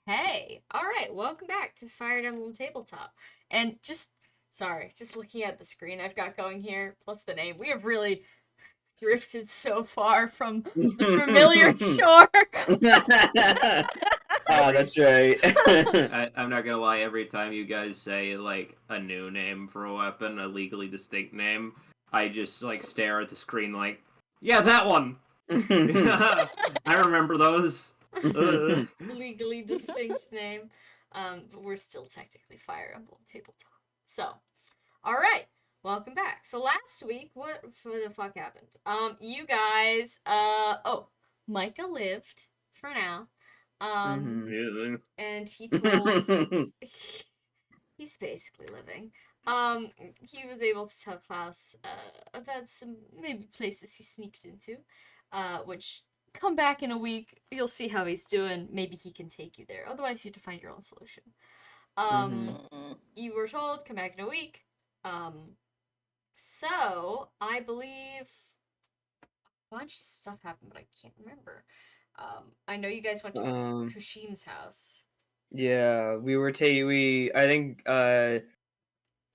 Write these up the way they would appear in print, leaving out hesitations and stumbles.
Hey, all right, welcome back to Fire Emblem Tabletop. And just looking at the screen I've got going here, plus the name, we have really drifted so far from the familiar shore. That's right. I'm not gonna lie, every time you guys say, like, a new name for a weapon, a legally distinct name, I just, like, stare at the screen like, yeah, that one! I remember those. Legally distinct name. But we're still technically Fire Emblem Tabletop. So, all right, welcome back. So last week, what the fuck happened? You guys, Micah lived for now. And he told he's basically living. He was able to tell Klaus about some maybe places he sneaked into, which come back in a week. You'll see how he's doing. Maybe he can take you there. Otherwise, you have to find your own solution. You were told come back in a week. So I believe a bunch of stuff happened, but I can't remember. I know you guys went to Kushim's house. Yeah, I think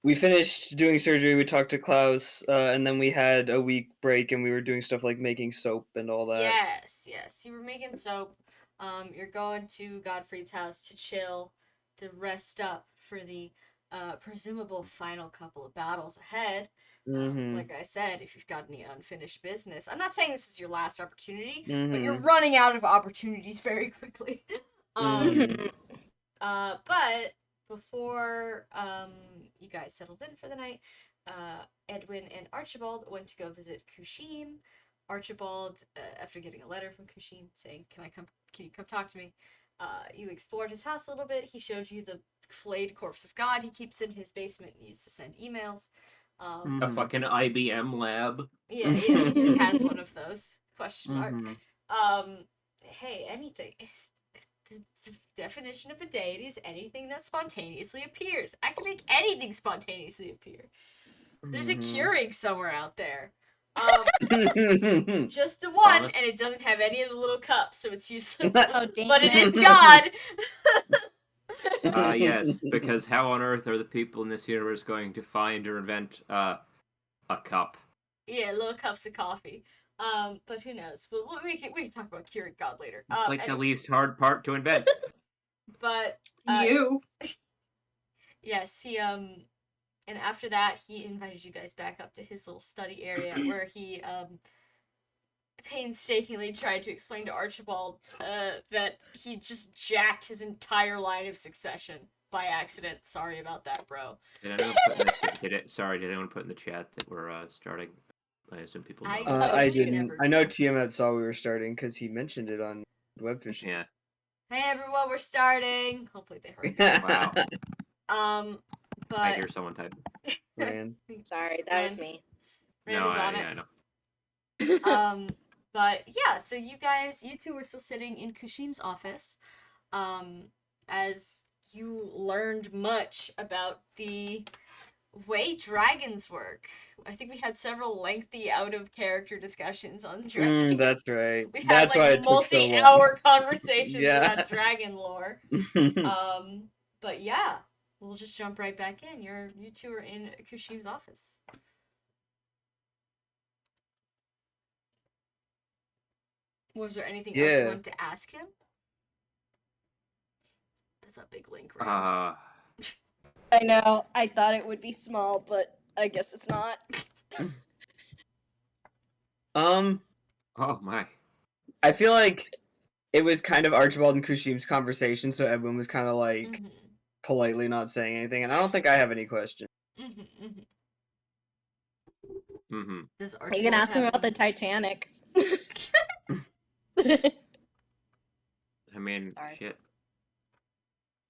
we finished doing surgery, we talked to Klaus, and then we had a week break and we were doing stuff like making soap and all that. Yes. You were making soap. You're going to Godfrey's house to chill, to rest up for the presumable final couple of battles ahead. Like I said, if you've got any unfinished business, I'm not saying this is your last opportunity, but you're running out of opportunities very quickly. But before you guys settled in for the night, Edwin and Archibald went to go visit Kushim. Archibald, after getting a letter from Kushim saying, "Can you come talk to me?" You explored his house a little bit. He showed you the flayed corpse of God he keeps in his basement and used to send emails. A fucking IBM lab. Yeah, he just has one of those. Question mark. Hey, anything. The definition of a deity is anything that spontaneously appears. I can make anything spontaneously appear. There's a Keurig somewhere out there. Just the one, and it doesn't have any of the little cups, so it's useless. Oh, damn but it is God. Yes, because how on earth are the people in this universe going to find or invent a cup? Yeah, little cups of coffee. But who knows? But we can talk about Keurig God later. It's like the least hard part to invent. But you. Yes, he and after that he invited you guys back up to his little study area where he painstakingly tried to explain to Archibald that he just jacked his entire line of succession by accident. Sorry about that, bro. Did anyone put in the chat that we're starting? I assume people know. I didn't. I know Tiamat saw we were starting because he mentioned it on Webfishing. Yeah. Hey everyone, we're starting. Hopefully they heard that. Wow. But I hear someone type. Man. Sorry, that was me. No, I know. But yeah, so you two were still sitting in Kushim's office, as you learned much about the way dragons work. I think we had several lengthy out-of-character discussions on dragons. That's right. We had that's why it took so long. multi-hour conversations about dragon lore. But yeah, we'll just jump right back in. You two are in Kushim's office. Was there anything else you wanted to ask him? That's a big link, right? I know. I thought it would be small, but I guess it's not. Oh my. I feel like it was kind of Archibald and Kushim's conversation, so Edwin was kind of like politely not saying anything, and I don't think I have any questions. You can ask him about the Titanic. I mean, shit.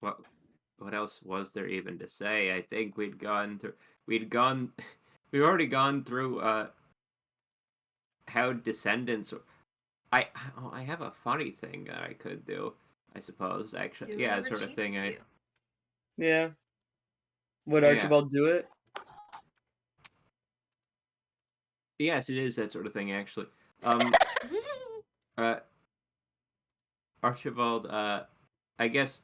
What else was there even to say? I think we've already gone through how descendants. I have a funny thing that I could do, I suppose. Actually, yeah, sort of thing. Yeah. Would Archibald do it? Yes, it is that sort of thing, actually. Archibald, I guess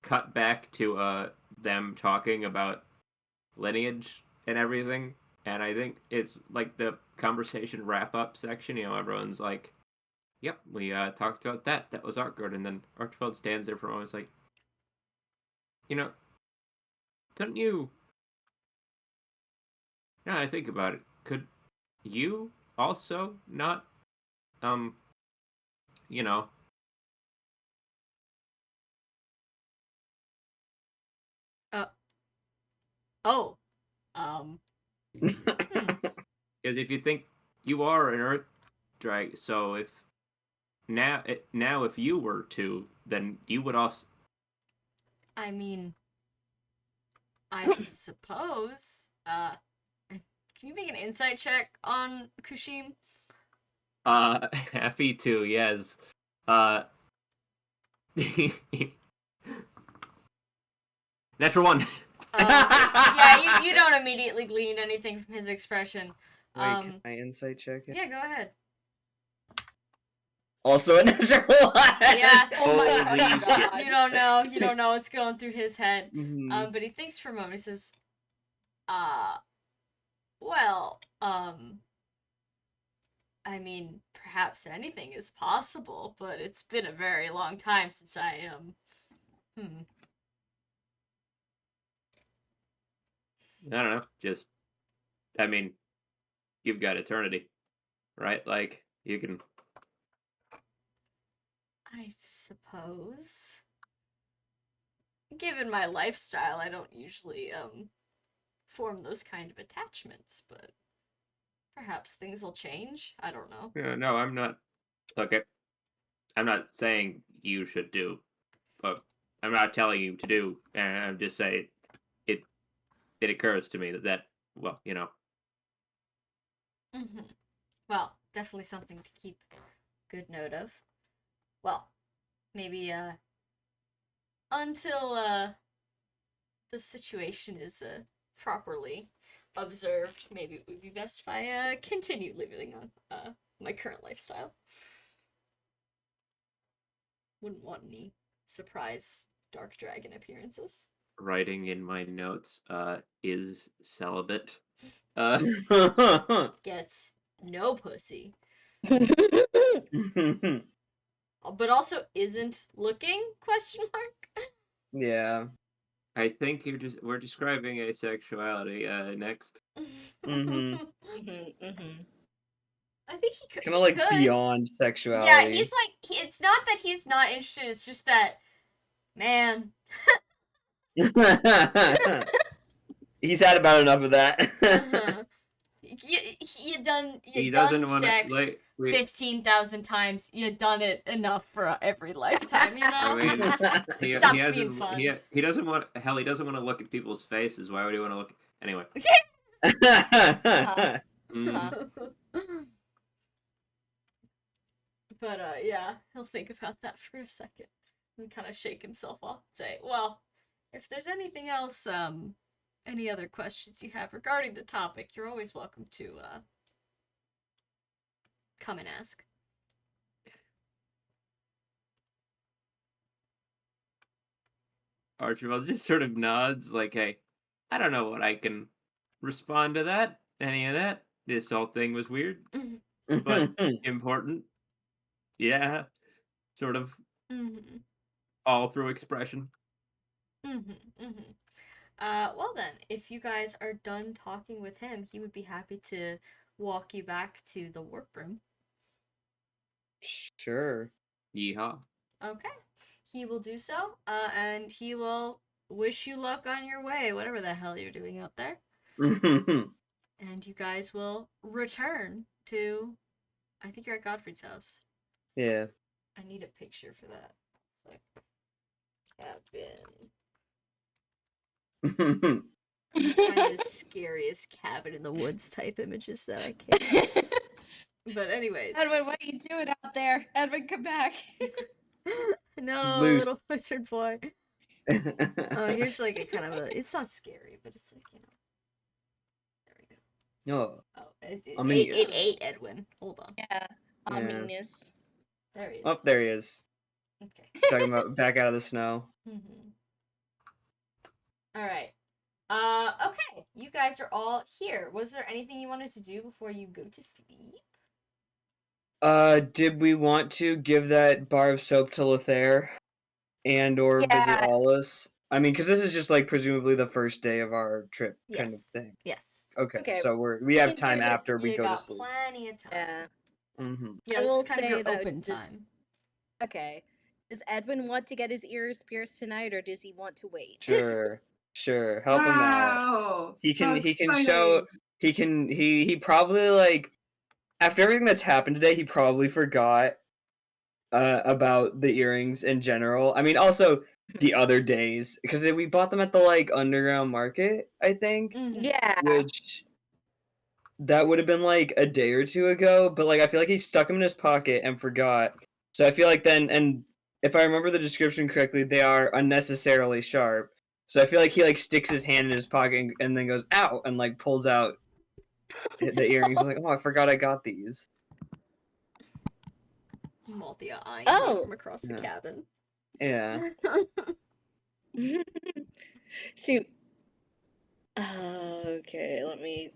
cut back to them talking about lineage and everything, and I think it's like the conversation wrap up section. Everyone's like, "Yep, we talked about that. That was awkward." And then Archibald stands there for a moment, it's like, couldn't you? Now I think about it, could you also not, you know, Oh. Hmm. because if you think you are an Earth drag, so if now if you were to, then you would also. I mean, I suppose. Can you make an insight check on Kushim? Happy to, yes. Natural one. Yeah, you don't immediately glean anything from his expression. Wait, can I insight check it? Yeah, go ahead. Also a natural one. Yeah. Oh my Holy god. shit. You don't know what's going through his head. Mhm. But he thinks for a moment. He says, well, I mean, perhaps anything is possible, but it's been a very long time since I, I don't know. Just, I mean, you've got eternity, right? Like, you can. I suppose. Given my lifestyle, I don't usually, form those kind of attachments, but perhaps things will change. I don't know. Yeah, no, I'm not. Okay. I'm not saying you should do, but I'm not telling you to do. And I'm just saying it occurs to me that, well, Mm-hmm. Well, definitely something to keep good note of. Well, maybe, until, the situation is, properly observed, maybe it would be best if I, continue living on, my current lifestyle. Wouldn't want any surprise dark dragon appearances. writing in my notes is celibate. Gets no pussy. But also isn't looking, question mark? Yeah. I think we're describing asexuality next. Mhm. I think he could. Kind of like could. beyond sexuality. Yeah, he's like, it's not that he's not interested, it's just that, man. He's had about enough of that. Uh-huh. You done He doesn't want sex to. 15,000 times. You done it enough for every lifetime, you know? I mean, he Stop hasn't. being fun. He doesn't want. Hell, he doesn't want to look at people's faces. Why would he want to look? Anyway. Mm. But yeah, he'll think about that for a second and kind of shake himself off and say, well, if there's anything else, any other questions you have regarding the topic, you're always welcome to come and ask. Archibald just sort of nods, like, "Hey, I don't know what I can respond to that. Any of that. This whole thing was weird, but important. Yeah, sort of Mm-hmm. all through expression." Mm-hmm. Mm-hmm. Well then, if you guys are done talking with him, he would be happy to walk you back to the warp room. Sure. Yeehaw. Okay. He will do so, and he will wish you luck on your way, whatever the hell you're doing out there. And you guys will return to, I think you're at Godfrey's house. Yeah. I need a picture for that. It's like, cabin. Find the scariest cabin in the woods type images that I can. But anyways. Edwin, what are you doing out there? Edwin, come back. No, Loose. little wizard boy. Oh, here's like a kind of a. It's not scary, but it's like, There we go. Oh. Oh, it Ominous. ate Edwin. Hold on. Yeah, ominous. There he is. Oh, there he is. Okay. Talking about back out of the snow. Mm-hmm. All right. Okay. You guys are all here. Was there anything you wanted to do before you go to sleep? Did we want to give that bar of soap to Lothair and or visit Yeah. Aulus? I mean, because this is just like presumably the first day of our trip kind of Yes. thing. Yes. Okay, Okay, so we we have can do time it. after we You go to got sleep. plenty of time. Yeah. Mm-hmm. Yeah, I this will is kind of say, your though, open does- time. Okay. Does Edwin want to get his ears pierced tonight, or does he want to wait? Sure. Help him out. Wow! He can How show exciting. he probably like after everything that's happened today, he probably forgot about the earrings in general. I mean, also the other days because we bought them at the like underground market, I think, Mhm. Yeah. which that would have been like a day or two ago. But like, I feel like he stuck them in his pocket and forgot. So I feel like then, and if I remember the description correctly, they are unnecessarily sharp. So I feel like he like sticks his hand in his pocket and then goes ow and like pulls out the earrings. He's like, oh, I forgot I got these. Malthea eyeing you Oh. from across the Yeah. cabin. Yeah. Shoot. Okay, let me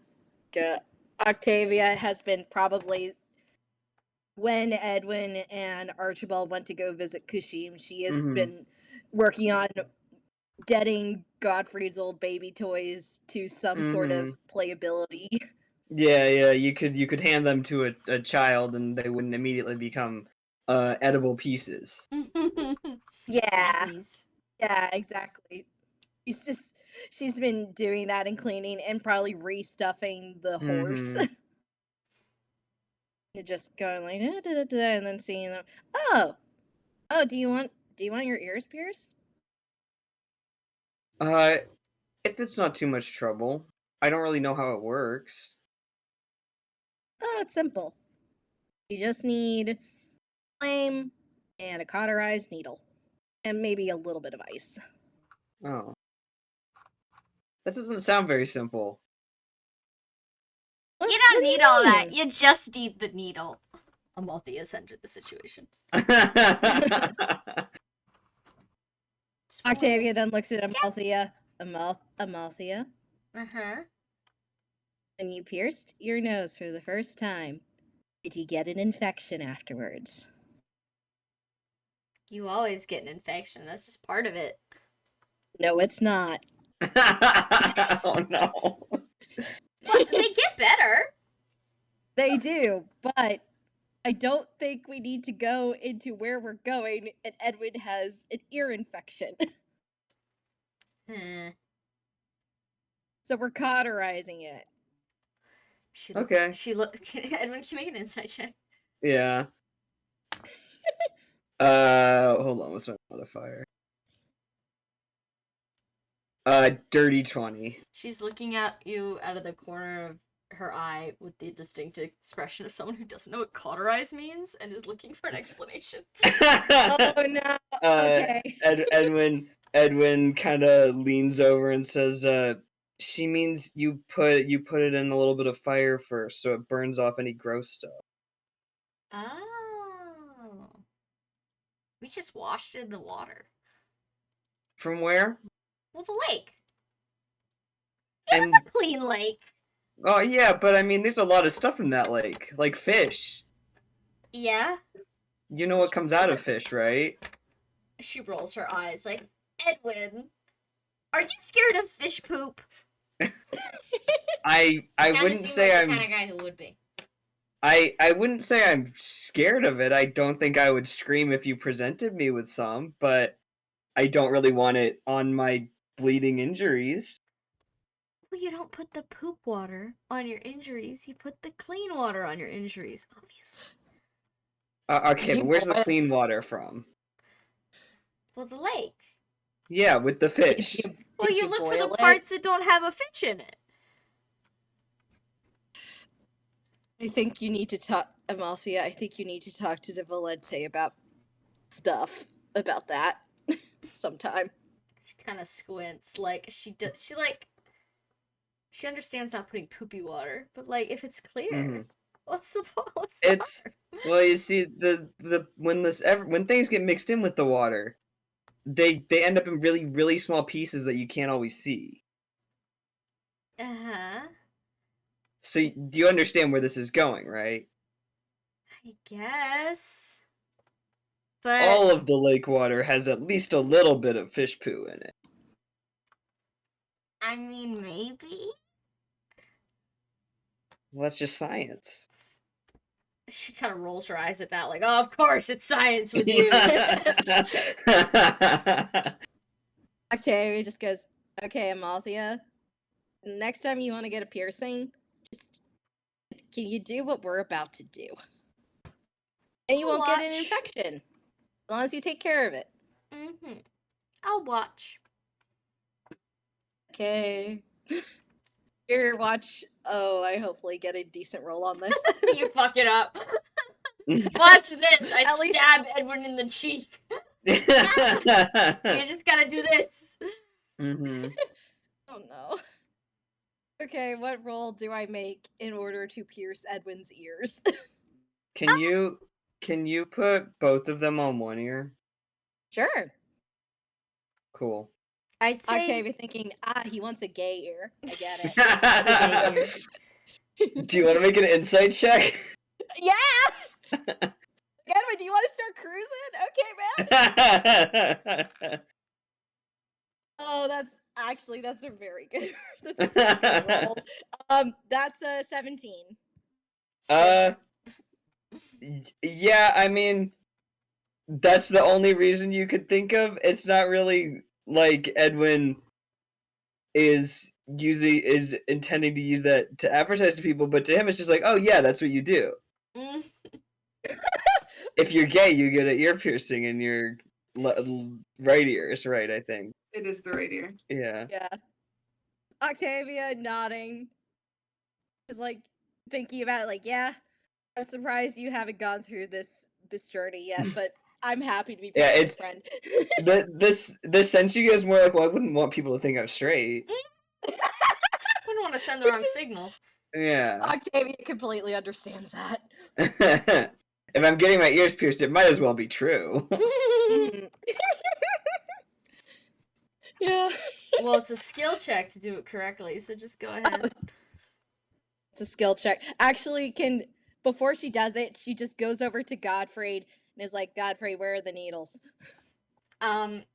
go. Octavia has been probably when Edwin and Archibald went to go visit Kushim. She has Mhm. been working on getting Godfrey's old baby toys to some sort of playability. Yeah. You could hand them to a child and they wouldn't immediately become edible pieces. Yeah, Snackies. yeah, exactly. She's been doing that and cleaning and probably restuffing the horse. Mhm. Just going like da, da, da, da, and then seeing them. Oh, do you want your ears pierced? If it's not too much trouble. I don't really know how it works. Oh, it's simple. You just need flame and a cauterized needle, and maybe a little bit of ice. Oh. That doesn't sound very simple. What, You what don't do need all that. mean? You just need the needle. Amalthea has entered the situation. Octavia then looks at Amalthea. Amalthea, Uh-huh. when you pierced your nose for the first time, did you get an infection afterwards? You always get an infection. That's just part of it. No, it's not. Oh no. Well, they get better. They do, but I don't think we need to go into where we're going, and Edwin has an ear infection. So we're cauterizing it. She looks. Okay. Edwin, can you make an insight check? Yeah. Hold on, what's my modifier? Dirty 20. She's looking at you out of the corner of her eye with the distinct expression of someone who doesn't know what cauterize means and is looking for an explanation. Oh no. Okay. Edwin kind of leans over and says, she means you put it in a little bit of fire first, so it burns off any gross stuff. Oh. We just washed it in the water. From where? Well, the lake. It was a clean lake. Oh yeah, but I mean, there's a lot of stuff in that lake, like fish. Yeah. You know what comes out of fish, right? She rolls her eyes like, Edwin, are you scared of fish poop? I Kinda wouldn't seem say like I'm the kind of guy who would be. I wouldn't say I'm scared of it. I don't think I would scream if you presented me with some, but I don't really want it on my bleeding injuries. Well, you don't put the poop water on your injuries. You put the clean water on your injuries, obviously. Okay, You but where's the boil- clean water from? Well, the lake. Yeah, with the Did fish. you, Well, did you you look for the boil it? parts that don't have a fish in it. I think you need to talk, Amalthea. I think you need to talk to De Valente about stuff about that sometime. She kind of squints, like she she understands not putting poopy water, but like if it's clear, Mhm. what's the It's harm? well, you see, when things get mixed in with the water, they end up in really, really small pieces that you can't always see. Uh-huh. So do you understand where this is going, right? I guess. But All of the lake water has at least a little bit of fish poo in it. I mean, maybe? Well, that's just science. She kind of rolls her eyes at that, like, oh, of course, it's science with you. Octavia just goes, okay, Amalthea, next time you want to get a piercing, just can you do what we're about to do? And you I'll won't get an watch. infection, as long as you take care of it. Mm-hmm. I'll watch. Okay. Here, watch. Oh, I hopefully get a decent roll on this. You fuck it up. Watch this. I At least- stab Edwin in the cheek. You just gotta do this. Mm-hmm. Oh no. Okay, what roll do I make in order to pierce Edwin's ears? Can you put both of them on one ear? Sure. Cool. I'd say Octavia thinking, he wants a gay ear. I get it. Do you want to make an insight check? Yeah! Edwin, do you want to start cruising? Okay, man. Oh, that's a very good. That's a very good roll. That's a 17. Yeah, I mean, that's the only reason you could think of. It's not really like Edwin is intending to use that to advertise to people, but to him it's just like, oh yeah, that's what you do. Mm. If you're gay, you get an ear piercing in your right ear, is right, I think. It is the right ear. Yeah. Yeah. Octavia nodding. Is like thinking about it, like, yeah, I'm surprised you haven't gone through this journey yet, but I'm happy to be Yeah, your it's- friend. This sense you is more like, well, I wouldn't want people to think I'm straight. Wouldn't want to send the wrong signal. Yeah. Octavia completely understands that. If I'm getting my ears pierced, it might as well be true. Mhm. Yeah. Well, it's a skill check to do it correctly, so just go ahead. It's a skill check. Actually, before she does it, she just goes over to Godfrey and is like, Godfrey, where are the needles?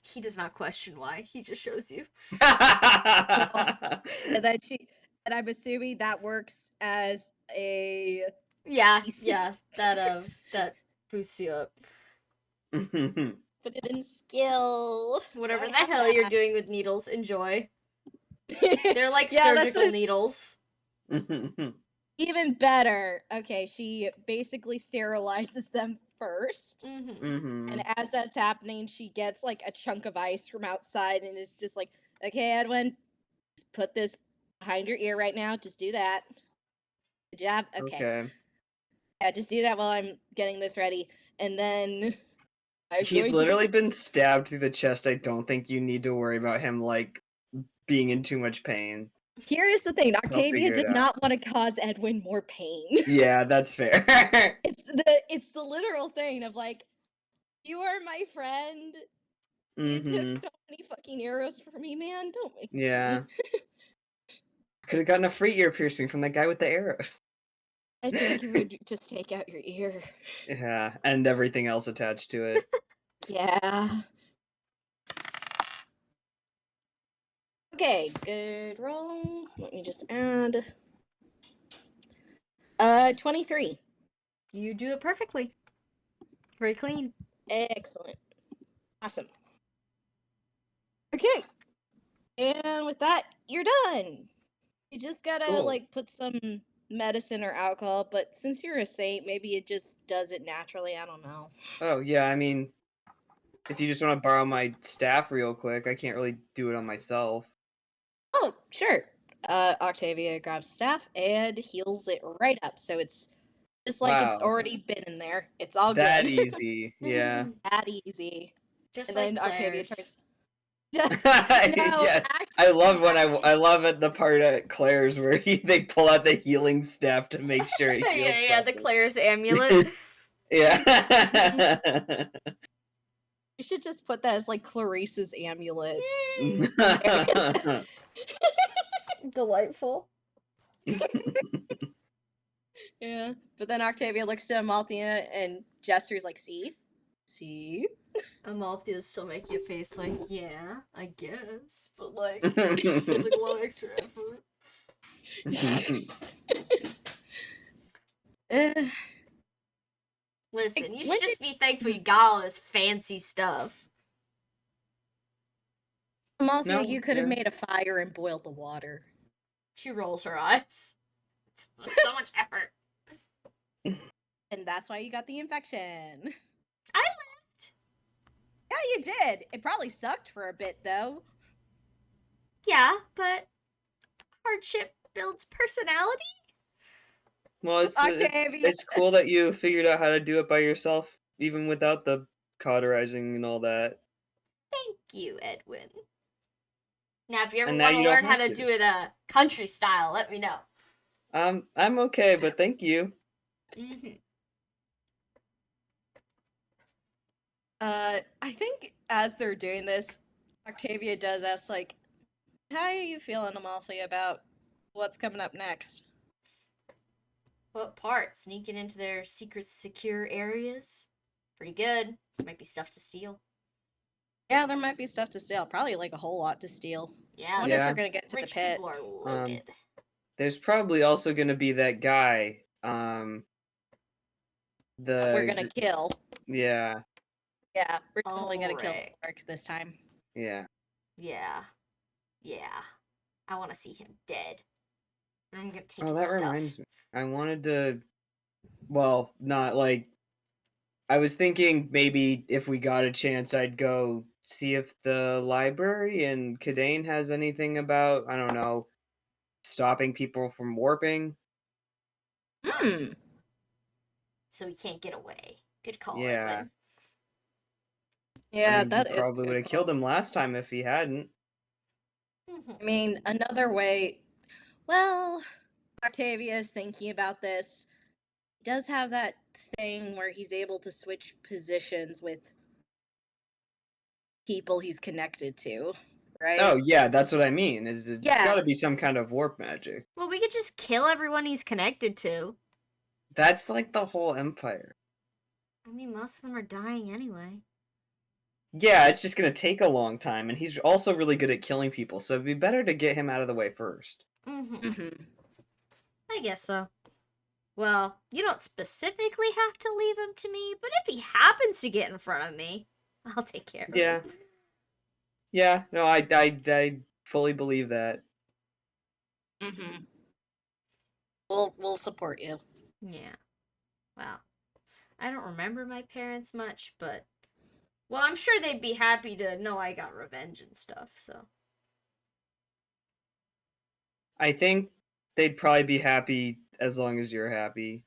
He does not question why. He just shows you. And then and I'm assuming that works as a Yeah, He's- yeah. That boosts you up. put it in skill. Whatever So the I have hell you're that. doing with needles, enjoy. They're They're like Yeah, that's surgical a- needles. even better. Okay, she basically sterilizes them first. Mm-hmm. And as that's happening, she gets like a chunk of ice from outside and is just like, okay, Edwin, just put this behind your ear right now. Just do that. Good job. Okay. Yeah, just do that while I'm getting this ready. And then I'm He's going to literally do- been stabbed through the chest. I don't think you need to worry about him, like, being in too much pain. Here is the thing. Octavia figure it does out. not want to cause Edwin more pain. Yeah, that's fair. It's the literal thing of like, you are my friend. You Hmm. took so many fucking arrows for me, man. Don't make me. Yeah. Could have gotten a free ear piercing from that guy with the arrows. I think you would just take out your ear. Yeah, and everything else attached to it. Yeah. Okay, good roll. Let me just add. 23. You do it perfectly. Very clean. Excellent. Awesome. Okay. And with that, you're done. You just gotta Cool. like put some medicine or alcohol, but since you're a saint, maybe it just does it naturally. I don't know. Oh, yeah, I mean, if you just want to borrow my staff real quick, I can't really do it on myself. Oh, sure. Octavia grabs staff and heals it right up. So it's just like it's Wow. already been in there. It's all That good. easy, yeah. That easy. Just And like then Octavia Claire's. tries. Yes. No, Yeah, actually, I love when I love it the part at Claire's where they pull out the healing staff to make sure it heals. Yeah, the properly. Claire's amulet. Yeah. You should just put that as like Clarice's amulet. Delightful. Yeah. But then Octavia looks to Amalthea and gestures like, see? See? Amalthea still make you a face like, yeah, I guess. But like, it seems like a lot of extra effort. Listen, you should just be thankful you got all this fancy stuff. Amalthea, No, you could have yeah. made a fire and boiled the water. She rolls her eyes. So much effort. And that's why you got the infection. I lived. Yeah, you did. It probably sucked for a bit, though. Yeah, but hardship builds personality. Well, it's cool that you figured out how to do it by yourself, even without the cauterizing and all that. Thank you, Edwin. Now, if you ever And now want to you don't learn how have to to. do it country style, let me know. I'm okay, but thank you. Mm-hmm. I think as they're doing this, Octavia does ask, like, how are you feeling, Amalthea, about what's coming up next? What part? Sneaking into their secret secure areas? Pretty good. Might be stuff to steal. Yeah, there might be stuff to steal. Probably, like, a whole lot to steal. Yeah. I wonder if Yeah. they're gonna get to Rich the pit. people are loaded. There's probably also gonna be that guy. We're gonna kill. Yeah. Yeah, we're definitely gonna kill Alright. Mark this time. Yeah. Yeah. Yeah. I want to see him dead. And I'm gonna take Oh, his that stuff. reminds me. I wanted to. Well, not like. I was thinking maybe if we got a chance, I'd go see if the library in Cadane has anything about, I don't know, stopping people from warping. Hmm. So he can't get away. Good call, Yeah. Edwin. Yeah, I mean, that we is probably would have killed him last time if he hadn't. I mean, another way. Well, Octavia is thinking about this. He does have that thing where he's able to switch positions with people he's connected to, right? Oh, yeah, that's what I mean. It's Yeah. got to be some kind of warp magic. Well, we could just kill everyone he's connected to. That's like the whole empire. I mean, most of them are dying anyway. Yeah, it's just gonna take a long time, and he's also really good at killing people, so it'd be better to get him out of the way first. Mm-hmm. I guess so. Well, you don't specifically have to leave him to me, but if he happens to get in front of me, I'll take care of Yeah. him. Yeah, no, I fully believe that. Mm-hmm. We'll support you. Yeah. Well, I don't remember my parents much, but well, I'm sure they'd be happy to know I got revenge and stuff, so. I think they'd probably be happy as long as you're happy.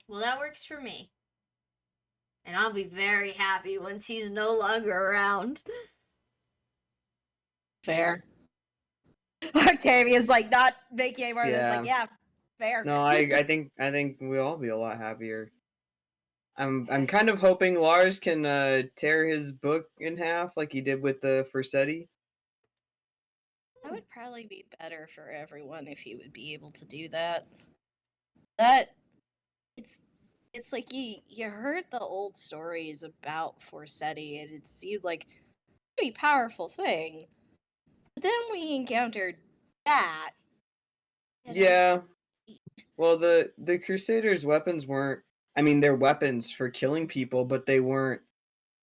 Well, that works for me. And I'll be very happy once he's no longer around. Fair. Octavia's like not making any more of this. Yeah. Like, yeah, fair. No, I think we'll all be a lot happier. I'm kind of hoping Lars can tear his book in half like he did with the Vercetti. That would probably be better for everyone if he would be able to do that. That it's like you heard the old stories about Vercetti and it seemed like a pretty powerful thing. But then we encountered that. and Yeah. Well, the Crusaders' weapons weren't. I mean, they're weapons for killing people, but they weren't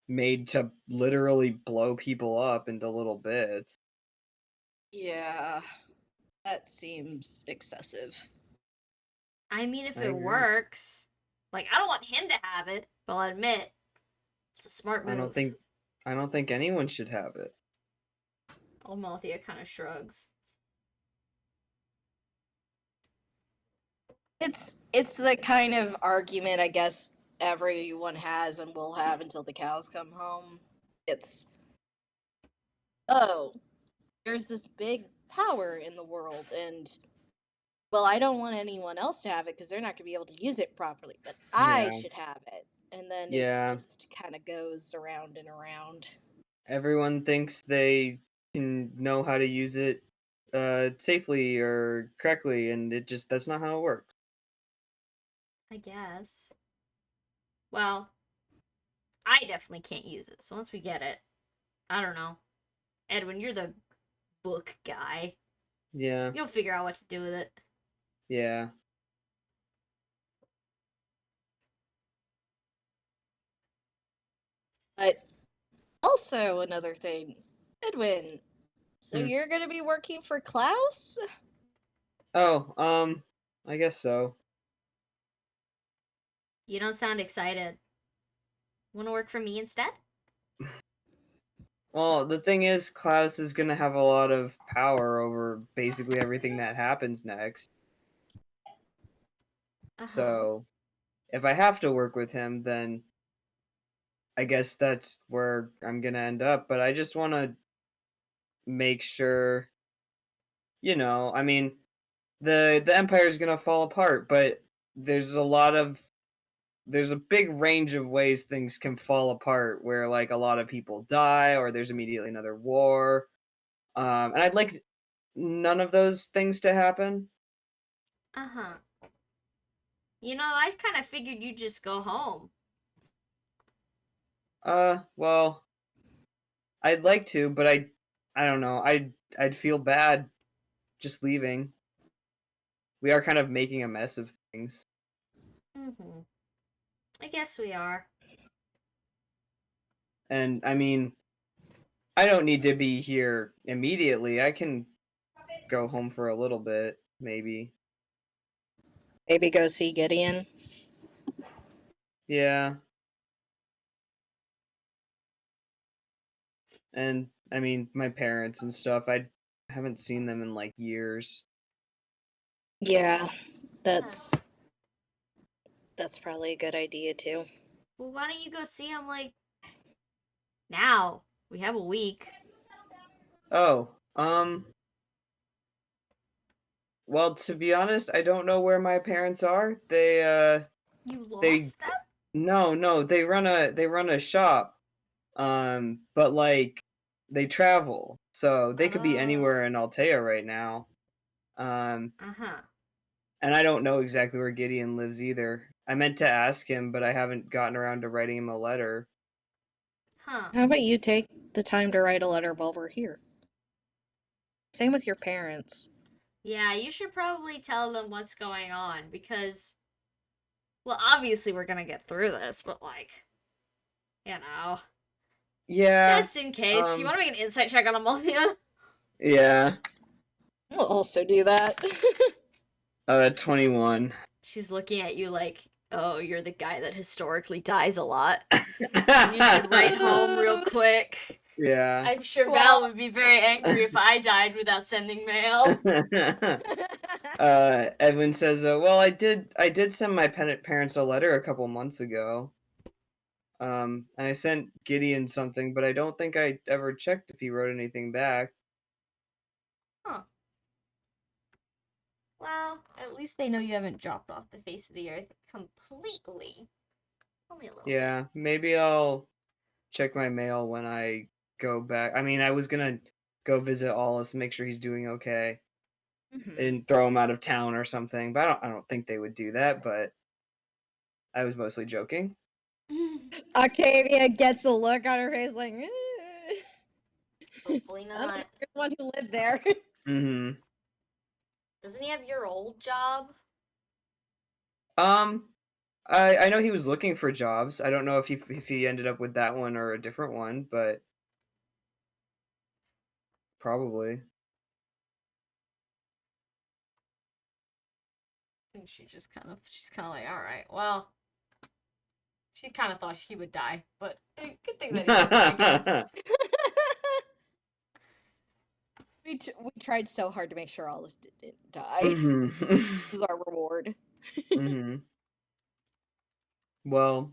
made to literally blow people up into little bits. Yeah, that seems excessive. I mean, if I it agree. works. Like, I don't want him to have it, but I'll admit, it's a smart move. I don't think anyone should have it. Amalthea kind of shrugs. It's the kind of argument I guess everyone has and will have until the cows come home. It's there's this big power in the world and well, I don't want anyone else to have it because they're not going to be able to use it properly, but I Yeah. should have it. and then Yeah. it just kind of goes around and around. Everyone thinks they can know how to use it safely or correctly, and that's not how it works. I guess. Well, I definitely can't use it. So once we get it, I don't know. Edwin, you're the book guy. Yeah. You'll figure out what to do with it. Yeah. But also another thing, Edwin. So Hmm. you're gonna be working for Klaus? Oh, I guess so. You don't sound excited. Want to work for me instead? Well, the thing is, Klaus is gonna have a lot of power over basically everything that happens next. So, if I have to work with him, then I guess that's where I'm gonna end up. But I just want to make sure, I mean, the empire is gonna fall apart, but there's there's a big range of ways things can fall apart, where like a lot of people die, or there's immediately another war. And I'd like none of those things to happen. Uh-huh. I kind of figured you'd just go home. Well, I'd like to, but I don't know. I'd feel bad just leaving. We are kind of making a mess of things. Mm-hmm. I guess we are. And I mean, I don't need to be here immediately. I can go home for a little bit, maybe. Maybe go see Gideon. Yeah. And I mean, my parents and stuff, I haven't seen them in like years. Yeah, that's probably a good idea too. Well, why don't you go see him, like, now? We have a week. Oh, well, to be honest, I don't know where my parents are. You They lost them? no, they run a shop. But like they travel. So they could be anywhere Oh. in Altea right now. Um, Uh-huh. and I don't know exactly where Gideon lives either. I meant to ask him, but I haven't gotten around to writing him a letter. Huh. How about you take the time to write a letter while we're here? Same with your parents. Yeah, you should probably tell them what's going on because, well, obviously we're gonna get through this, but like, you know, Yeah. just in case. You want to make an insight check on Amalia? Yeah. We'll also do that. 21. She's looking at you like, oh, you're the guy that historically dies a lot. You should write home real quick. Yeah. I'm sure Well- Val would be very angry if I died without sending mail. Edwin says, "Well, I did send my parents a letter a couple months ago. And I sent Gideon something, but I don't think I ever checked if he wrote anything back." Huh. Well, at least they know you haven't dropped off the face of the earth completely. Only a little bit. Yeah, maybe I'll check my mail when I go back. I mean, I was gonna go visit Hollis, make sure he's doing okay, and throw him out of town or something. But I don't think they would do that. But I was mostly joking. Octavia gets a look on her face like, Hopefully I don't know, not. you're the one who lived there. Mm-hmm. Doesn't he have your old job? Um, I know he was looking for jobs. I don't know if he ended up with that one or a different one, but probably. I think she's kind of like, all right, well, she kind of thought he would die, but good thing that he didn't, I guess. We tried so hard to make sure all this didn't die. Mm-hmm. This is our reward. Mm-hmm. Well,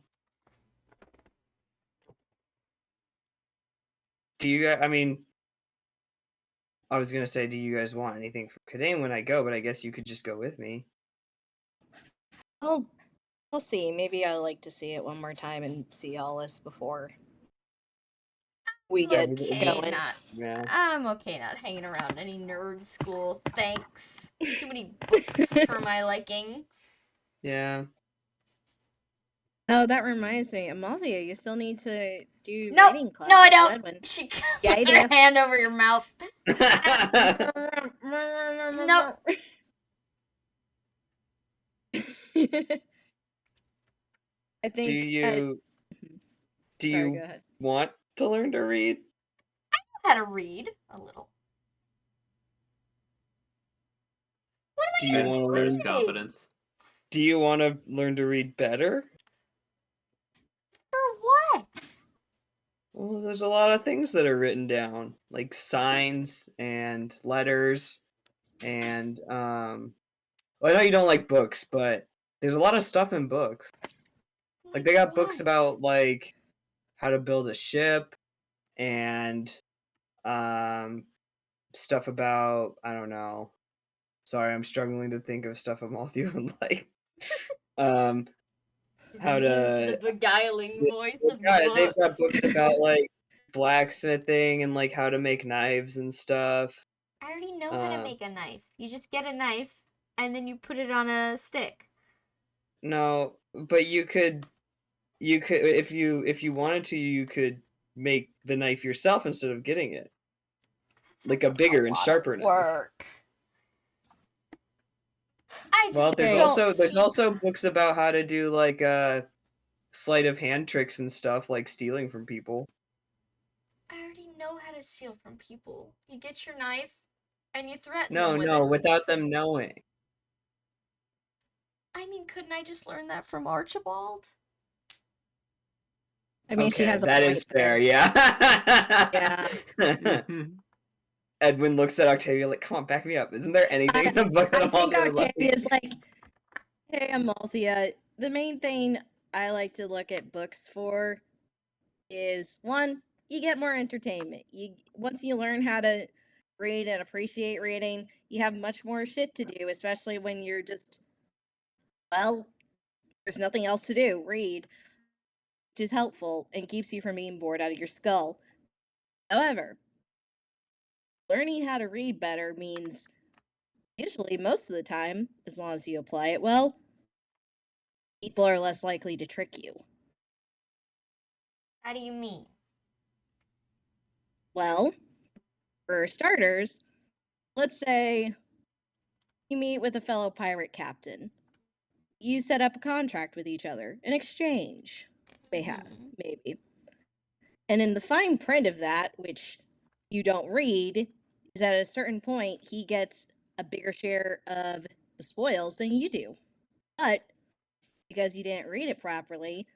I mean, I was gonna say, do you guys want anything from Kadane when I go? But I guess you could just go with me. Well, I'll see. Maybe I'd like to see it one more time and see all this before we get going. I'm okay not hanging around any nerd school. Thanks. Too many books for my liking. Yeah. Oh, that reminds me, Amalia, you still need to do Nope. reading class. No, I with don't. Edwin. She Yeah, puts I her do. hand over your mouth. Nope. I think. Do you Sorry, go ahead. want to learn to read? I know how to read a little. What am I Do you want to There's learn? confidence. Do you want to learn to read better? For what? Well, there's a lot of things that are written down, like signs and letters, and well, I know you don't like books, but there's a lot of stuff in books. Like they got books about like how to build a ship and stuff about, I don't know. Sorry, I'm struggling to think of stuff I'm all would like. How the to beguiling voice of yeah, they've got books. books about like blacksmithing and like how to make knives and stuff. I already know how to make a knife. You just get a knife and then you put it on a stick. No, but you could if you wanted to, you could make the knife yourself instead of getting it. Like a bigger and sharper knife. Work. Well, there's also books about how to do like sleight of hand tricks and stuff, like stealing from people. I already know how to steal from people. You get your knife and you threaten No, them with no, it. without them knowing. I mean, couldn't I just learn that from Archibald? I mean, she has a that point is fair, there. yeah. Yeah. Edwin looks at Octavia like, come on, back me up. Isn't there anything in the book that I think Amalia would like? Octavia's like, hey, Amalia, the main thing I like to look at books for is, one, you get more entertainment. Once you learn how to read and appreciate reading, you have much more shit to do, especially when you're just, well, there's nothing else to do. Read, which is helpful and keeps you from being bored out of your skull. However, learning how to read better means, usually most of the time, as long as you apply it well, people are less likely to trick you. How do you mean? Well, for starters, let's say you meet with a fellow pirate captain. You set up a contract with each other, an exchange. Maybe. And in the fine print of that, which you don't read, is at a certain point he gets a bigger share of the spoils than you do. But because you didn't read it properly,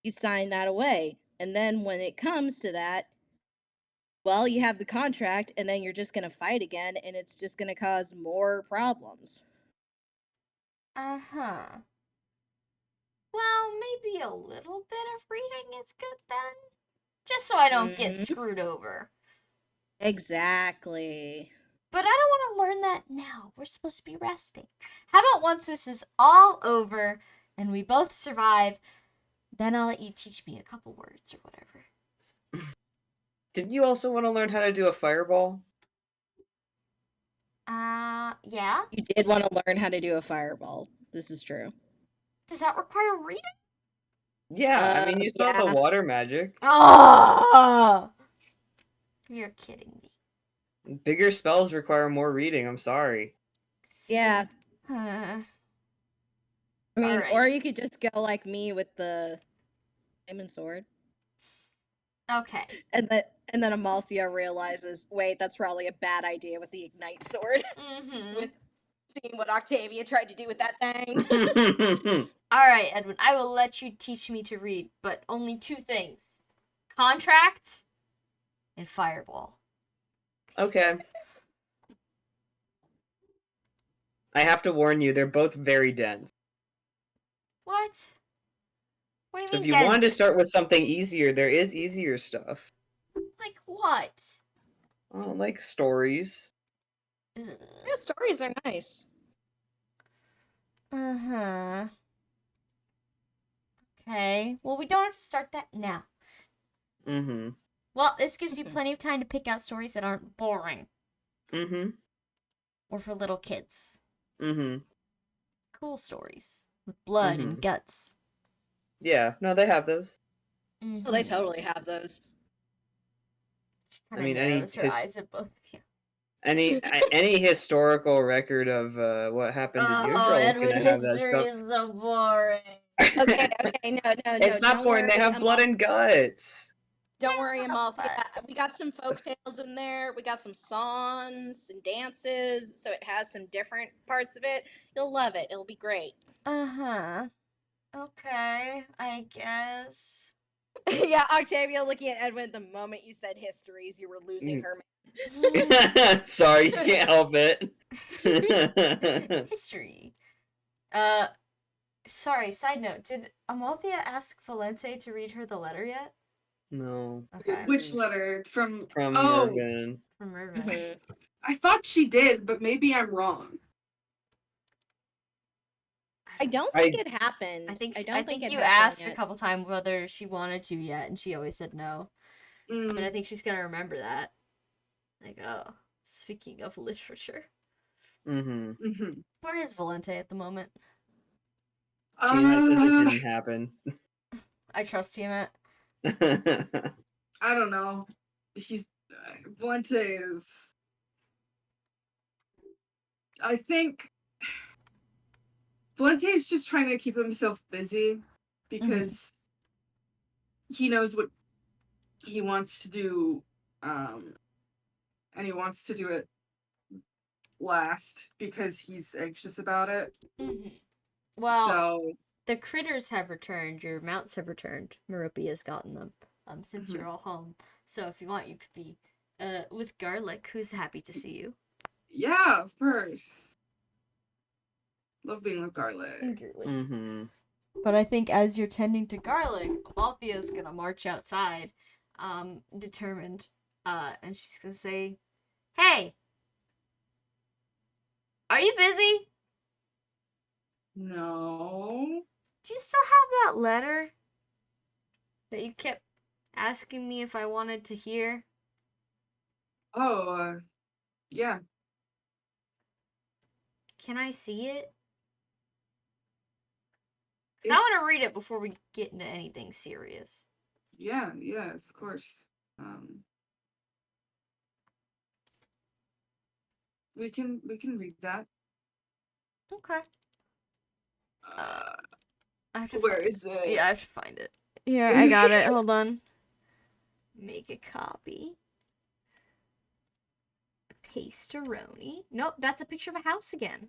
you sign that away. And then when it comes to that, well, you have the contract, and then you're just going to fight again, and it's just going to cause more problems. Uh-huh. Well, maybe a little bit of reading is good then. Just so I don't get screwed over. Exactly. But I don't want to learn that now. We're supposed to be resting. How about once this is all over and we both survive, then I'll let you teach me a couple words or whatever. Didn't you also want to learn how to do a fireball? Yeah. You did want to learn how to do a fireball. This is true. Does that require reading? Yeah, I mean, you saw the water magic. Oh! You're kidding me. Bigger spells require more reading, I'm sorry. Yeah. I mean, or you could just go like me with the diamond sword. Okay. And then Amalthea realizes, wait, that's probably a bad idea with the ignite sword. With seeing what Octavia tried to do with that thing. Alright, Edwin, I will let you teach me to read, but only two things. Contract and fireball. Okay. I have to warn you, they're both very dense. What? What do you So mean if you dense? wanted to start with something easier, there is easier stuff. Like what? Oh, like stories. Yeah, stories are nice. Uh-huh. Okay. Well, we don't have to start that now. Mm-hmm. Well, this gives you plenty of time to pick out stories that aren't boring. Mm-hmm. Or for little kids. Mm-hmm. Cool stories. With blood and Mhm. guts. Yeah, no, they have those. Oh, they totally have those. She I kind of mean, narrows her eyes at both of you. any historical record of what happened in Jugdral is gonna have that stuff. is so boring. Okay, no. It's not don't boring. They worry, have blood and guts. Don't worry, Amalthea. We got some folk tales in there. We got some songs and dances, so it has some different parts of it. You'll love it. It'll be great. Uh-huh. Okay, I guess. Yeah, Octavia looking at Edwin the moment you said histories, you were losing her. Sorry, you can't help it. History. Sorry, side note, did Amalthea ask Valente to read her the letter yet? No. Okay. Which letter? From Mervyn. From Mervyn. Mhm. I thought she did, but maybe I'm wrong. I don't think it happened. I think it you happened asked yet. a couple times whether she wanted to yet, and she always said no. But I think she's gonna remember that. Like, oh, speaking of literature. Mm-hmm. Mm-hmm. Where is Valente at the moment? Tiamat says it didn't happen. I trust Tiamat. I don't know. He's Valente is. I think Valente is just trying to keep himself busy because he knows what he wants to do, and he wants to do it last because he's anxious about it. Well, So the critters have returned. Your mounts have returned. Merope has gotten them. Since you're all home. So if you want, you could be with Garlic, who's happy to see you. yeah, of course. Love being with Garlic. Mm-hmm. But I think as you're tending to Garlic, Amalthea's gonna march outside, determined, and she's gonna say, "Hey, are you busy? No. Do you still have that letter that you kept asking me if I wanted to hear?" Oh, yeah. Can I see it? If- Because I want to read it before we get into anything serious. Yeah, of course. We can read that. Okay. I have to Where find is it? Yeah, I have to find it. Here, I got it. Hold on. Make a copy. Paste-a-roni. Nope, that's a picture of a house again.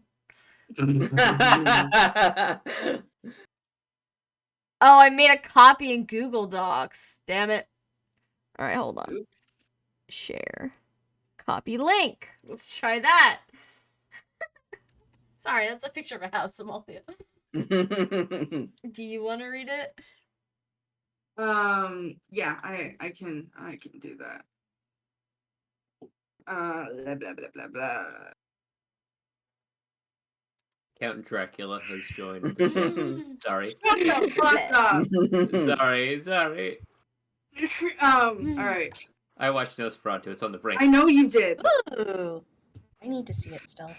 Oh, I made a copy in Google Docs. Damn it. Alright, hold on. Oops. Share. Copy link. Let's try that. Sorry, that's a picture of a house, Amalthea. Do you want to read it? Yeah, I can do that. Blah blah blah blah blah. Count Dracula has joined the show. Sorry. Shut the fuck up. Sorry. Alright. I watched Nosferatu. It's on the brink. I know you did. Ooh. I need to see it still.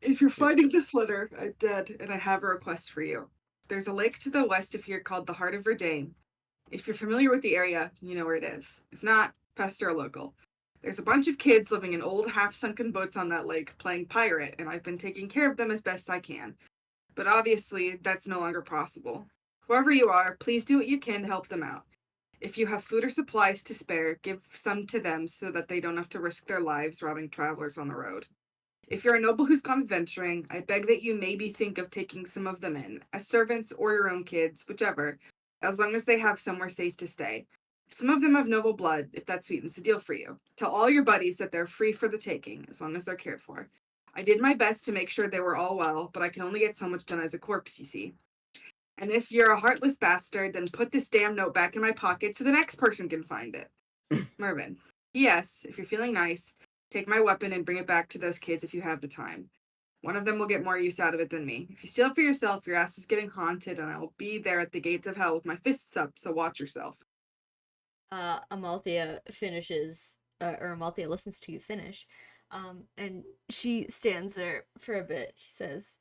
If you're finding this letter, I'm dead, and I have a request for you. There's a lake to the west of here called the Heart of Verdane. If you're familiar with the area, you know where it is. If not, pester a local. There's a bunch of kids living in old, half-sunken boats on that lake, playing pirate, and I've been taking care of them as best I can. But obviously, that's no longer possible. Whoever you are, please do what you can to help them out. If you have food or supplies to spare, give some to them so that they don't have to risk their lives robbing travelers on the road. If you're a noble who's gone adventuring, I beg that you maybe think of taking some of them in, as servants or your own kids, whichever, as long as they have somewhere safe to stay. Some of them have noble blood, if that sweetens the deal for you. Tell all your buddies that they're free for the taking, as long as they're cared for. I did my best to make sure they were all well, but I can only get so much done as a corpse, you see. And if you're a heartless bastard, then put this damn note back in my pocket so the next person can find it. Mervyn. P.S. If you're feeling nice, take my weapon and bring it back to those kids if you have the time. One of them will get more use out of it than me. If you steal for yourself, your ass is getting haunted, and I will be there at the gates of hell with my fists up, so watch yourself. Amalthea finishes, or Amalthea listens to you finish, and she stands there for a bit. She says,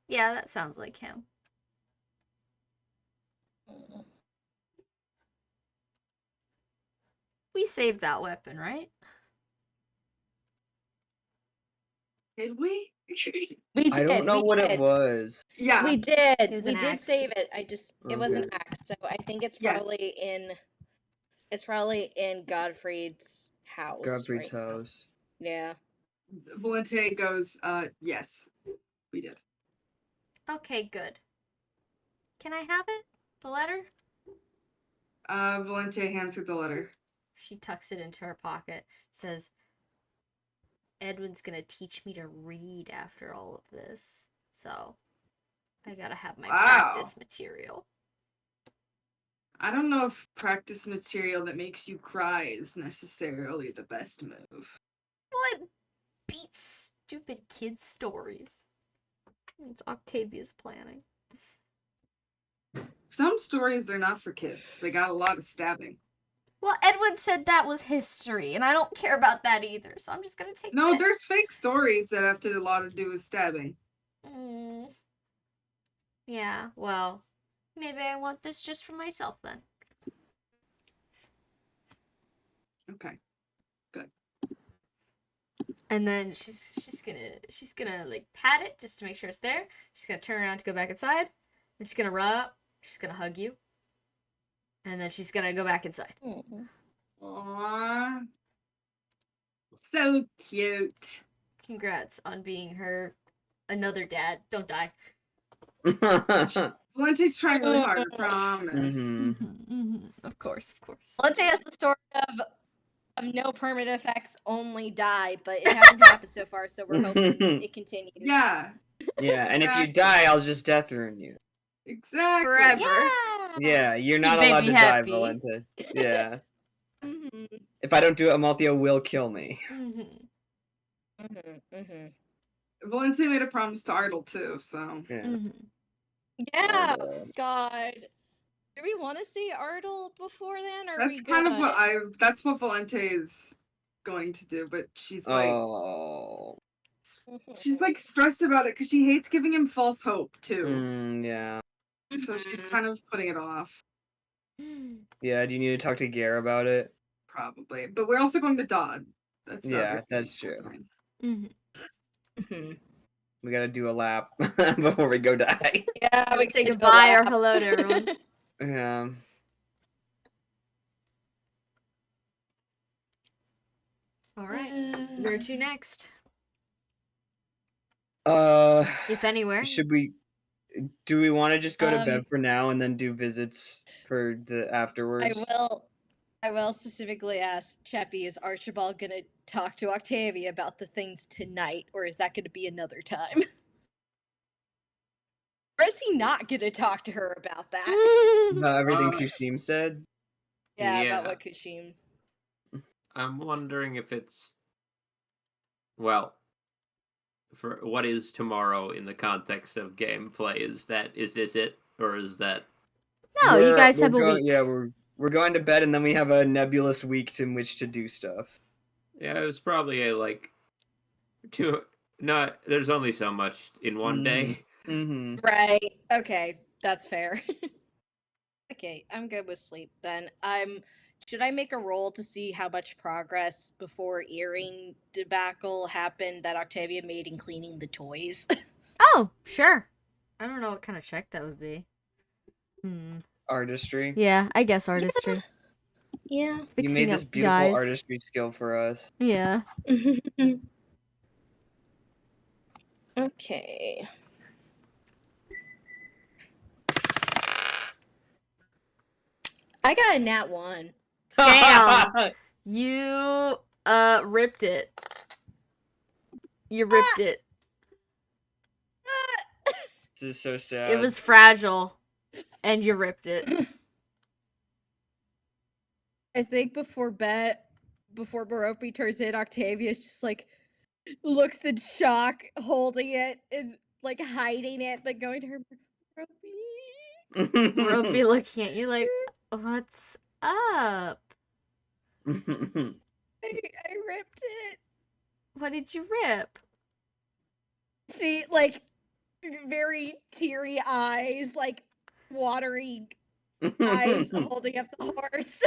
"Yeah, that sounds like him." We saved that weapon, right? Did we? We did. I don't know we what did. it was. Yeah. We did. It was We an did axe. save it. It was an Okay. axe. So I think it's Yes. probably in. It's probably in Godfrey's house. Godfrey's right now. house. Yeah. Valente goes, yes, we did. Okay, good. Can I have it? The letter? Valente hands her the letter. She tucks it into her pocket. Says, Edwin's gonna teach me to read after all of this. So, I gotta have my practice material. I don't know if practice material that makes you cry is necessarily the best move. Well, it beats stupid kids' stories. It's Octavia's planning. Some stories are not for kids. They got a lot of stabbing. Well, Edwin said that was history, and I don't care about that either, so I'm just gonna take No, this. there's fake stories that have to a lot to do with stabbing. Yeah, well, maybe I want this just for myself then. Okay. Good. And then she's gonna like pat it just to make sure it's there. She's gonna turn around to go back inside. Then she's gonna rub. She's gonna hug you. And then she's gonna go back inside. Aww. So cute. Congrats on being her another dad. Don't die. Valente's trying really hard, I promise. Of course, of course. Valente has the story of no permanent effects, only die, but it hasn't happened so far, so we're hoping it continues. Yeah. Yeah, and if you Exactly. die, I'll just death ruin you. Exactly. Forever. Yeah, you're not Big allowed baby to happy. die, Valente. Yeah. Mm-hmm. If I don't do it, Amalthea will kill me. Valente made a promise to Ardle too, so. Yeah. Yeah. Ardle. God. Do we want to see Ardle before then, or That's kind of what that's what Valente is going to do, but she's like, Oh. she's like stressed about it because she hates giving him false hope too. Yeah. So she's kind of putting it off. Yeah, do you need to talk to Gare about it? Probably. But we're also going to Dodd. That's the other that's thing. true. We gotta do a lap before we go die. Yeah, We say goodbye or hello to everyone. Yeah. All right. Where to next? Uh, If anywhere. do we want to just go to bed Um, for now and then do visits for the afterwards? I will specifically ask Cheppy, is Archibald gonna talk to Octavia about the things tonight, or is that gonna be another time? Or is he not gonna talk to her about that? About everything Kushim said? Yeah, Yeah. about what Kushim. I'm wondering if it's, well, for what is tomorrow in the context of gameplay? Is this it, or is that? No, you guys have a week. Yeah, we're going to bed and then we have a nebulous week in which to do stuff. Yeah, it was probably a like two. Not there's only so much in one day. Mm-hmm. Right. Okay, that's fair. Okay, I'm good with sleep then. Should I make a roll to see how much progress before earring debacle happened that Octavia made in cleaning the toys? Oh, sure. I don't know what kind of check that would be. Artistry. Yeah, I guess artistry. Yeah. You made this beautiful artistry skill for us. Yeah. Okay. I got a nat 1. Damn. You ripped it. You ripped it. This is so sad. It was fragile, and you ripped it. I think before Baropi turns in, Octavia's just like, looks in shock, holding it, is like hiding it, but going to her Ropey. Ropey looking at you like, what's up? I ripped it. What did you rip? She like very teary eyes, like watery eyes, holding up the horse.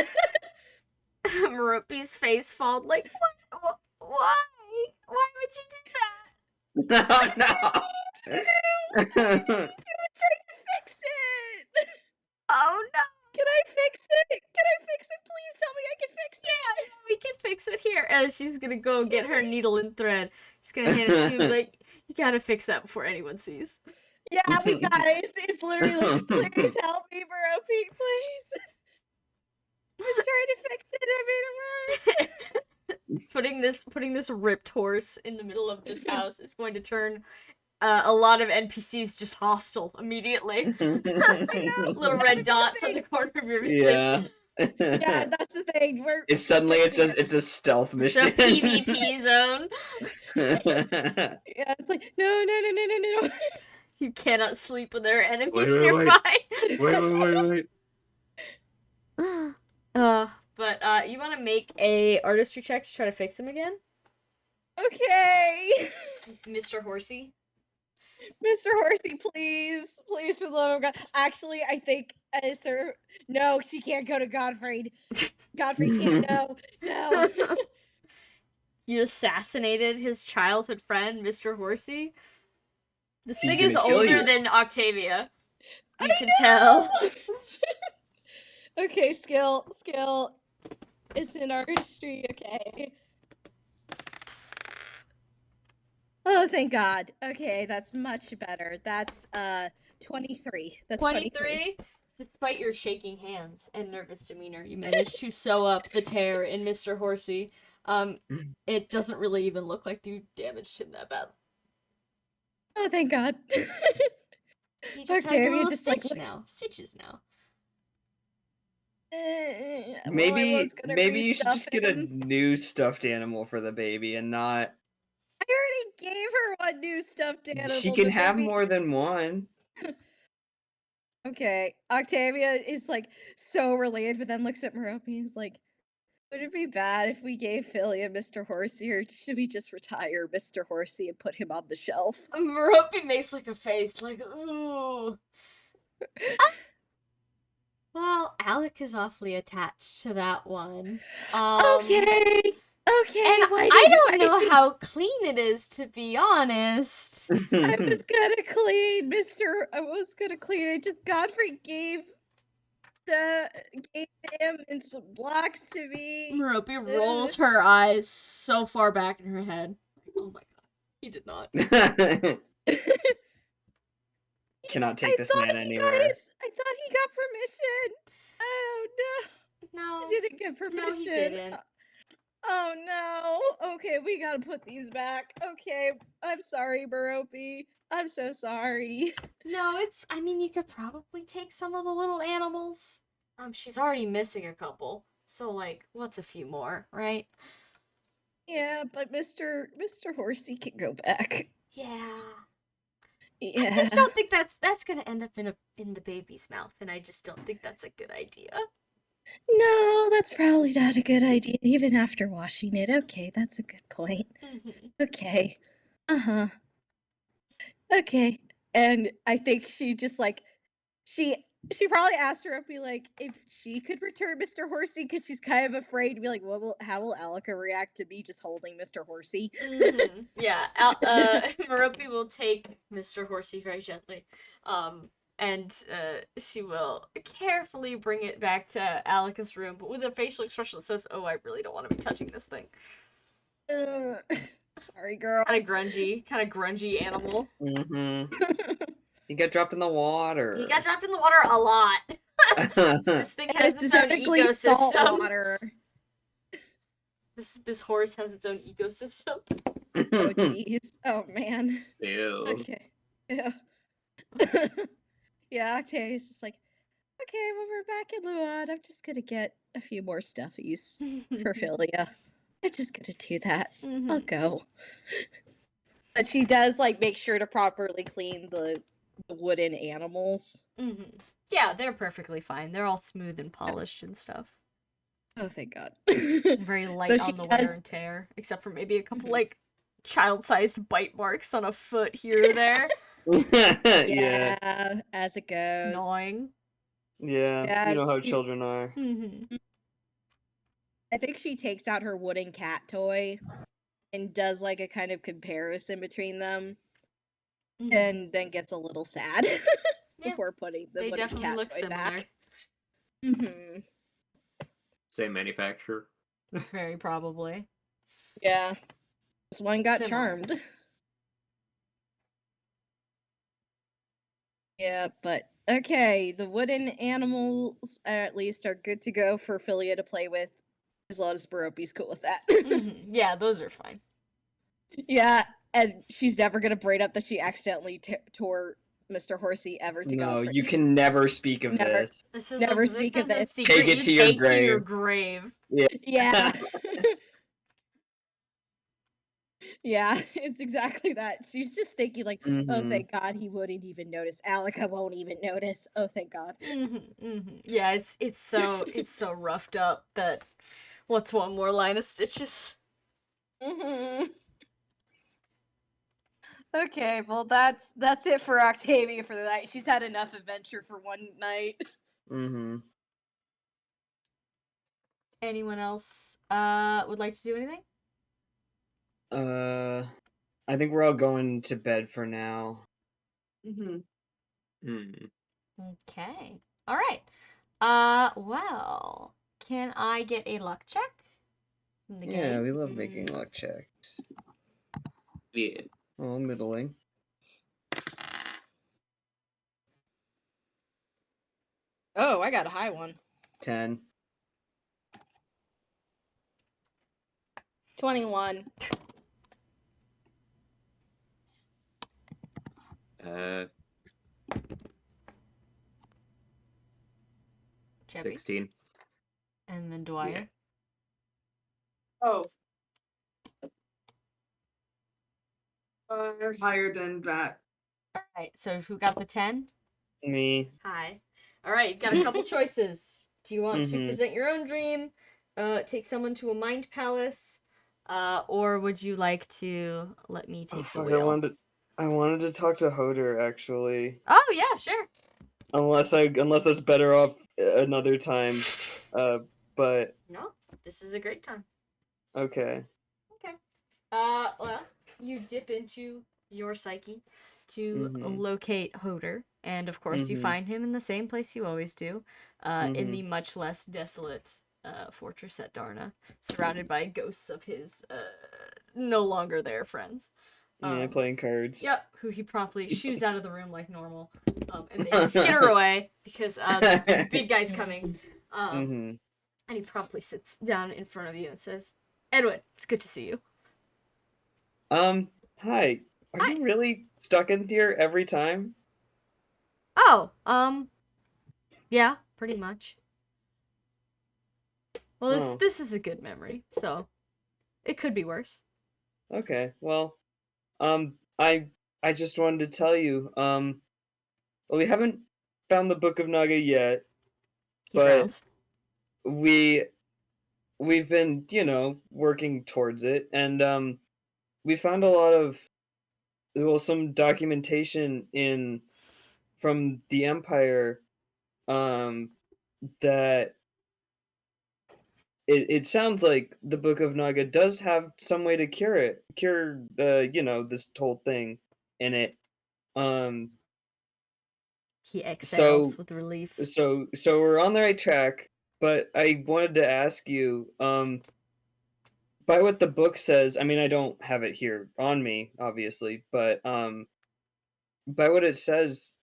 Ropey's face falls like, what? Why? Why would you do that? No. I was trying to fix it. Oh no! Can I fix it? Can I fix it? Please tell me I can fix it. Yeah, we can fix it here. And she's gonna go get her needle and thread. She's gonna hand it to you, like, you gotta fix that before anyone sees. Yeah, we got it. It's literally like, please help me, Ropey, please. I was trying to fix it. I made it worse. Putting this ripped horse in the middle of this house is going to turn a lot of NPCs just hostile immediately. Little red dots on the corner of your vision. Yeah. Yeah, that's the thing. It's a stealth It's a mission. PvP zone. Yeah, it's like no. You cannot sleep when there are enemies Wait. nearby. Wait. But you want to make a artistry check to try to fix him again, Okay. Mr. Horsey? Mr. Horsey, please. Please, for the love of God. Actually, I think, sir, no, she can't go to Godfrey. Godfrey can't, no. You assassinated his childhood friend, Mr. Horsey? This He's thing is gonna kill older you. than Octavia. You I can know! tell. Okay, skill. It's in artistry, okay. Oh, thank God. Okay, that's much better. That's 23. That's 23? Despite your shaking hands and nervous demeanor, you managed to sew up the tear in Mr. Horsey. It doesn't really even look like you damaged him that bad. Oh, thank God. He just Okay, has a we little just, like, stitches now. Maybe you should just get a him. new stuffed animal for the baby and not. I already gave her one new stuffed animal. She can the have baby- more than one. Okay, Octavia is like so relieved, but then looks at Merope and is like, would it be bad if we gave Philly a Mr. Horsey, or should we just retire Mr. Horsey and put him on the shelf? Merope makes like a face, like, ooh. Well, Alec is awfully attached to that one. Okay. And why I did you don't know guys- how clean it is, to be honest. I was gonna clean it. Just Godfrey gave him and some blocks to me. Merope rolls her eyes so far back in her head. Oh my god, he did not. Cannot take this man anywhere. I thought he got permission. Oh no. No, He didn't get permission. no, he didn't. Oh no. Okay, we gotta put these back. Okay, I'm sorry, Merope. I'm so sorry. No, I mean, you could probably take some of the little animals. She's already missing a couple. So, like, what's a few more, right? Yeah, but Mr. Horsey can go back. Yeah. Yeah. I just don't think that's gonna end up in the baby's mouth, and I just don't think that's a good idea. No, that's probably not a good idea, even after washing it. Okay, that's a good point. Okay. Uh-huh. Okay. And I think she just like she probably asked her if she could return Mr. Horsey, because she's kind of afraid to be like, how will Alika react to me just holding Mr. Horsey? Yeah, Merope will take Mr. Horsey very gently, and she will carefully bring it back to Alika's room, but with a facial expression that says, "Oh, I really don't want to be touching this thing." Sorry, girl. Kind of grungy animal. He got dropped in the water. He got dropped in the water a lot. This thing has its own ecosystem. Water. This horse has its own ecosystem. Oh jeez. Oh man. Ew. Okay. Yeah. Yeah, Octavia's just like, okay, well, we're back in Luan. I'm just gonna get a few more stuffies for Philia. I'm just gonna do that. Mhm. I'll go. But she does like make sure to properly clean the wooden animals. Mm-hmm. Yeah, they're perfectly fine. They're all smooth and polished and stuff. Oh, thank God. Very light Though she on the wear does- and tear, except for maybe a couple Mhm. like child-sized bite marks on a foot here or there. Yeah. Yeah, as it goes. Annoying. Yeah. Yeah, You know how she- children are. Mm-hmm. I think she takes out her wooden cat toy and does like a kind of comparison between them, and then gets a little sad Yeah, before putting the they wooden definitely cat look toy similar. back. Mm-hmm. Same manufacturer. Very probably. Yeah, this one got Similar. charmed. Yeah, but okay, the wooden animals at least are good to go for Philia to play with, as long as Baropi's cool with that. Mm-hmm. Yeah, those are fine. Yeah, and she's never gonna braid up that she accidentally tore Mr. Horsey ever to No, go for you can never speak of Never. this. This is Never a, speak this of is a this. secret Take it you to your take to your grave. grave. Yeah. Yeah, it's exactly that. She's just thinking like, oh, Mhm. thank God he wouldn't even notice. Alika won't even notice. Oh, thank God. Mm-hmm, mm-hmm. Yeah, it's so roughed up that what's one more line of stitches? Mm-hmm. Okay, well that's it for Octavia for the night. She's had enough adventure for one night. Mhm. Anyone else would like to do anything? I think we're all going to bed for now. Mm-hmm. Hmm. Okay. All right. Well, can I get a luck check from the Yeah, game? we love making luck checks. Yeah. Oh, middling. Oh, I got a high one. 10. 21. Chevy? 16. And then Dwyer. Oh. Higher than that. All right. So who got the 10? Me. Hi. All right. You've got a couple choices. Do you want to Mhm. present your own dream? Take someone to a mind palace? Or would you like to let me Oh, take the fuck, wheel? I wanted to talk to Hoder actually. Oh yeah, sure. Unless that's better off another time. But No, this is a great time. okay. Okay. Well, you dip into your psyche to Mhm. locate Hoder, and of course you Mhm. find him in the same place you always do, in the Mhm. much less desolate fortress at Darna, surrounded by ghosts of his no longer there friends. Yeah, playing cards. Yep, who he promptly shoos out of the room like normal, and they skitter away because the big guy's coming. Mhm. And he promptly sits down in front of you and says, "Edwin, it's good to see you." Hi. Are you really stuck in here every time? Oh, yeah, pretty much. Well, Oh. this is a good memory, so it could be worse. Okay. Well, I just wanted to tell you, well, we haven't found the Book of Naga yet, He but frowns. we've been, working towards it, and we found a lot of, well, some documentation from the Empire, um that it sounds like the Book of Naga does have some way to cure this whole thing in it. Um He exhales so with relief. so we're on the right track, but I wanted to ask you, by what the book says, I mean, I don't have it here on me, obviously, but by what it says,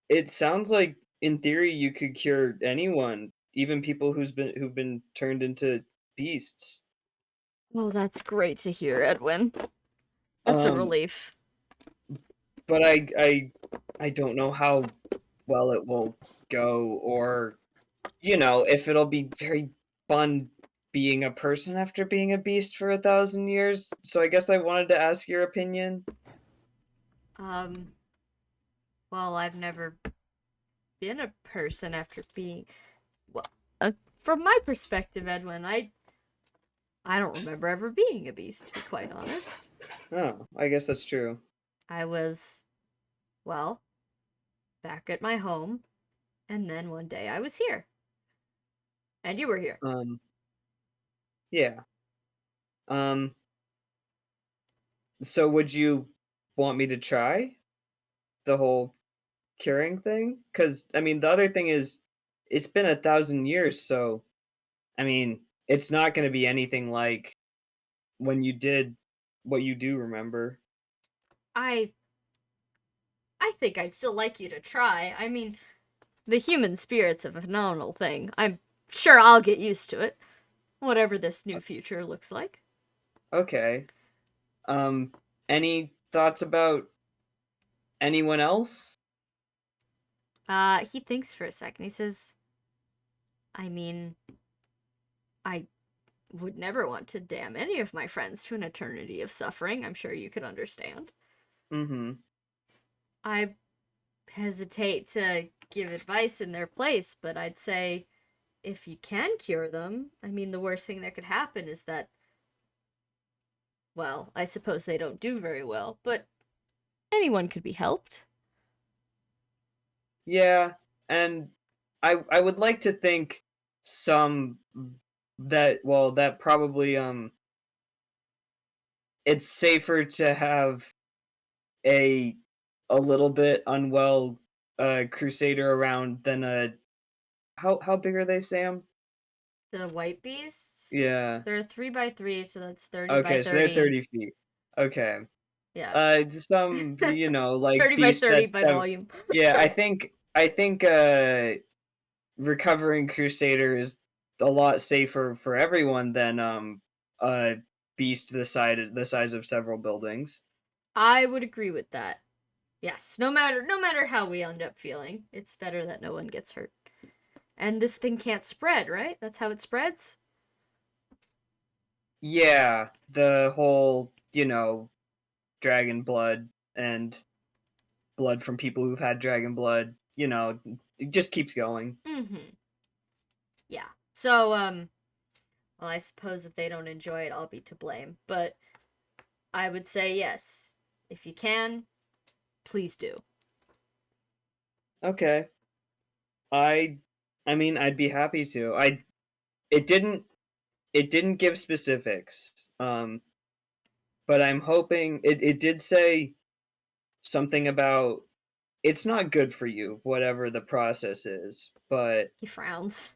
it sounds like in theory you could cure anyone, even people who've been turned into beasts. Well, that's great to hear, Edwin. That's a Um, relief. but I don't know how well it will go, or if it'll be very fun being a person after being a beast for 1,000 years. So I guess I wanted to ask your opinion. Well, I've never been a person after being. Well, from my perspective, Edwin, I don't remember ever being a beast, to be quite honest. Oh, I guess that's true. I was, well, back at my home, and then one day I was here. And you were here. Yeah. So would you want me to try the whole curing thing? Because, I mean, the other thing is, it's been 1,000 years, so, I mean, it's not going to be anything like when you did what you do remember. I think I'd still like you to try. I mean, the human spirit's a phenomenal thing. I'm sure I'll get used to it. Whatever this new future looks like. Okay. Any thoughts about anyone else? He thinks for a second. He says, I mean, I would never want to damn any of my friends to an eternity of suffering. I'm sure you could understand. Mm-hmm. I hesitate to give advice in their place, but I'd say if you can cure them, I mean, the worst thing that could happen is that, well, I suppose they don't do very well, but anyone could be helped. Yeah, and I would like to think some that probably it's safer to have a little bit unwell crusader around than a how big are they, Sam? The white beasts? Yeah. They're 3x3, so that's 30 by Okay, so they're 30. 30 feet. Okay. Yeah. Some like 30 by beast 30 that's by volume. yeah, I think recovering crusader is a lot safer for everyone than a beast the size of several buildings. I would agree with that. Yes, no matter how we end up feeling, it's better that no one gets hurt. And this thing can't spread, right? That's how it spreads? Yeah, the whole, dragon blood and blood from people who've had dragon blood, it just keeps going. Mm-hmm. Yeah. So, well, I suppose if they don't enjoy it, I'll be to blame. But I would say yes. If you can, please do. Okay. I mean, I'd be happy to. It didn't give specifics. But I'm hoping it did say something about it's not good for you, whatever the process is. But He frowns.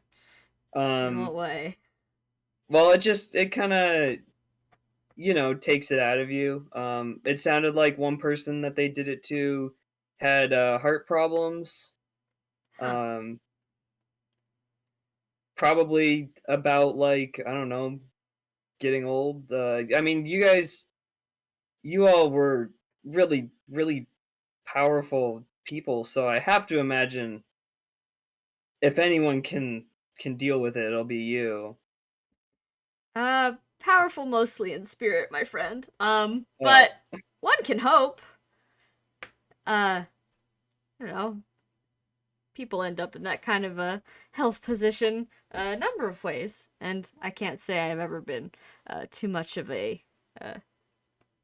In what way? well, it kind of takes it out of you. It sounded like one person that they did it to had heart problems. Huh. Probably about like I don't know, getting old. I mean, you all were really, really powerful people, so I have to imagine if anyone can deal with it, it'll be you. Powerful mostly in spirit, my friend. Oh. But one can hope. You know, people end up in that kind of a health position a number of ways, and I can't say I've ever been too much of a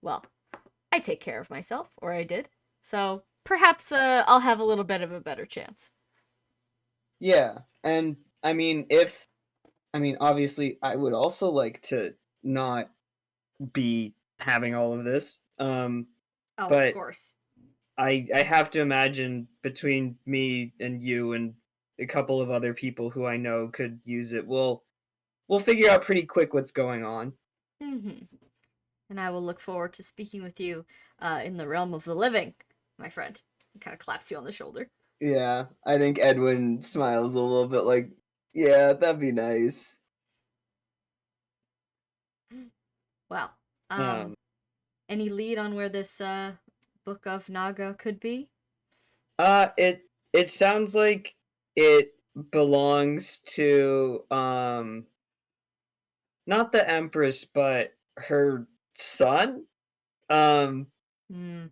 well, I take care of myself, or I did, so perhaps I'll have a little bit of a better chance. Yeah, and I mean, obviously, I would also like to not be having all of this. Oh, But of course. I have to imagine between me and you and a couple of other people who I know could use it, we'll figure out pretty quick what's going on. Mm-hmm. And I will look forward to speaking with you in the realm of the living, my friend. He kind of claps you on the shoulder. Yeah, I think Edwin smiles a little bit like, yeah, that'd be nice. Well, Um, any lead on where this book of Naga could be? it sounds like it belongs to not the Empress, but her son, um,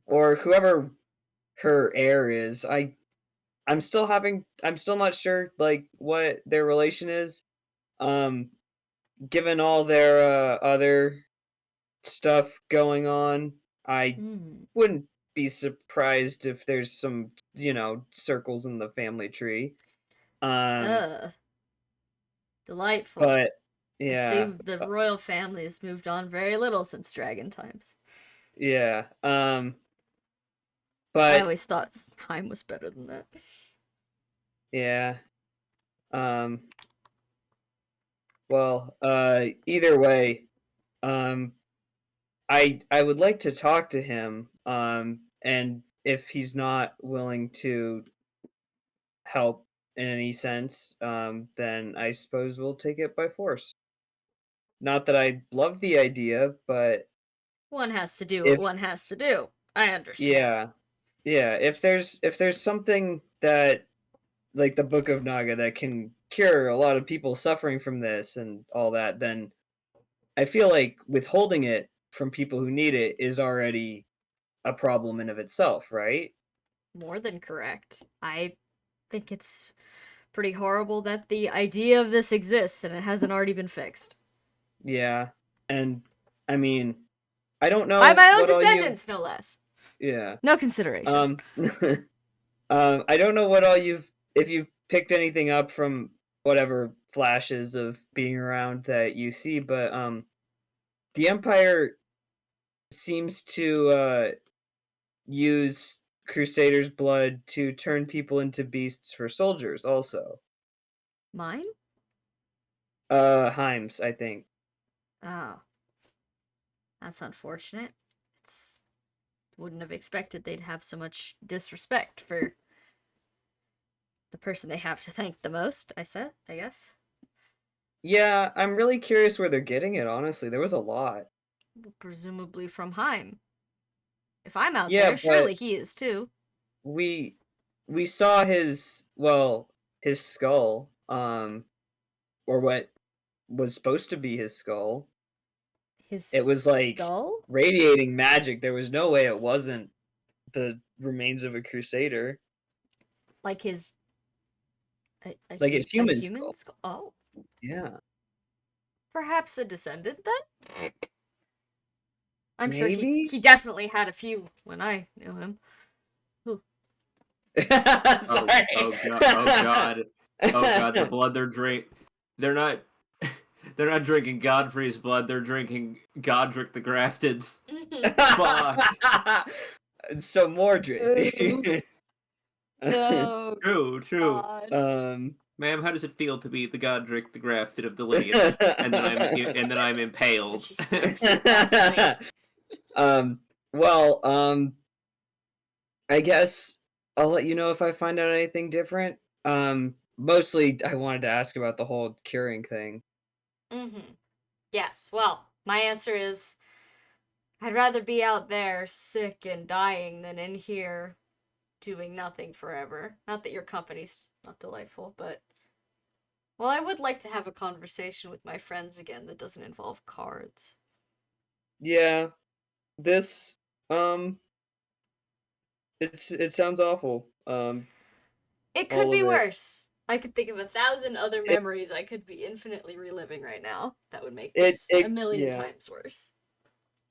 or whoever her heir is. I'm still not sure like what their relation is. Um, given all their other stuff going on, I wouldn't be surprised if there's some, circles in the family tree. Delightful. But I see yeah, the royal family has moved on very little since dragon times. yeah. I But always thought Heim was better than that. yeah. Well, either way, um, I would like to talk to him. And if he's not willing to help in any sense, then I suppose we'll take it by force. Not that I love the idea, but One has to do what if one has to do. I understand. yeah, if there's something that like the Book of Naga that can cure a lot of people suffering from this and all that, then I feel like withholding it from people who need it is already a problem in of itself, right? More than correct. I think it's pretty horrible that the idea of this exists and it hasn't already been fixed. Yeah. And I mean, I don't know By my own what all you descendants, no less. Yeah. No consideration. I don't know what all if you've picked anything up from whatever flashes of being around that you see, but the Empire seems to use Crusaders' blood to turn people into beasts for soldiers also. Mine? Heims, I think. Oh. That's unfortunate. It's wouldn't have expected they'd have so much disrespect for the person they have to thank the most, I guess. Yeah, I'm really curious where they're getting it, honestly. There was a lot. Presumably from Heim. If I'm out Yeah, there, but surely he is too. we saw his skull, or what was supposed to be his skull. His It was like skull? radiating magic. There was no way it wasn't the remains of a crusader. Like his Like his human skull. Oh. Yeah. Perhaps a descendant then? I'm sure Maybe? he definitely had a few when I knew him. Sorry. Oh god. Oh god, the blood they're not they're not drinking Godfrey's blood, they're drinking Godric the Grafted's. Fuck. So Mordred. Oh, True. God. Ma'am, how does it feel to be the Godric the Grafted of the lineage? And then I'm impaled. She smacks you across the face. Well, I guess I'll let you know if I find out anything different. Mostly I wanted to ask about the whole curing thing. Yes, well, my answer is I'd rather be out there sick and dying than in here doing nothing forever. Not that your company's not delightful, but well, I would like to have a conversation with my friends again that doesn't involve cards. Yeah. This it sounds awful. It all could be of it. worse. I could think of 1,000 other memories I could be infinitely reliving right now that would make It- this it- a million yeah. times worse.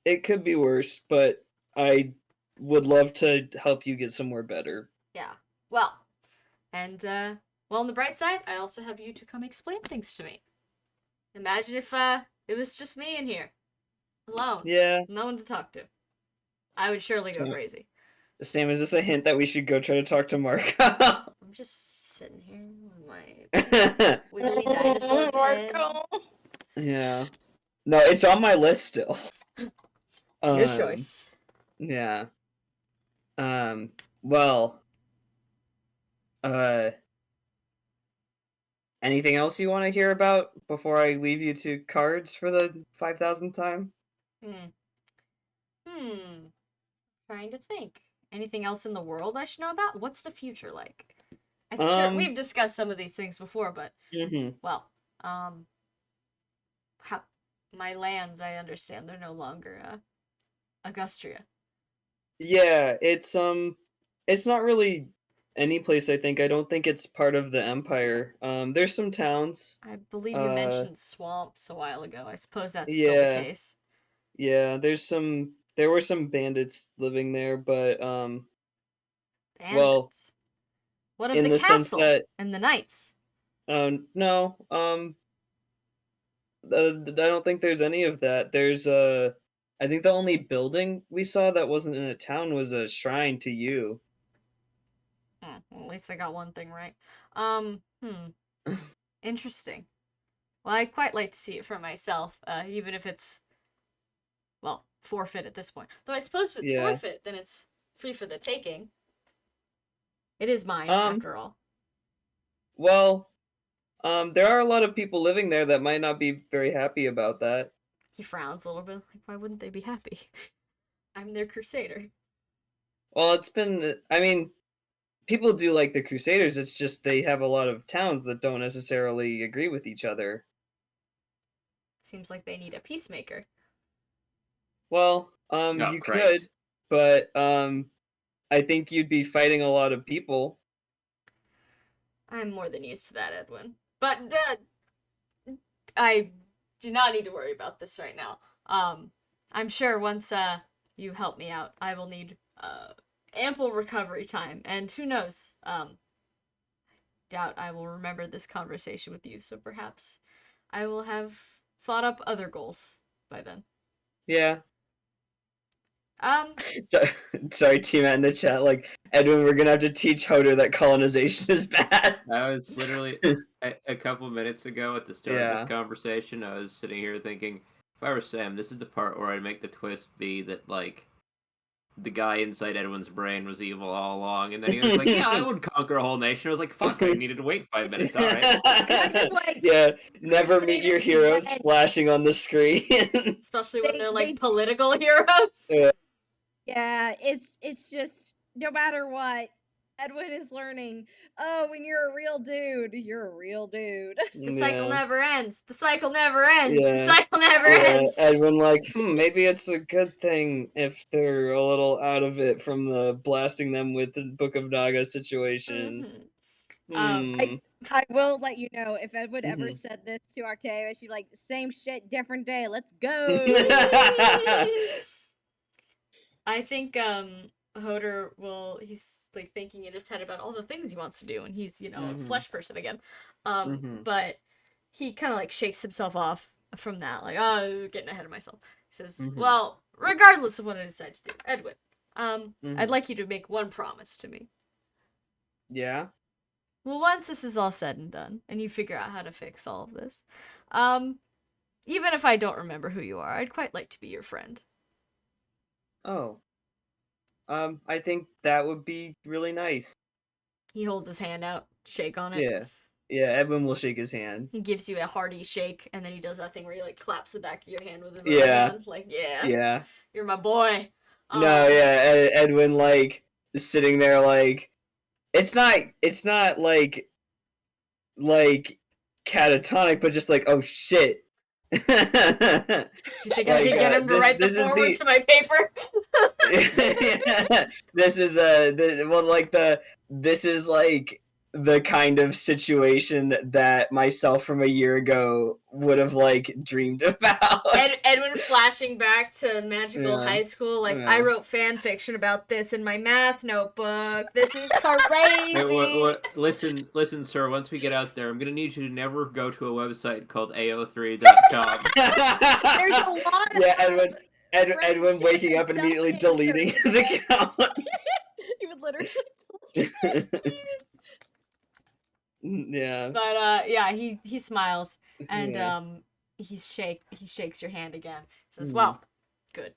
It could be worse, but I would love to help you get somewhere better. Yeah. Well, and well, on the bright side, I also have you to come explain things to me. Imagine if it was just me in here, alone, Yeah. no one to talk to. I would surely go So- crazy. Sam, is this a hint that we should go try to talk to Mark? I'm just sitting here with my wiggly dinosaur pen. Yeah. No, it's on my list still. Your choice. Yeah. Well, anything else you want to hear about before I leave you to cards for the 5,000th time? Trying to think. Anything else in the world I should know about? What's the future like? I'm sure we've discussed some of these things before, but well, how my lands, I understand they're no longer Augustria. Yeah, it's not really any place, I think. I don't think it's part of the Empire. There's some towns. I believe you mentioned swamps a while ago. I suppose that's still the Yeah, case. yeah, there were some bandits living there, but well, Bandits. What of in the the sense castle that and the knights? no, I don't think there's any of that. There's I think the only building we saw that wasn't in a town was a shrine to you. Well, at least I got one thing right. Interesting. Well, I'd quite like to see it for myself, even if it's, well, forfeit at this point. Though I suppose if it's Yeah. forfeit, then it's free for the taking. It is mine, Um, after all. Well, there are a lot of people living there that might not be very happy about that. He frowns a little bit, like, why wouldn't they be happy? I'm their crusader. Well, I mean, people do like the Crusaders, it's just they have a lot of towns that don't necessarily agree with each other. Seems like they need a peacemaker. Well, Oh, you Christ. could, but I think you'd be fighting a lot of people. I'm more than used to that, Edwin. But, I do not need to worry about this right now. I'm sure once, you help me out, I will need, ample recovery time, and who knows, doubt I will remember this conversation with you, so perhaps I will have thought up other goals by then. Yeah. Um, So, sorry, team in the chat. Like, Edwin, we're gonna have to teach Hodor that colonization is bad. That was literally a couple minutes ago at the start of Yeah. this conversation. I was sitting here thinking, if I were Sam, this is the part where I'd make the twist be that, like, the guy inside Edwin's brain was evil all along, and then he was like, yeah, I would conquer a whole nation. I was like, fuck, I needed to wait 5 minutes, alright. Kind of like Yeah, never meet your Crusader heroes Revenge. flashing on the screen. especially when they're, like, They- political heroes. Yeah. Yeah, it's just no matter what, Edwin is learning. Oh, when you're a real dude, you're a real dude. The cycle Yeah. never ends. The cycle never ends. Yeah. The cycle never Yeah, ends. Edwin, like, maybe it's a good thing if they're a little out of it from the blasting them with the Book of Naga situation. Mhm. I will let you know if Edwin ever Mhm. said this to Octavia, she'd be like, same shit, different day. Let's go. I think Hodor he's like thinking in his head about all the things he wants to do, and he's, a Mhm. flesh person again. Mhm. But he kind of like shakes himself off from that, like, oh, getting ahead of myself. He says, Mhm. well, regardless of what I decide to do, Edwin, I'd Mhm. like you to make one promise to me. Yeah. Well, once this is all said and done, and you figure out how to fix all of this, even if I don't remember who you are, I'd quite like to be your friend. Oh. I think that would be really nice. He holds his hand out, shake on it. Yeah. Yeah, Edwin will shake his hand. He gives you a hearty shake, and then he does that thing where he like claps the back of your hand with his Yeah. other hand, like, Yeah. you're my boy. No, yeah, Edwin, like, is sitting there, like, it's not like catatonic, but just like, oh shit. Do you think I could get him to write the forward to my paper? This is this is like the kind of situation that myself from a year ago would have like dreamed about. Edwin flashing back to magical Yeah. high school, like, Yeah. I wrote fan fiction about this in my math notebook. This is crazy. Hey, listen, sir. Once we get out there, I'm gonna need you to never go to a website called AO3.com. There's a lot of Edwin waking up and immediately deleting his account. He would literally Yeah. But yeah, he smiles and Yeah. he shakes your hand again. Says, Mhm. well, good.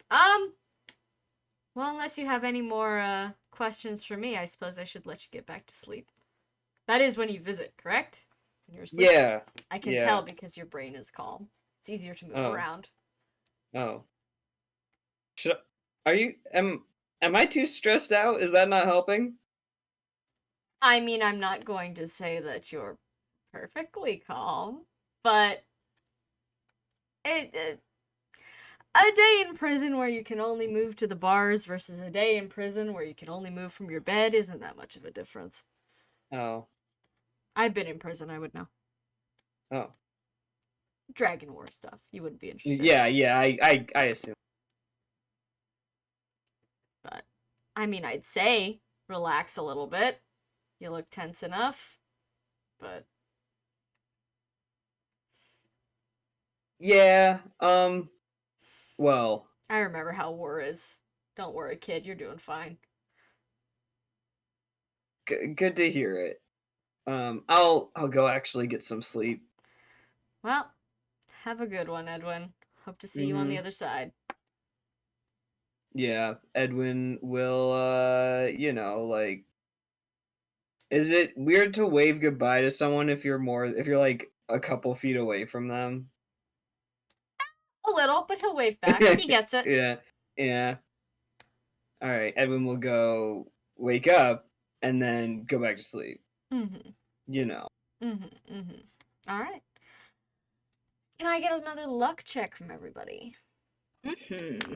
Well, unless you have any more questions for me, I suppose I should let you get back to sleep. That is when you visit, correct? When you're asleep? Yeah. I can yeah. tell because your brain is calm. It's easier to move Oh. around. Oh. Am I too stressed out? Is that not helping? I mean, I'm not going to say that you're perfectly calm, but A day in prison where you can only move to the bars versus a day in prison where you can only move from your bed isn't that much of a difference. Oh. I've been in prison, I would know. Oh. Dragon War stuff. You wouldn't be interested. Yeah, I assume. But, I mean, I'd say relax a little bit. You look tense enough. But... Yeah, well... I remember how war is. Don't worry, kid, you're doing fine. Good to hear it. I'll go actually get some sleep. Well, have a good one, Edwin. Hope to see you on the other side. Yeah, Edwin will, like... Is it weird to wave goodbye to someone if you're like, a couple feet away from them? A little, but he'll wave back. He gets it. Yeah. Alright, Edwin will go wake up and then go back to sleep. Mm-hmm. You know. Mm-hmm. Mm-hmm. Alright. Can I get another luck check from everybody? Mm-hmm.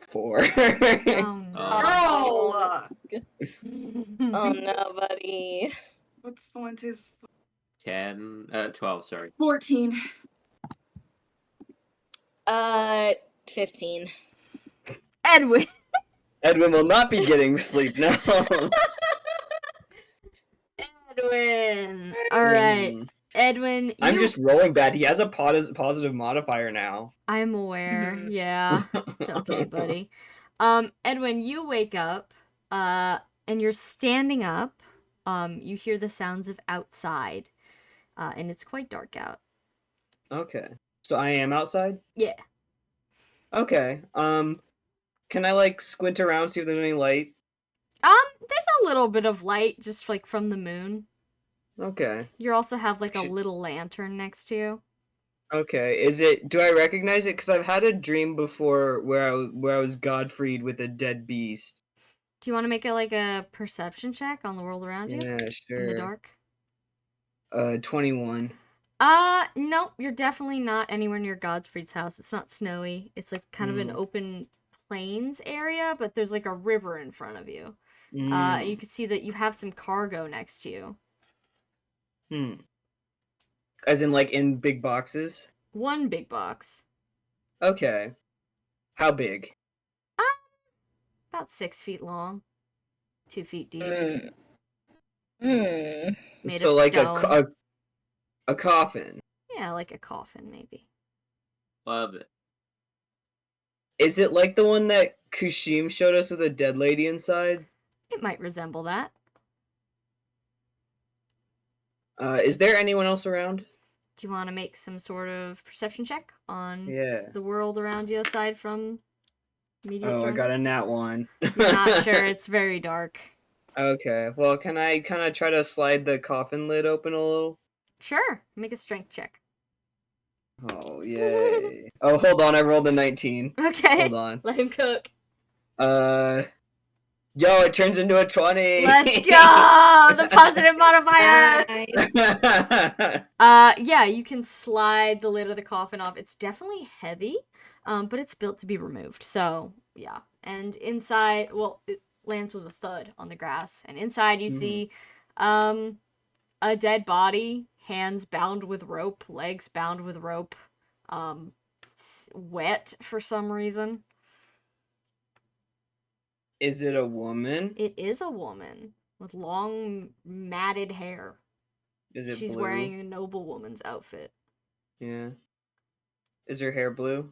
4. Oh no. Oh! Oh no, buddy. What's Valente's? 12, sorry. 14. 15. Edwin. Edwin will not be getting sleep now. Edwin. Alright. Edwin, I'm just rolling bad. He has a positive modifier now. I'm aware. Mhm. Yeah. It's okay, buddy. Edwin, you wake up, and you're standing up. You hear the sounds of outside, and it's quite dark out. Okay. So I am outside? Yeah. Okay. Can I, like, squint around, see if there's any light? There's a little bit of light, just, like, from the moon. Okay. You also have, like, a little lantern next to you. Okay. Do I recognize it? Because I've had a dream before where I was Godfreyed with a dead beast. Do you want to make it, like, a perception check on the world around you? Yeah, sure. In the dark? 21. No, you're definitely not anywhere near Godfrey's house. It's not snowy. It's, like, kind of an open plains area, but there's, like, a river in front of you. And you can see that you have some cargo next to you. As in, like, in big boxes? One big box. Okay. How big? About 6 feet long. 2 feet deep. Mm. Made So of like stone. a coffin. Yeah, like a coffin, maybe. Love it. Is it like the one that Kushim showed us with a dead lady inside? It might resemble that. Is there anyone else around? Do you want to make some sort of perception check on Yeah. the world around you aside from immediate Oh, I got a surroundings? nat 1. You're not sure. It's very dark. Okay. Well, can I kind of try to slide the coffin lid open a little? Sure. Make a strength check. Oh, yay. Oh, hold on. I rolled a 19. Okay. Hold on. Let him cook. Yo, it turns into a 20. Let's go! The positive modifier! Nice. Yeah, you can slide the lid of the coffin off. It's definitely heavy, but it's built to be removed. So, yeah. And inside, well, it lands with a thud on the grass. And inside you see a dead body, hands bound with rope, legs bound with rope. It's wet for some reason. Is it a woman? It is a woman with long matted hair. Is it She's blue? wearing a noblewoman's outfit. Yeah. Is her hair blue?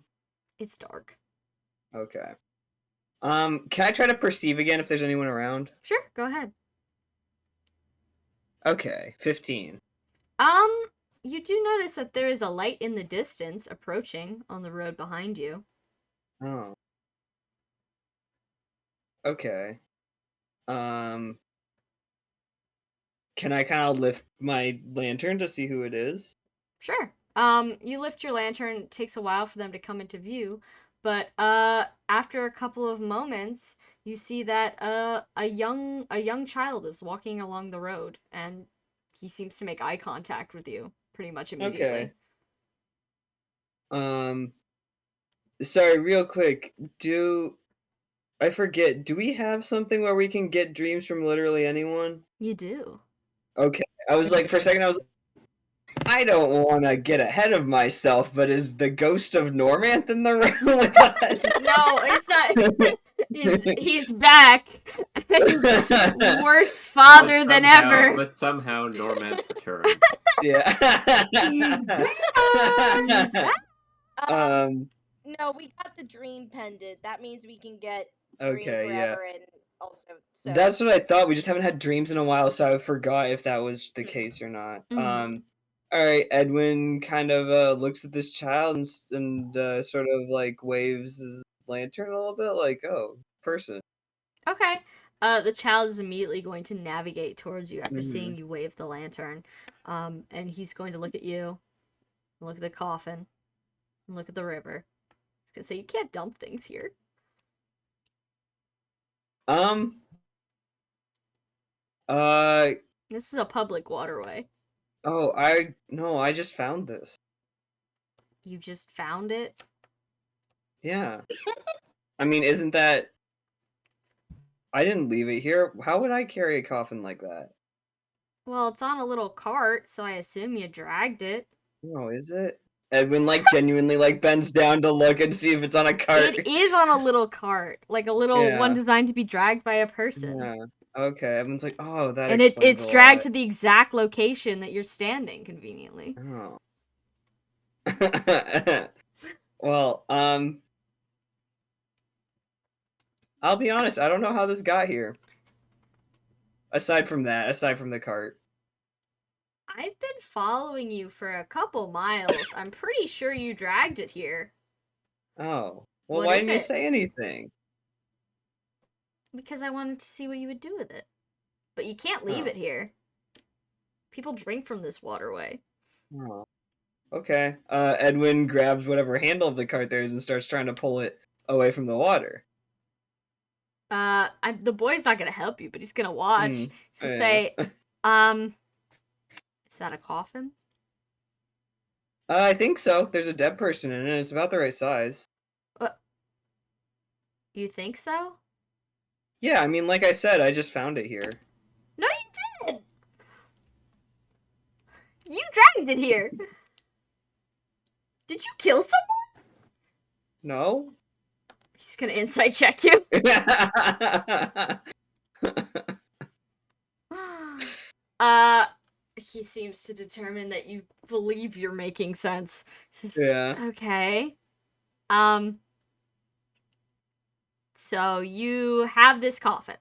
It's dark. Okay. Can I try to perceive again if there's anyone around? Sure, go ahead. Okay, 15. You do notice that there is a light in the distance approaching on the road behind you. Oh. Okay. Can I kind of lift my lantern to see who it is? Sure. You lift your lantern. It takes a while for them to come into view, but after a couple of moments, you see that a young child is walking along the road, and he seems to make eye contact with you pretty much immediately. Okay. Sorry, real quick. I forget, do we have something where we can get dreams from literally anyone? You do. Okay. I was like, for a second, I don't want to get ahead of myself, but is the ghost of Normanth in the room with us? No, it's not. He's back. Worse father than ever. But somehow Normanth returned. Yeah. He's back. He's back. No, we got the dream pendant. That means we can get dreams Okay, wherever and also so That's what I thought. We just haven't had dreams in a while, so I forgot if that was the Mm. case or not. Mhm. All right. Edwin kind of looks at this child and sort of like waves his lantern a little bit, like, "Oh, person." Okay. The child is immediately going to navigate towards you after Mhm. seeing you wave the lantern. And he's going to look at you, look at the coffin, and look at the river. He's gonna say, "You can't dump things here." Uh. This is a public waterway. Oh, I just found this. You just found it? Yeah. I mean, isn't that? I didn't leave it here. How would I carry a coffin like that? Well, it's on a little cart, so I assume you dragged it. Oh, is it? Edwin like genuinely like bends down to look and see if it's on a cart. It is on a little cart, like a little one Yeah. designed to be dragged by a person. Yeah. Okay. Everyone's like, "Oh, that And explains it's a dragged lot." to the exact location that you're standing conveniently. Oh. Well, I'll be honest, I don't know how this got here. Aside from the cart. I've been following you for a couple miles. I'm pretty sure you dragged it here. Oh. Well, What why is didn't you it? say anything? Because I wanted to see what you would do with it. But you can't leave Oh. it here. People drink from this waterway. Oh. Okay. Edwin grabs whatever handle of the cart there is and starts trying to pull it away from the water. The boy's not gonna help you, but he's gonna watch. Mm. He's gonna Yeah. say, is that a coffin? I think so. There's a dead person in it. It's about the right size. You think so? Yeah, I mean, like I said, I just found it here. No, you didn't! You dragged it here! Did you kill someone? No? He's gonna insight check you. He seems to determine that you believe you're making sense. He says, Yeah. okay. So you have this coffin.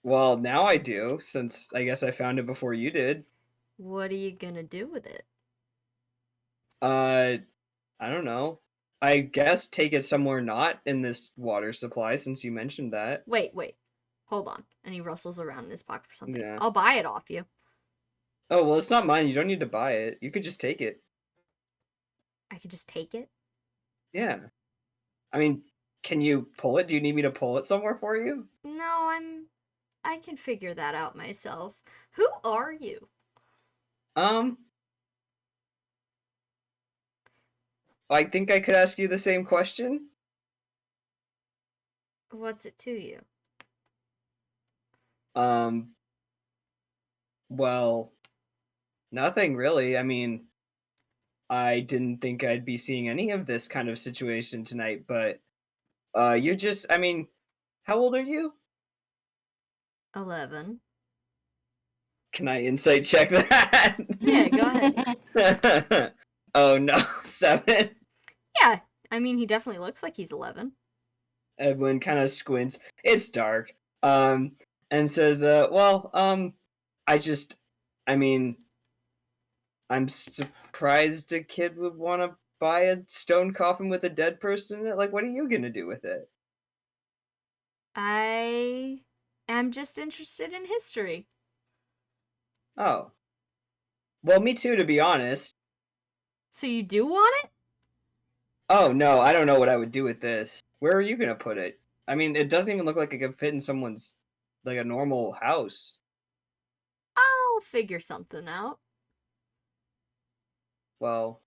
Well, now I do, since I guess I found it before you did. What are you gonna do with it? I don't know. I guess take it somewhere not in this water supply, since you mentioned that. Wait. Hold on. And he rustles around in his pocket for something. Yeah. I'll buy it off you. Oh, well, it's not mine. You don't need to buy it. You could just take it. I could just take it? Yeah. I mean, can you pull it? Do you need me to pull it somewhere for you? No, I can figure that out myself. Who are you? I think I could ask you the same question. What's it to you? Well, nothing really. I mean, I didn't think I'd be seeing any of this kind of situation tonight, but you're just, I mean, how old are you? 11. Can I insight check that? Yeah, go ahead. Oh no, 7. Yeah, I mean, he definitely looks like he's 11. Edwin kind of squints. It's dark. And says, I mean, I'm surprised a kid would want to buy a stone coffin with a dead person in it. Like, what are you gonna do with it? I am just interested in history. Oh. Well, me too, to be honest. So you do want it? Oh, no, I don't know what I would do with this. Where are you gonna put it? I mean, it doesn't even look like it could fit in someone's, like, a normal house. figure something out. Well,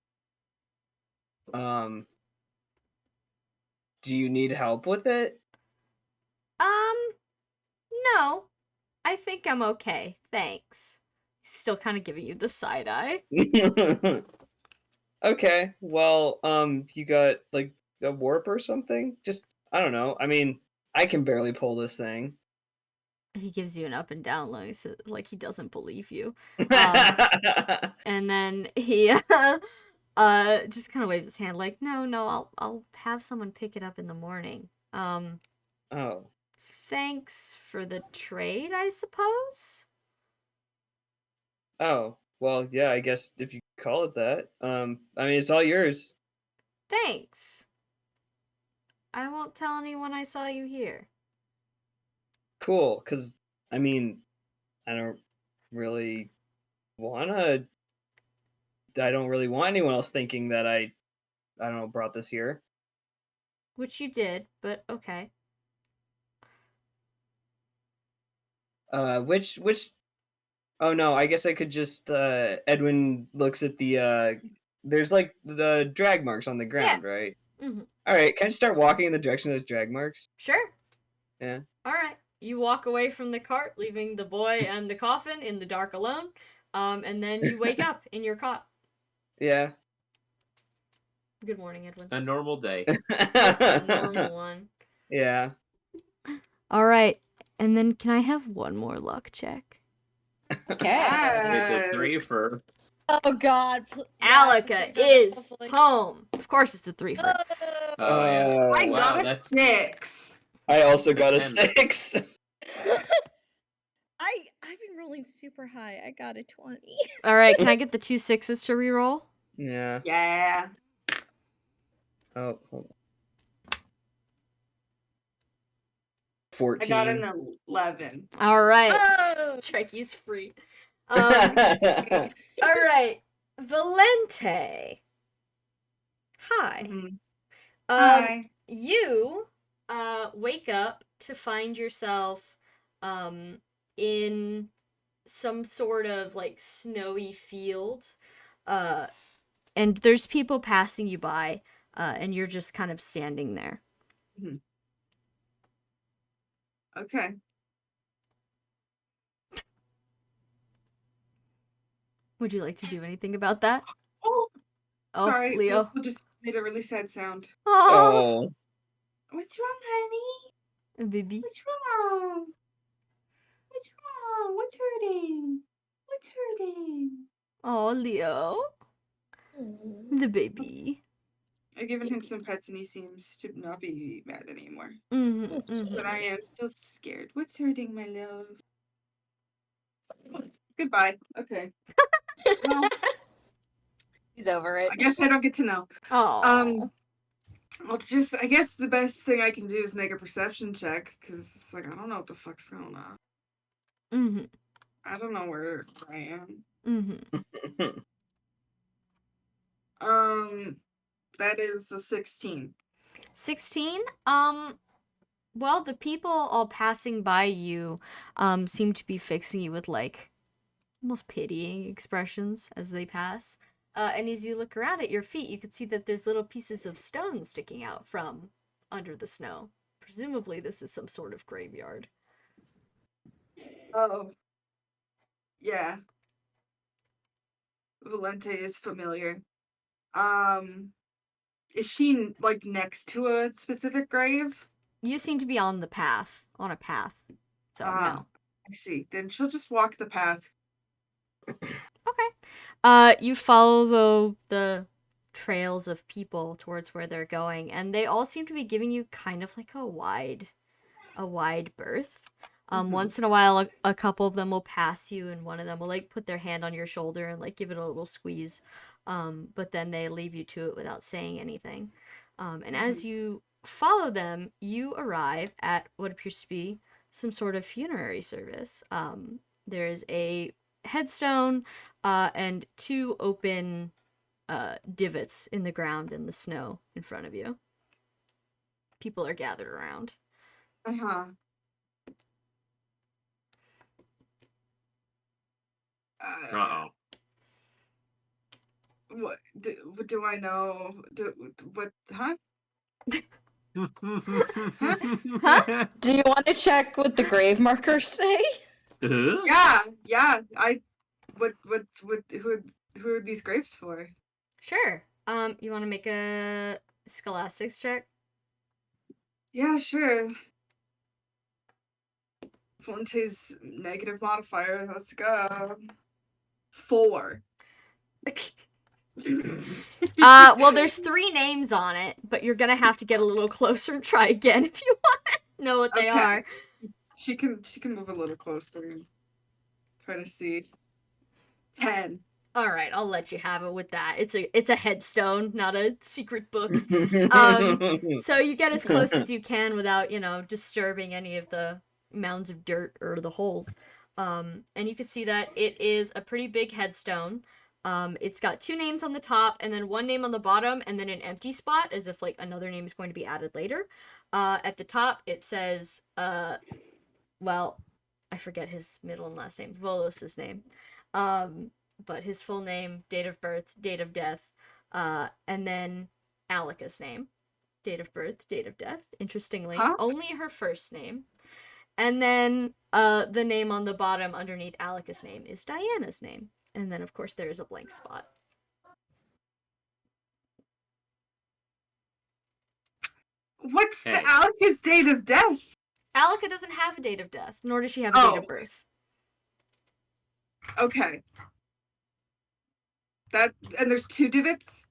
do you need help with it? No. I think I'm okay. Thanks. Still kind of giving you the side eye. Okay, well, you got like a warp or something? Just I don't know. I mean, I can barely pull this thing. He gives you an up and down look, so, like he doesn't believe you. Oh, And then he just kind of waves his hand like, no, I'll have someone pick it up in the morning. Thanks for the trade, I suppose. Oh, well, yeah, I guess if you call it that. I mean, it's all yours. Thanks. I won't tell anyone I saw you here. Cool, because I mean, I don't really wanna. I don't really want anyone else thinking that I don't know, brought this here. Which you did, but okay. Which oh no, I guess I could just Edwin looks at the there's like the drag marks on the ground, right? Mm-hmm. All right, can I start walking in the direction of those drag marks? Sure. Yeah. All right. You walk away from the cart, leaving the boy and the coffin in the dark alone. And then you wake up in your cot. Yeah. Good morning, Edwin. A normal day. Just a normal one. Yeah. All right. And then can I have one more luck check? Okay. It's a Yes. 3 for. Oh God. Alaka is home. Of course, it's a 3 for. Oh yeah. I Wow, got a that's 6. I also got a Ten. 6. I've been rolling super high. I got a 20. All right. Can I get the 2 6s to reroll? Yeah. Yeah. Oh, hold on. I 14. got an 11. All right. Oh! Trekie's free. All right. Valente. Hi. Mhm. Um, Hi. you wake up to find yourself in some sort of like snowy field. And there's people passing you by, and you're just kind of standing there. Okay. Would you like to do anything about that? Oh, Oh, sorry. Leo. Leo just made a really sad sound. Oh, Oh. What's wrong, honey? baby. What's wrong? What's wrong? What's hurting? What's hurting? Oh, Leo. The baby. I've given him some pets and he seems to not be mad anymore. Mm-hmm, mm-hmm. But I am still scared. What's hurting, my love? Goodbye. Okay. Well, He's over it. I guess I don't get to know. Oh. Well, it's just, I guess the best thing I can do is make a perception check, because it's like, I don't know what the fuck's going on. Mm-hmm. I don't know where I am. Mm-hmm. That is a 16. 16? Well, the people all passing by you, seem to be fixing you with, like, almost pitying expressions as they pass. And as you look around at your feet, you can see that there's little pieces of stone sticking out from under the snow. Presumably, this is some sort of graveyard. Oh. Yeah. Valente is familiar. Is she, like, next to a specific grave? You seem to be on a path. So, no. I see. Then she'll just walk the path. Okay. You follow the trails of people towards where they're going, and they all seem to be giving you kind of like a wide berth. Once in a while, a couple of them will pass you, and one of them will like put their hand on your shoulder and like give it a little squeeze. But then they leave you to it without saying anything. And as you follow them, you arrive at what appears to be some sort of funerary service. There is a headstone and 2 open divots in the ground in the snow in front of you. People are gathered around. Uh-huh. Uh-oh. What do I know? What? Huh? Huh? Do you want to check what the grave markers say? Yeah. Who are these graves for? Sure. You want to make a scholastics check? Yeah, sure. Flinte's negative modifier. Let's go. 4. Well, there's 3 names on it, but you're gonna have to get a little closer and try again if you want to know what they are. She can move a little closer and try to see. 10. All right, I'll let you have it with that. It's a headstone, not a secret book. So you get as close as you can without, disturbing any of the mounds of dirt or the holes. And you can see that it is a pretty big headstone. It's got 2 names on the top and then 1 name on the bottom and then an empty spot as if like another name is going to be added later. At the top it says, well, I forget his middle and last name, Volos's name. But his full name, date of birth, date of death, and then Alika's name, date of birth, date of death. Interestingly, only her first name. And then the name on the bottom underneath Alika's name is Diana's name. And then, of course, there is a blank spot. What's the Alika's date of death? Alika doesn't have a date of death, nor does she have a date of birth. Okay. And there's 2 divots?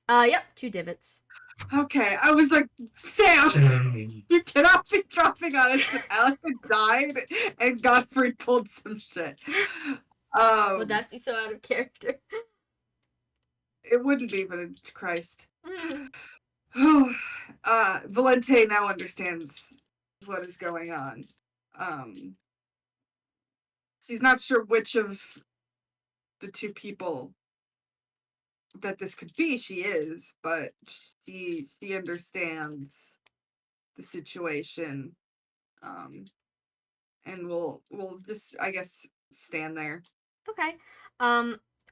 Yep, 2 divots. Okay, I was like, Sam, you cannot be dropping on us that Alika died and Godfrey pulled some shit. Would that be so out of character? It wouldn't be, but Christ. Valente now understands what is going on. She's not sure which of the 2 people that this could be. She is, but she understands the situation. And we'll just, I guess, stand there. Okay.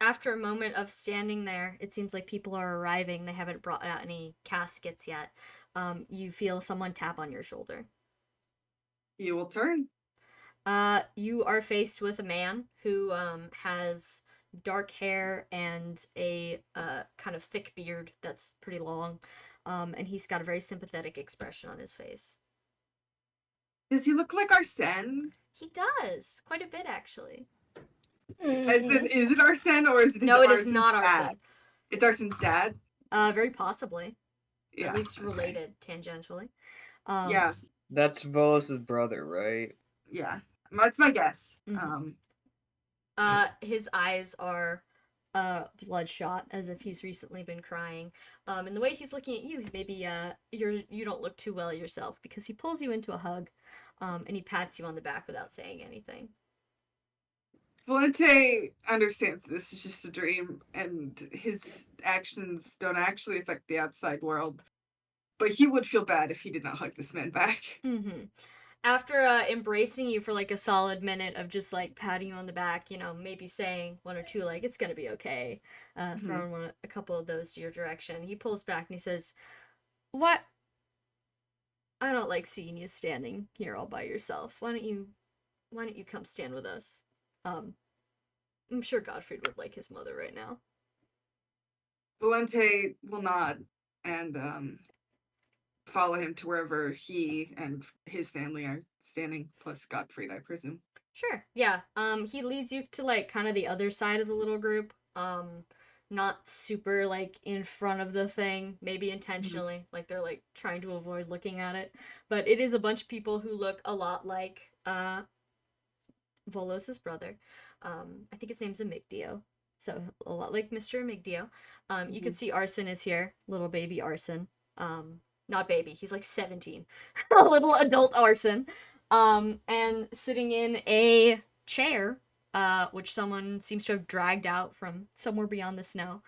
After a moment of standing there, it seems like people are arriving. They haven't brought out any caskets yet. You feel someone tap on your shoulder. You will turn. You are faced with a man who has dark hair and a kind of thick beard that's pretty long. And he's got a very sympathetic expression on his face. Does he look like Arsene? He does. Quite a bit, actually. Is it Arsene or is it No, it is not Arsene. It's Arsene's dad? Very possibly. Yeah. At least related tangentially. Yeah. That's Volos's brother, right? Yeah. That's my guess. Mm-hmm. His eyes are bloodshot, as if he's recently been crying. And the way he's looking at you, maybe you don't look too well yourself, because he pulls you into a hug, and he pats you on the back without saying anything. Valente understands this is just a dream, and his actions don't actually affect the outside world. But he would feel bad if he did not hug this man back. Mm-hmm. After embracing you for like a solid minute of just like patting you on the back, maybe saying 1 or 2 like, it's gonna be okay, throwing a couple of those to your direction, he pulls back and he says, "What? I don't like seeing you standing here all by yourself. Why don't you come stand with us? I'm sure Godfrey would like his mother right now." Valente will nod and follow him to wherever he and his family are standing, plus Gottfried, I presume. Sure, yeah. He leads you to like kind of the other side of the little group. Not super like in front of the thing, maybe intentionally, like they're like trying to avoid looking at it. But it is a bunch of people who look a lot like Volos's brother. I think his name's Amigdio. So a lot like Mr. Amigdio. You can see Arson is here, little baby Arson. Not baby, he's like 17. A little adult Arson. And sitting in a chair, which someone seems to have dragged out from somewhere beyond the snow,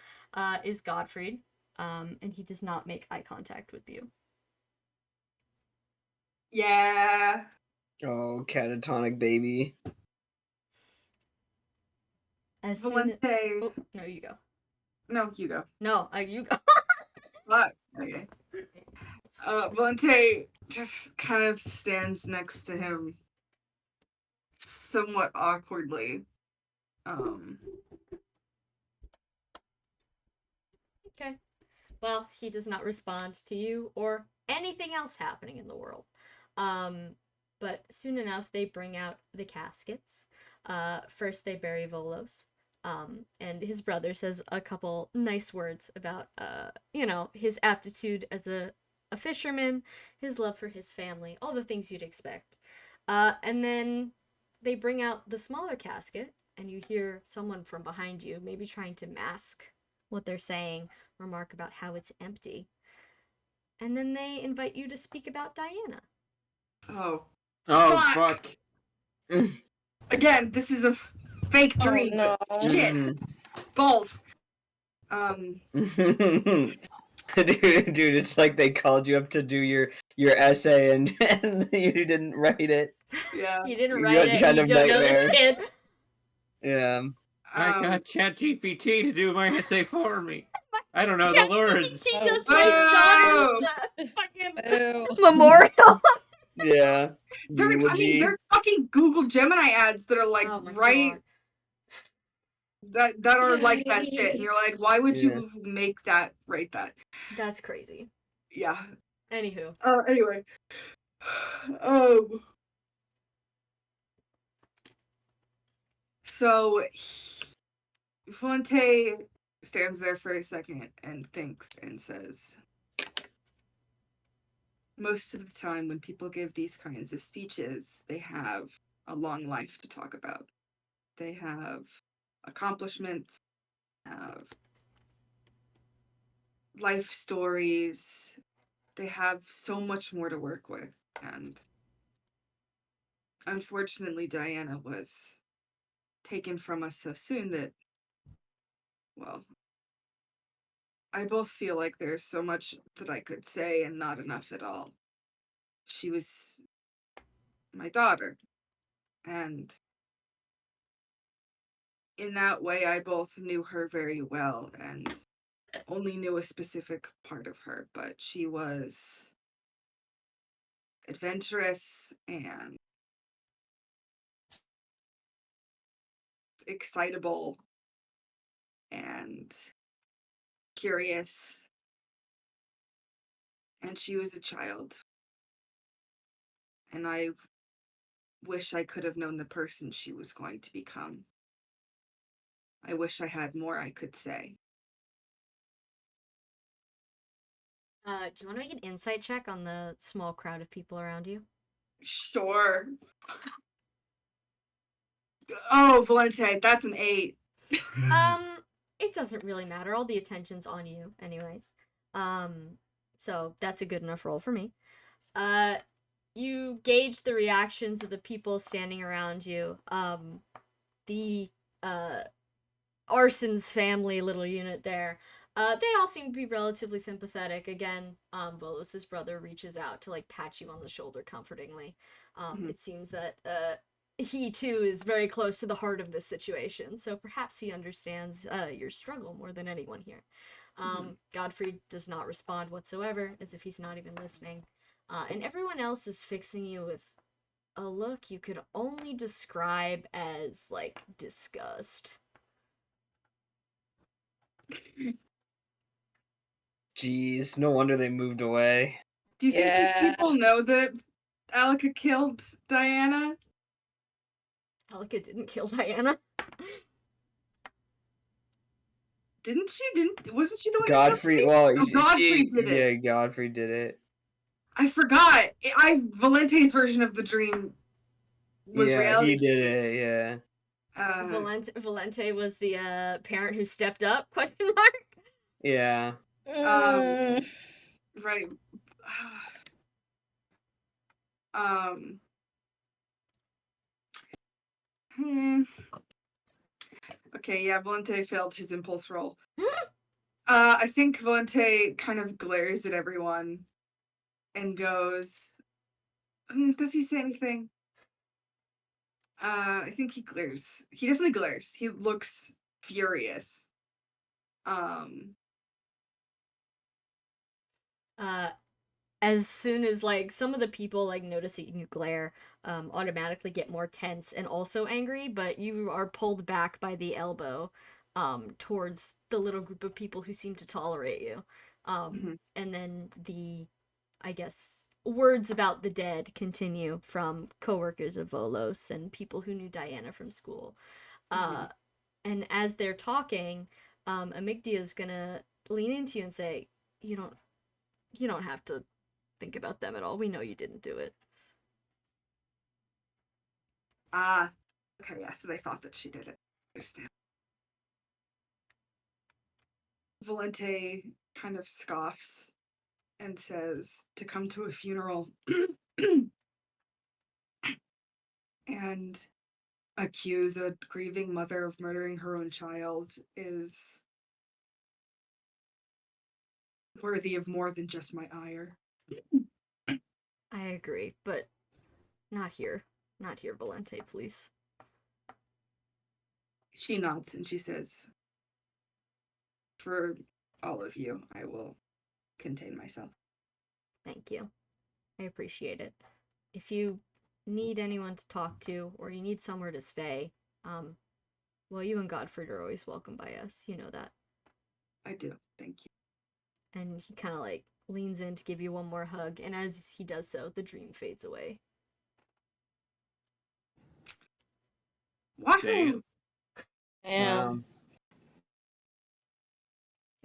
is Godfried. And he does not make eye contact with you. Yeah. Oh, catatonic baby. As soon as... Valente. Oh, no, you go. No, you go. No, you go. What? Okay. Valente just kind of stands next to him, somewhat awkwardly. Okay. Well, he does not respond to you or anything else happening in the world. But soon enough, they bring out the caskets. First, they bury Volos. And his brother says a couple nice words about, his aptitude as a fisherman, his love for his family, all the things you'd expect. And then they bring out the smaller casket, and you hear someone from behind you, maybe trying to mask what they're saying, remark about how it's empty. And then they invite you to speak about Diana. Oh. Oh, fuck. Again, this is a fake dream. Oh, no. Shit. Balls. dude, it's like they called you up to do your essay and you didn't write it. Yeah. You didn't You write had it, kind you of don't know nightmare. this kid. Yeah. I got ChatGPT to do my essay for me. I don't know the words. ChatGPT does Oh. my daughter's fucking Ew. memorial. Yeah. There's fucking Google Gemini ads that are like Oh my right God. that are like that shit, and you're like, why would Yeah. you make that write that? That's crazy. Yeah. Anywho. Anyway. So Valente stands there for a second and thinks and says, most of the time when people give these kinds of speeches, they have a long life to talk about. They have accomplishments, have life stories. They have so much more to work with. And unfortunately, Diana was taken from us so soon that, well, I both feel like there's so much that I could say and not enough at all. She was my daughter, and in that way, I both knew her very well and only knew a specific part of her, but she was adventurous and excitable and curious, and she was a child. And I wish I could have known the person she was going to become. I wish I had more I could say. Do you want to make an insight check on the small crowd of people around you? Sure. Oh, Valente, that's an 8. It doesn't really matter. All the attention's on you, anyways. So that's a good enough roll for me. You gauge the reactions of the people standing around you. The Arson's family little unit there. They all seem to be relatively sympathetic. Again, Volos' brother reaches out to like pat you on the shoulder comfortingly. It seems that he too is very close to the heart of this situation, so perhaps he understands your struggle more than anyone here. Godfrey does not respond whatsoever, as if he's not even listening. And everyone else is fixing you with a look you could only describe as, like, disgust. Jeez, no wonder they moved away. Do you think these people know that Alika killed Diana? Alika didn't kill Diana. Wasn't she the one Godfrey, that well, Godfrey did it. Yeah, Godfrey did it. I forgot. Valente's version of the dream was reality. He did it, yeah. Valente was the parent who stepped up, question mark? Yeah. Right. Okay, yeah, Valente failed his impulse roll. I think Valente kind of glares at everyone and goes, does he say anything? I think he glares. He definitely glares. He looks furious. As soon as like some of the people like noticing you glare, automatically get more tense and also angry, but you are pulled back by the elbow, towards the little group of people who seem to tolerate you. And then I guess, words about the dead continue from coworkers of Volos and people who knew Diana from school. And as they're talking, Amygdia's gonna lean into you and say, you don't have to think about them at all. We know you didn't do it. Okay, yeah, so they thought that she did it. I understand. Valente kind of scoffs and says to come to a funeral and accuse a grieving mother of murdering her own child is worthy of more than just my ire. I agree, but not here. Not here, Valente, please. She nods and she says, for all of you, I will contain myself. Thank you. I appreciate it. If you need anyone to talk to or you need somewhere to stay, well, you and Godfrey are always welcome by us. You know that. I do. Thank you. And he kind of like leans in to give you one more hug, and as he does so, the dream fades away. Wahoo! Damn.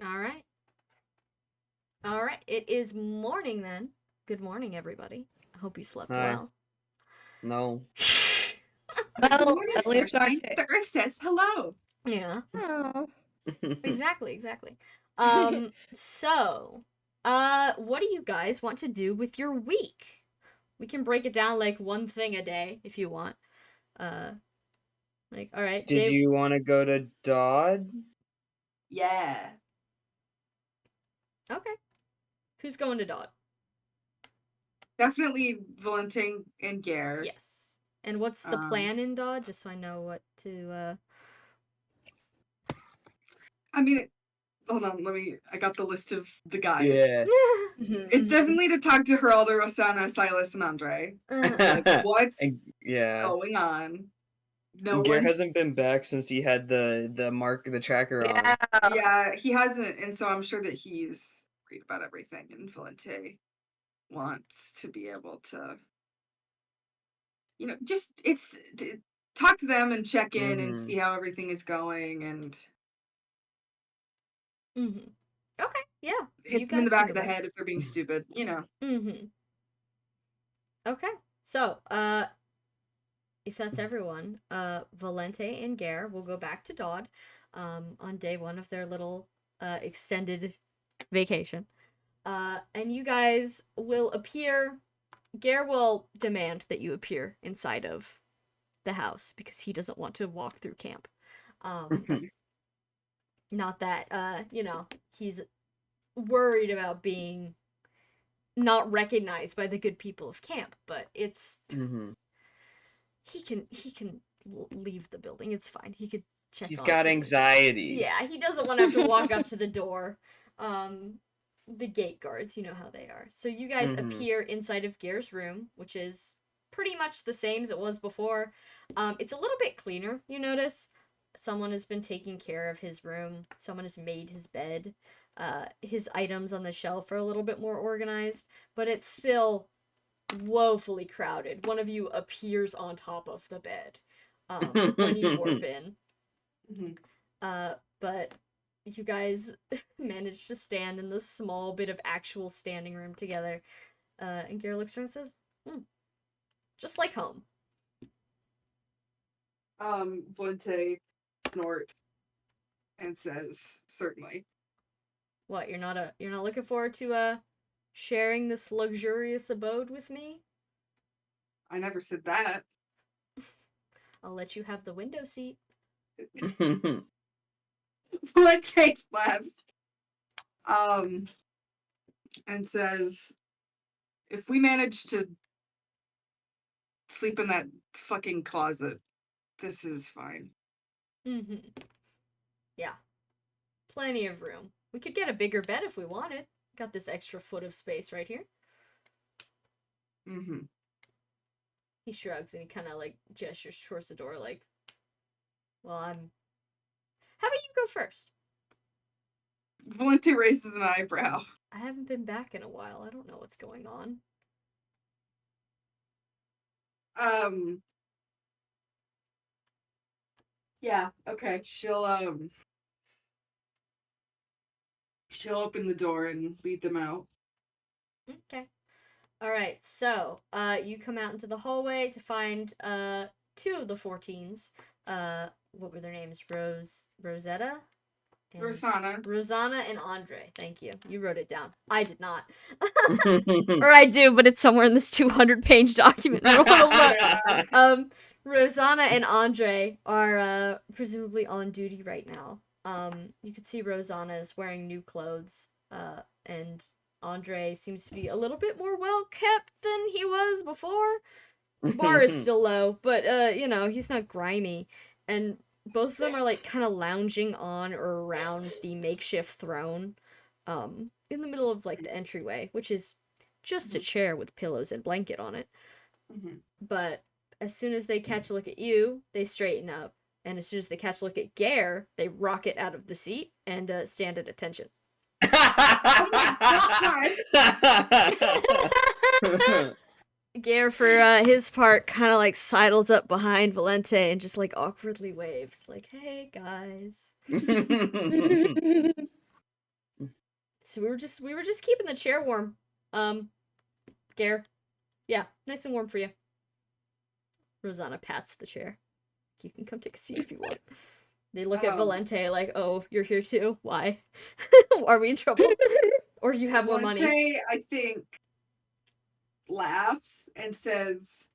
All right. All right. It is morning then. Good morning, everybody. I hope you slept Hi. well. No. Well, Morning, at least our Starshine. The Earth says hello. Yeah. Oh. Exactly. So, what do you guys want to do with your week? We can break it down like one thing a day if you want. Like, all right. Did you want to go to Dodd? Yeah. Okay. Who's going to Dodd? Definitely Valentine and Gare. Yes. And what's the plan in Dodd? Just so I know what to. I mean, hold on. I got the list of the guys. Yeah. It's definitely to talk to Geraldo, Rosanna, Silas, and Andre. Like, what's going on? No Gare one. hasn't been back since he had the tracker on. Yeah, he hasn't, and so I'm sure that he's worried about everything. And Valente wants to be able to, just talk to them and check in and see how everything is going and. Okay, yeah. Hit them in the back of the head if they're being stupid, Okay, so, if that's everyone, Valente and Gare will go back to Dodd, on day one of their little, extended vacation. And you guys will appear. Gare will demand that you appear inside of the house because he doesn't want to walk through camp. Not that, he's worried about being not recognized by the good people of camp, but it's he can leave the building. It's fine. He could check. He's got anxiety. Yeah, he doesn't want to have to walk up to the door. The gate guards, you know how they are. So you guys appear inside of Gare's room, which is pretty much the same as it was before. It's a little bit cleaner, you notice. Someone has been taking care of his room. Someone has made his bed. His items on the shelf are a little bit more organized, but it's still woefully crowded. One of you appears on top of the bed when you warp in. But you guys manage to stand in this small bit of actual standing room together. And Gare looks around and says, just like home. Valente snorts and says, certainly. What, you're not looking forward to sharing this luxurious abode with me? I never said that. I'll let you have the window seat. Valente laughs. And says, if we manage to sleep in that fucking closet, This is fine. Mm-hmm. Yeah. Plenty of room. We could get a bigger bed if we wanted. Got this extra foot of space right here. Mm-hmm. He shrugs and he kind of like gestures towards the door like, well, I'm... How about you go first? Valente raises an eyebrow. I haven't been back in a while. I don't know what's going on. Yeah, okay. She'll open the door and lead them out. Okay. Alright, so, you come out into the hallway to find, two of the 14s. What were their names? Rosetta? And Rosanna and Andre. Thank you. You wrote it down. I did not. Or I do, but it's somewhere in this 200-page document. I don't want to look. Rosanna and Andre are, presumably on duty right now. You can see Rosanna is wearing new clothes, and Andre seems to be a little bit more well-kept than he was before. Bar is still low, but, he's not grimy. And both of them are, like, kind of lounging on or around the makeshift throne, in the middle of, like, the entryway, which is just a chair with pillows and blanket on it. Mm-hmm. But as soon as they catch a look at you, they straighten up. And as soon as they catch a look at Gare, they rocket out of the seat and stand at attention. Gare, for his part, kind of like sidles up behind Valente and just like awkwardly waves, like, "Hey guys." So we were just keeping the chair warm. Gare, yeah, nice and warm for you. Rosanna pats the chair. You can come take a seat if you want. They look at Valente like, "Oh, you're here too? Why? Are we in trouble? Or do you have more money?" Valente, I think, laughs and says,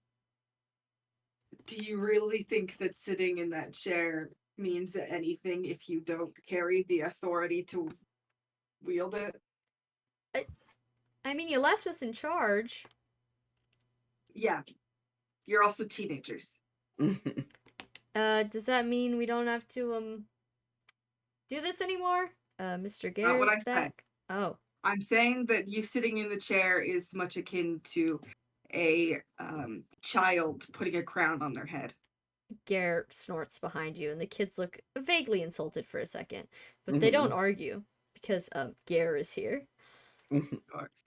"Do you really think that sitting in that chair means anything if you don't carry the authority to wield it?" I mean, you left us in charge. Yeah. You're also teenagers. Does that mean we don't have to, do this anymore? Mr. Gare's Not what I said. back. Oh. I'm saying that you sitting in the chair is much akin to a child putting a crown on their head. Gare snorts behind you, and the kids look vaguely insulted for a second, but they don't argue because Gare is here. Of course.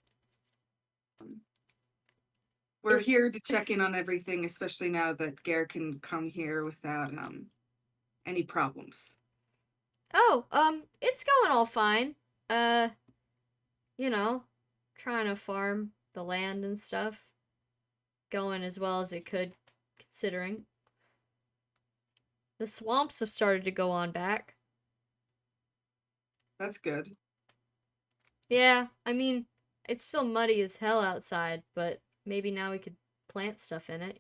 We're here to check in on everything, especially now that Gare can come here without any problems. Oh, it's going all fine. Trying to farm the land and stuff. Going as well as it could, considering. The swamps have started to go on back. That's good. Yeah, I mean, it's still muddy as hell outside, but maybe now we could plant stuff in it,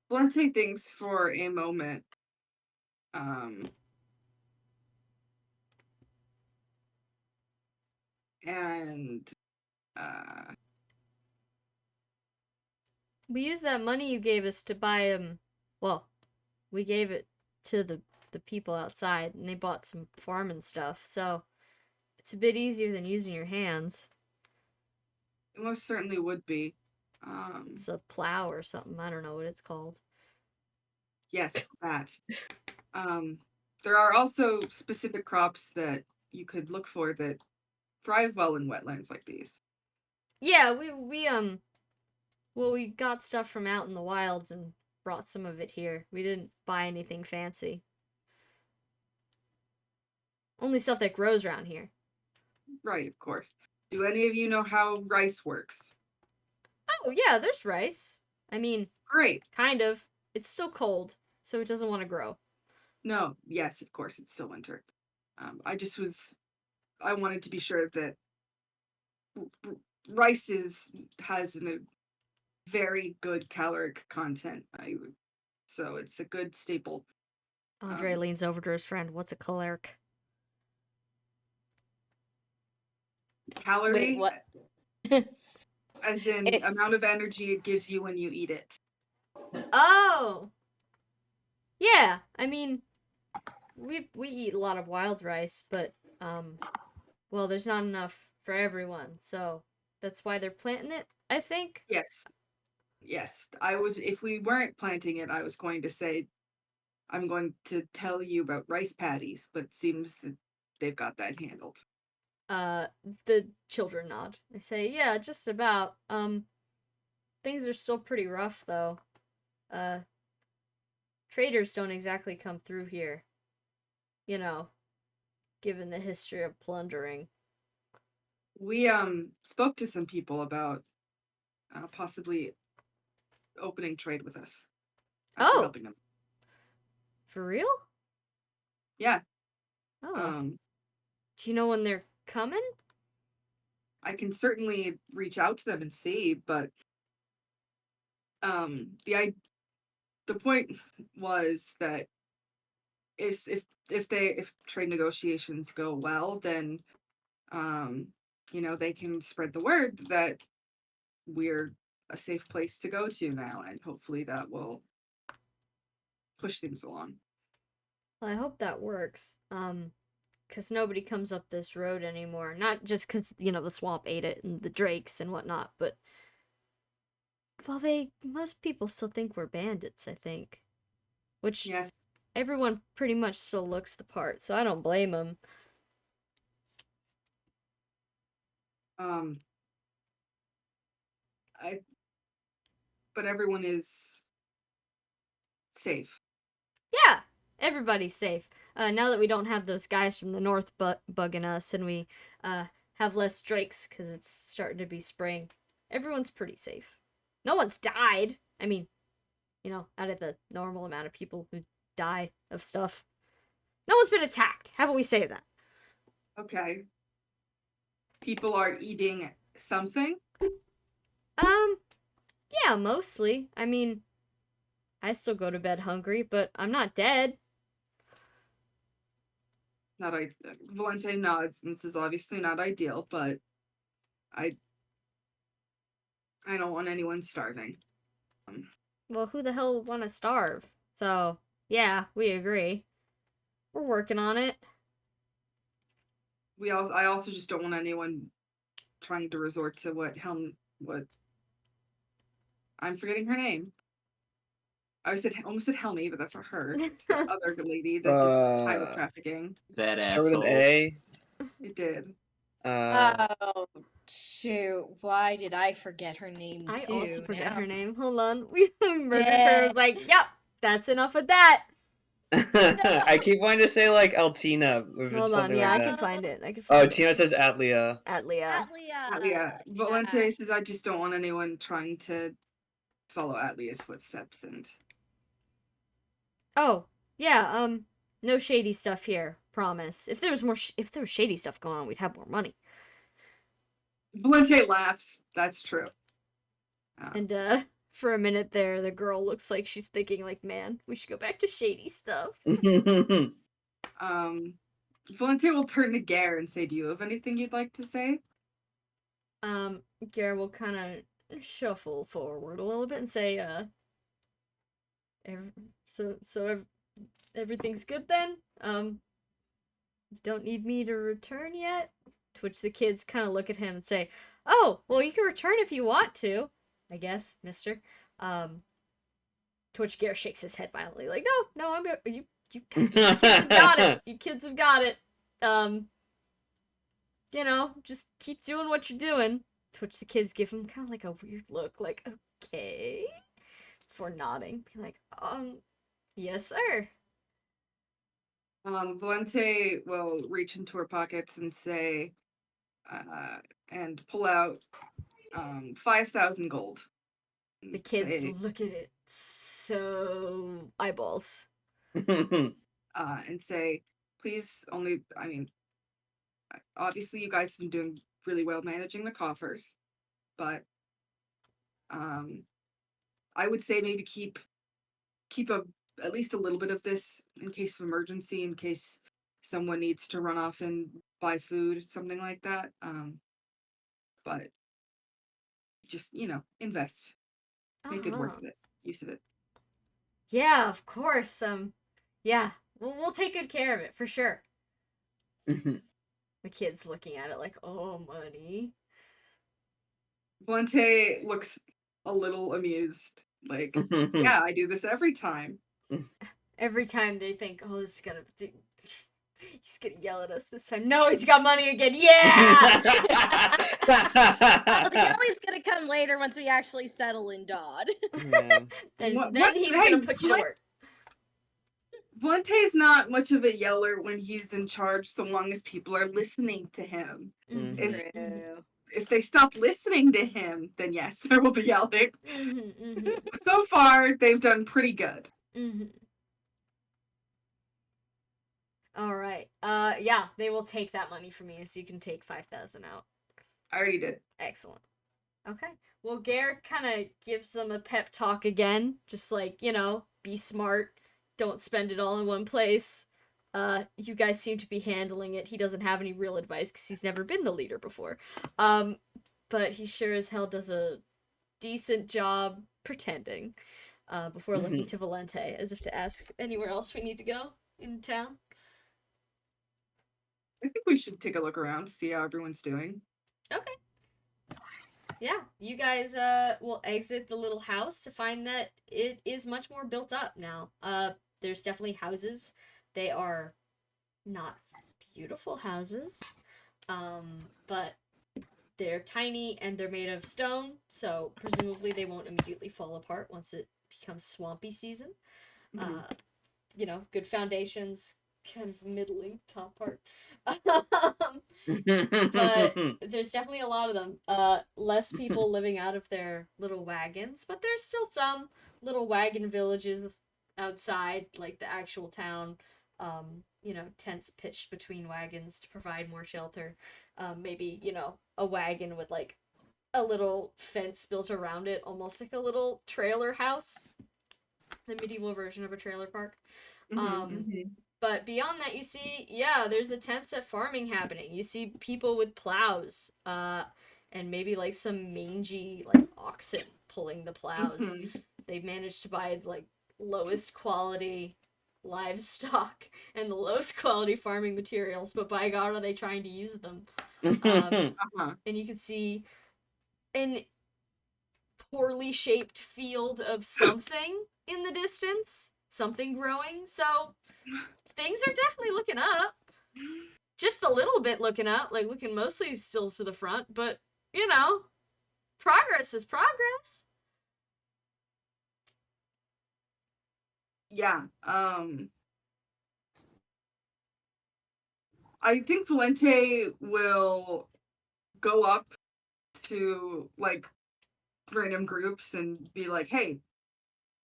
Valente thinks for a moment. And We used that money you gave us to buy, we gave it to the people outside, and they bought some farming stuff, so it's a bit easier than using your hands. it most certainly would be. It's a plow or something, I don't know what it's called. Yes, that. There are also specific crops that you could look for that thrive well in wetlands like these. Yeah, we got stuff from out in the wilds and brought some of it here. We didn't buy anything fancy. Only stuff that grows around here. Right, of course. Do any of you know how rice works? Oh, yeah, there's rice. I mean, Great. kind of. It's still cold, so it doesn't want to grow. No, yes, of course, it's still winter. I wanted to be sure that rice has a very good caloric content. So it's a good staple. Andre leans over to his friend. What's a caloric? Calorie, Wait, what? as in It- amount of energy it gives you when you eat it. Oh. Yeah, I mean, we eat a lot of wild rice, but well, there's not enough for everyone, so that's why they're planting it, I think. Yes. Yes. If we weren't planting it, I was going to say, I'm going to tell you about rice paddies, but it seems that they've got that handled. The children nod. They say, "Yeah, just about. Things are still pretty rough though. Uh Traders don't exactly come through here. You know, given the history of plundering." We spoke to some people about possibly opening trade with us after Oh, helping them. for real? Yeah. Oh. Do you know when they're coming? I can certainly reach out to them and see, but the point was that if trade negotiations go well, then they can spread the word that we're a safe place to go to now, and hopefully that will push things along. Well, I hope that works. Because nobody comes up this road anymore. Not just because, the swamp ate it and the drakes and whatnot, but. Well, most people still think we're bandits, I think. Which Yes. everyone pretty much still looks the part, so I don't blame them. But everyone is safe. Yeah, everybody's safe. Now that we don't have those guys from the north bugging us and we have less drakes because it's starting to be spring, everyone's pretty safe. No one's died. I mean, out of the normal amount of people who die of stuff. No one's been attacked. How about we say that? Okay. People are eating something? Yeah, mostly. I mean, I still go to bed hungry, but I'm not dead. Valente nods. This is obviously not ideal, but I don't want anyone starving. Well, who the hell would want to starve? So, yeah, we agree. We're working on it. I also just don't want anyone trying to resort to what I'm forgetting her name. I almost said Helmi, but that's not her. It's the other lady that did child trafficking. That Start with an asshole. A. It did. Oh, shoot. Why did I forget her name I too? also forget now? her name. Hold on. We murdered her. I was like, yep, that's enough of that. I keep wanting to say like Altina or Hold on, something yeah, like I that. can find it. Oh, Tina says Atlia. Atlia. Yeah. Valente says I just don't want anyone trying to follow Atlia's footsteps and Oh, yeah, no shady stuff here. Promise. If there was shady stuff going on, we'd have more money. Valente laughs. That's true. And for a minute there, the girl looks like she's thinking like, man, we should go back to shady stuff. Valente will turn to Gare and say, "Do you have anything you'd like to say?" Gare will kind of shuffle forward a little bit and say, everything's good then? Don't need me to return yet? To which the kids kind of look at him and say, "Oh, well, you can return if you want to, I guess, mister." To which Gare shakes his head violently, like, "No, I'm good. You kids have got it. You kids have got it. Just keep doing what you're doing." To which the kids give him kind of like a weird look, like, okay, before nodding, be like, yes, sir. Valente will reach into her pockets and say, and pull out 5,000 gold. The kids look at it so eyeballs. And say, please obviously you guys have been doing really well managing the coffers, but I would say maybe keep at least a little bit of this in case of emergency, in case someone needs to run off and buy food, something like that. but just, invest. Make it worth it. Use of it. Yeah, of course. Yeah, we'll take good care of it for sure. The kid's looking at it like, oh, money. Valente looks a little amused. Like, yeah, I do this every time. Every time they think, oh, this is gonna do. He's gonna yell at us this time. No, he's got money again. Yeah! The yelling's gonna come later once we actually settle in Dodd. Yeah. Then he's gonna put you to work. Valente's not much of a yeller when he's in charge, so long as people are listening to him. If they stop listening to him, then yes, there will be yelling. So far, they've done pretty good. All right. Yeah, they will take that money from you, so you can take 5,000 out. I already did. Excellent. Okay. Well, Gare kind of gives them a pep talk again, just like, be smart, don't spend it all in one place. You guys seem to be handling it. He doesn't have any real advice because he's never been the leader before. But he sure as hell does a decent job pretending before looking to Valente as if to ask anywhere else we need to go in town. I think we should take a look around, see how everyone's doing. Okay. Yeah, you guys will exit the little house to find that it is much more built up now. There's definitely houses. They are not beautiful houses, but they're tiny and they're made of stone, so presumably they won't immediately fall apart once it becomes swampy season. Good foundations, kind of middling top part. But there's definitely a lot of them. Less people living out of their little wagons, but there's still some little wagon villages outside, like the actual town. Tents pitched between wagons to provide more shelter. Maybe, a wagon with like a little fence built around it, almost like a little trailer house. The medieval version of a trailer park. But beyond that, you see, there's a tent set farming happening. You see people with plows, and maybe like some mangy like oxen pulling the plows. They've managed to buy like lowest quality livestock and the lowest quality farming materials, but by God, are they trying to use them? And you can see an poorly shaped field of something in the distance, something growing. So things are definitely looking up. Just a little bit looking up, like looking mostly still to the front, but progress is progress. Yeah. I think Valente will go up to like random groups and be like, hey,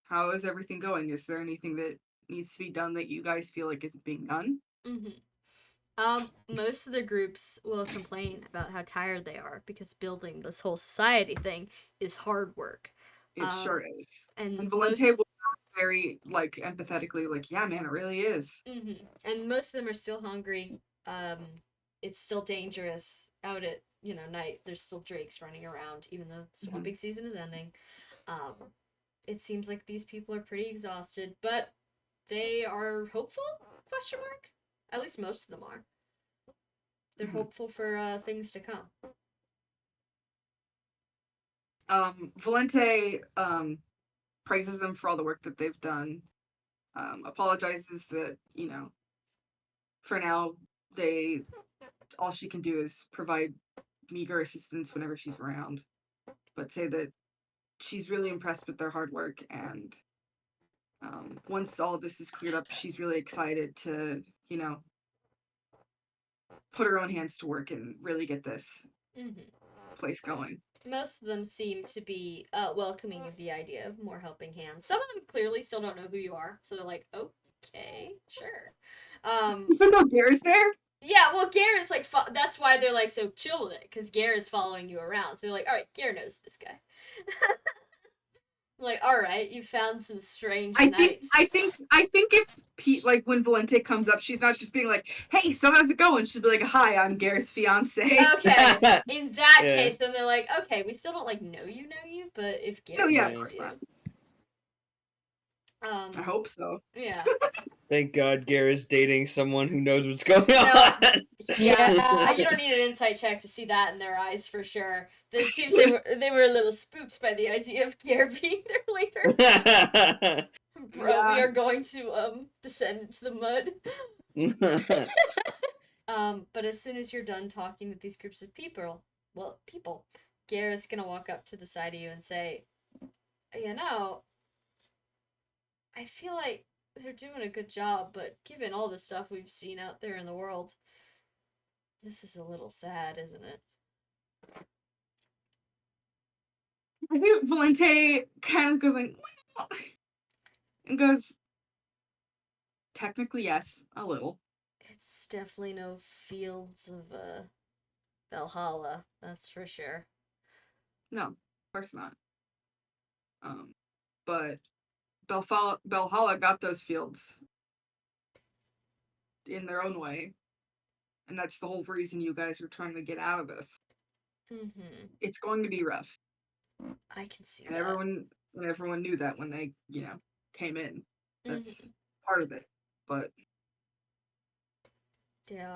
how is everything going? Is there anything that needs to be done that you guys feel like isn't being done? Most of the groups will complain about how tired they are because building this whole society thing is hard work. It sure is. And Valente will very like empathetically like, yeah, man, it really is. And most of them are still hungry. It's still dangerous out at night. There's still drakes running around, even though swamping season is ending. It seems like these people are pretty exhausted, but they are hopeful? Question mark? At least most of them are. They're hopeful for things to come. Valente praises them for all the work that they've done. Apologizes that, for now all she can do is provide meager assistance whenever she's around. But say that she's really impressed with their hard work, and once all of this is cleared up, she's really excited to, put her own hands to work and really get this place going. Most of them seem to be welcoming of the idea of more helping hands. Some of them clearly still don't know who you are, so they're like, okay, sure. Even though Gare's there? Yeah, well, Gare is like, that's why they're like so chill with it, because Gare is following you around. So they're like, all right, Gare knows this guy. Like, all right, you found some strange I think knights. I think if Pete, like when Valente comes up, she's not just being like, "Hey, so how's it going?" She'll be like, "Hi, I'm Garrett's fiance." Okay, in that Yeah. case, then they're like, okay, we still don't like know you, but if Oh Garrett yeah, Yeah. of likes course not. you, I hope so. yeah, Thank God Garrett's dating someone who knows what's going No. on. yeah. You don't need an insight check to see that in their eyes for sure. This seems they were a little spooked by the idea of Garrett being their leader. Bro, we Yeah. are going to descend into the mud. But as soon as you're done talking with these groups of people, Garrett's gonna walk up to the side of you and say, you know, I feel like they're doing a good job, but given all the stuff we've seen out there in the world, this is a little sad, isn't it? I think Valente kind of goes like, well, and goes, technically yes, a little. It's definitely no fields of Valhalla, that's for sure. No, of course not. But Valhalla got those fields in their own way, and that's the whole reason you guys are trying to get out of this. Mm-hmm. It's going to be rough, I can see and that. everyone knew that when they came in. That's part of it, but yeah.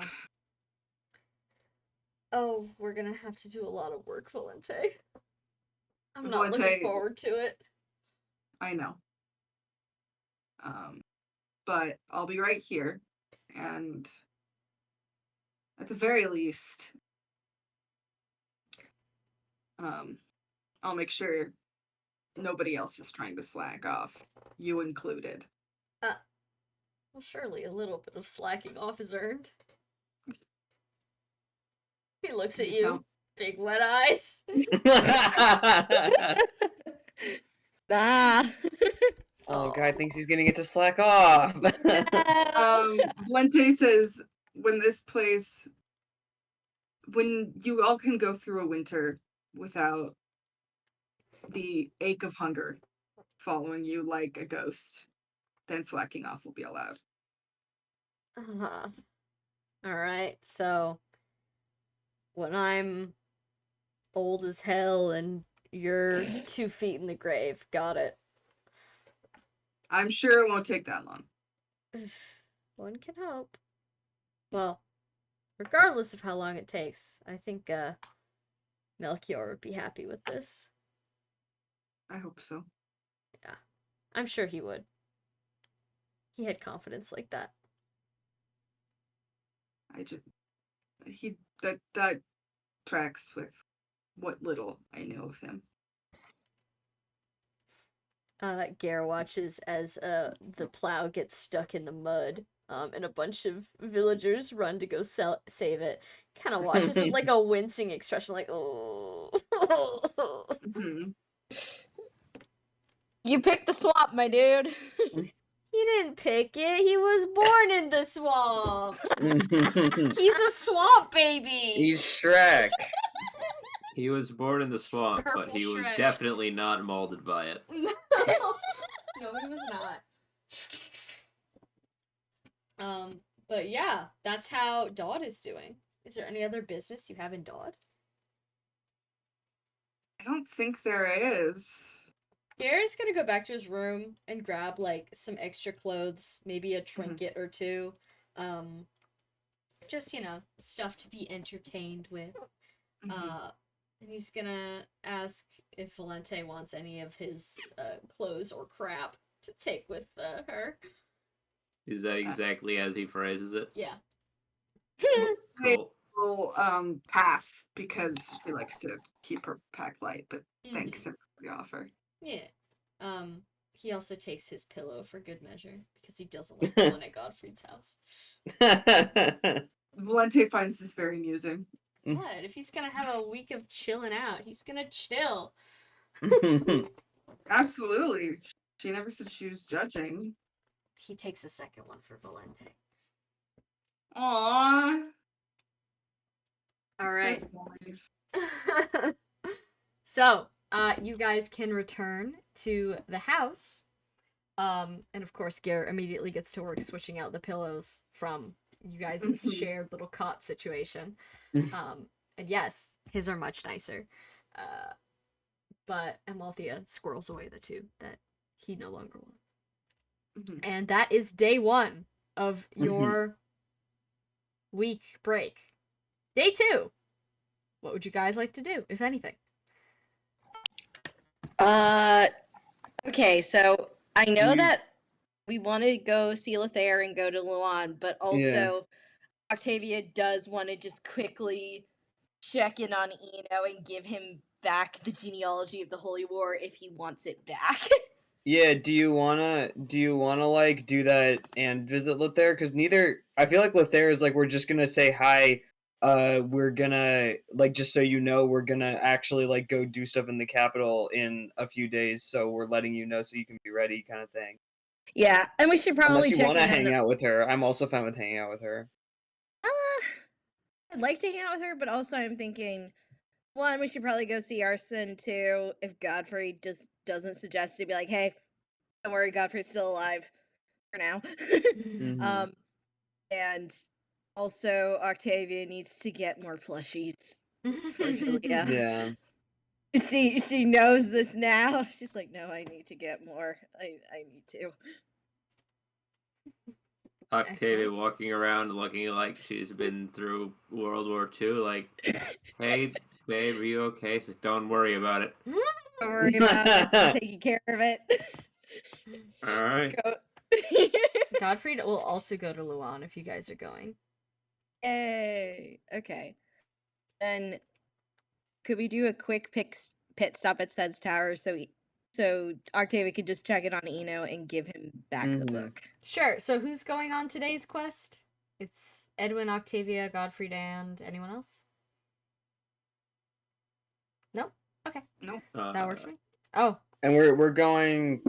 Oh, we're gonna have to do a lot of work, Valente. I'm not looking Valente, forward to it. I know. But I'll be right here, and at the very least, I'll make sure nobody else is trying to slack off, you included. Well, surely a little bit of slacking off is earned. He looks at you, big wet eyes. Ah. Oh, guy thinks he's gonna get to slack off. Valente says, when you all can go through a winter without the ache of hunger following you like a ghost, then slacking off will be allowed. Uh-huh. Alright, so when I'm old as hell and you're 2 feet in the grave, got it. I'm sure it won't take that long. One can hope. Well, regardless of how long it takes, I think Melchior would be happy with this. I hope so. Yeah, I'm sure he would. He had confidence like that. That tracks with what little I know of him. Gare watches as the plow gets stuck in the mud, and a bunch of villagers run to go save it. Kind of watches with like a wincing expression, like, oh. Mm-hmm. You picked the swamp, my dude. He didn't pick it. He was born in the swamp. He's a swamp baby. He's Shrek. He was born in the swamp, but he was Shrek. definitely not molded by it. No, he was not. But yeah, that's how Dodd is doing. Is there any other business you have in Dodd? I don't think there is. Gary's gonna go back to his room and grab like some extra clothes, maybe a trinket or two. Just, stuff to be entertained with. And he's gonna ask if Valente wants any of his clothes or crap to take with her. Is that exactly as he phrases it? Yeah. Cool. Will pass because she likes to keep her pack light, but thanks for the offer. Yeah. He also takes his pillow for good measure because he doesn't like the one at Godfrey's house. Valente finds this very amusing. What? If he's gonna have a week of chilling out, he's gonna chill. Absolutely. She never said she was judging. He takes a second one for Valente. Aww. All right. That's nice. So, you guys can return to the house. And of course, Garrett immediately gets to work switching out the pillows from you guys' shared little cot situation. And yes, his are much nicer. But Amalthea squirrels away the two that he no longer wants. And that is day 1 of your week break. Day 2. What would you guys like to do, if anything? Okay, so I know that we want to go see Lothair and go to Luan, but also Octavia does want to just quickly check in on Eno and give him back the genealogy of the Holy War if he wants it back. Yeah, do you wanna like do that and visit Lothair? Because I feel like Lothair is like, we're just gonna say hi. We're gonna, like, just so you know, we're gonna actually like go do stuff in the capital in a few days, so we're letting you know so you can be ready, kind of thing. Yeah, and we should probably Unless you check want to in hang on. out with her, I'm also fine with hanging out with her. I'd like to hang out with her, but also I'm thinking, 1, we should probably go see Arson. 2, if Godfrey just doesn't suggest to be like, hey, don't worry, Godfrey's still alive for now. And also Octavia needs to get more plushies for Julia. Yeah. She knows this now. She's like, no, I need to get more. I need to. Octavia walking around looking like she's been through World War II, like, hey, babe, are you okay? So don't worry about it. Don't worry about it. I'm taking care of it. Alright. Godfrey will also go to Luan if you guys are going. Yay. Okay. Then could we do a quick pit stop at Sed's Tower so Octavia could just check in on Eno and give him back the book? Sure. So who's going on today's quest? It's Edwin, Octavia, Godfrey, and anyone else? No? Okay. Nope. That works for me. Oh. And we're going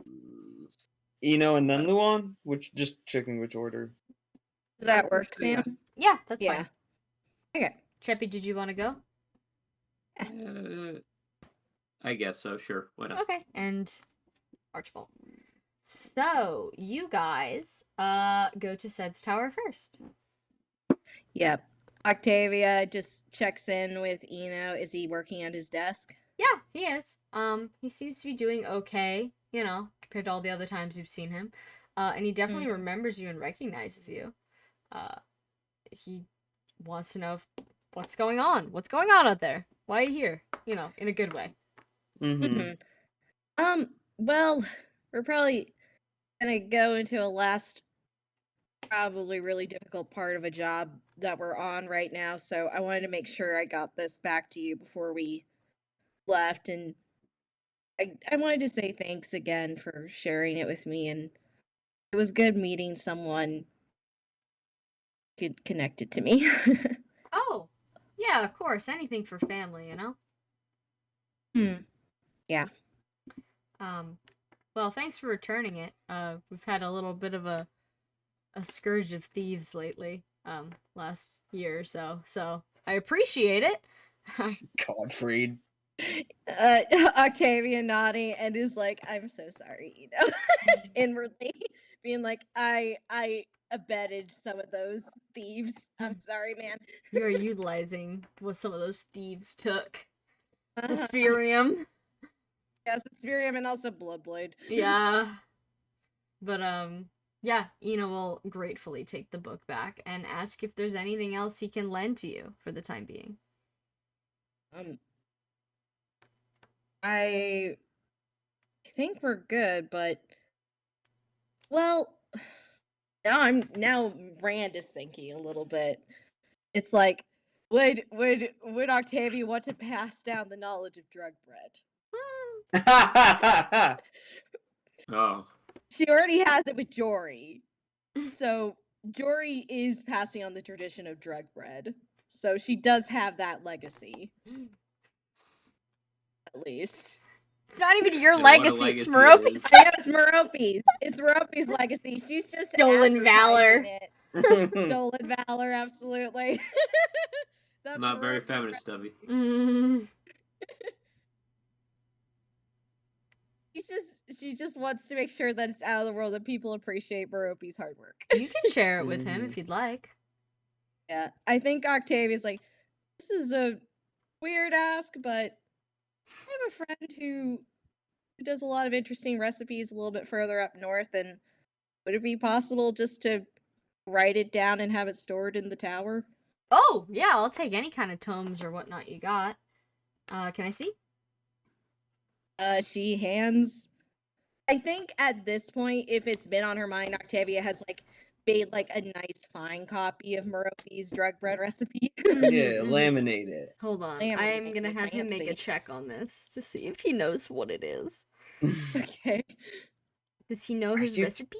Eno and then Luan? Just checking which order. Does that work, Sam? Yeah, that's fine. Okay. Cheppy, did you want to go? I guess so, sure. Why not? Okay, and Archibald. So, you guys go to Sed's Tower first. Yep. Octavia just checks in with Eno. Is he working at his desk? Yeah, he is. He seems to be doing okay, compared to all the other times you've seen him. And he definitely remembers you and recognizes you. He wants to know what's going on. What's going on out there? Why are you here? In a good way. Well, we're probably gonna go into a last, probably really difficult part of a job that we're on right now, so I wanted to make sure I got this back to you before we left, and I wanted to say thanks again for sharing it with me, and it was good meeting someone connected to me. Oh, yeah, of course. Anything for family, Yeah. Well, thanks for returning it. We've had a little bit of a scourge of thieves lately, last year or so. So I appreciate it. Godfrey. Octavia nodding and is like, I'm so sorry, inwardly being like, I abetted some of those thieves. I'm sorry, man. You're utilizing what some of those thieves took. The Spirium. Yes, the Spirium and also Bloodblade. Yeah. But, yeah, Eno will gratefully take the book back and ask if there's anything else he can lend to you for the time being. I think we're good, but well, now Rand is thinking a little bit. It's like, would Octavia want to pass down the knowledge of drug bread? Oh. She already has it with Jory. So Jory is passing on the tradition of drug bread. So she does have that legacy. At least. It's not even your legacy, it's Merope's. Yeah, it's Merope's. It's Merope's legacy. She's just stolen valor. Stolen valor, absolutely. That's not very feminist of you. She's just She just wants to make sure that it's out of the world that people appreciate Merope's hard work. You can share it with him if you'd like. Yeah, I think Octavia's like, this is a weird ask, but I have a friend who does a lot of interesting recipes a little bit further up north, and would it be possible just to write it down and have it stored in the tower? Oh, yeah, I'll take any kind of tomes or whatnot you got. Can I see? She hands. I think at this point, if it's been on her mind, Octavia has like made like a nice fine copy of Merope's drug bread recipe. Yeah, laminate it. Hold on. I'm Laminate gonna it, have him make a fancy. check on this to see if he knows what it is. Okay. Does he know Are his you- recipe?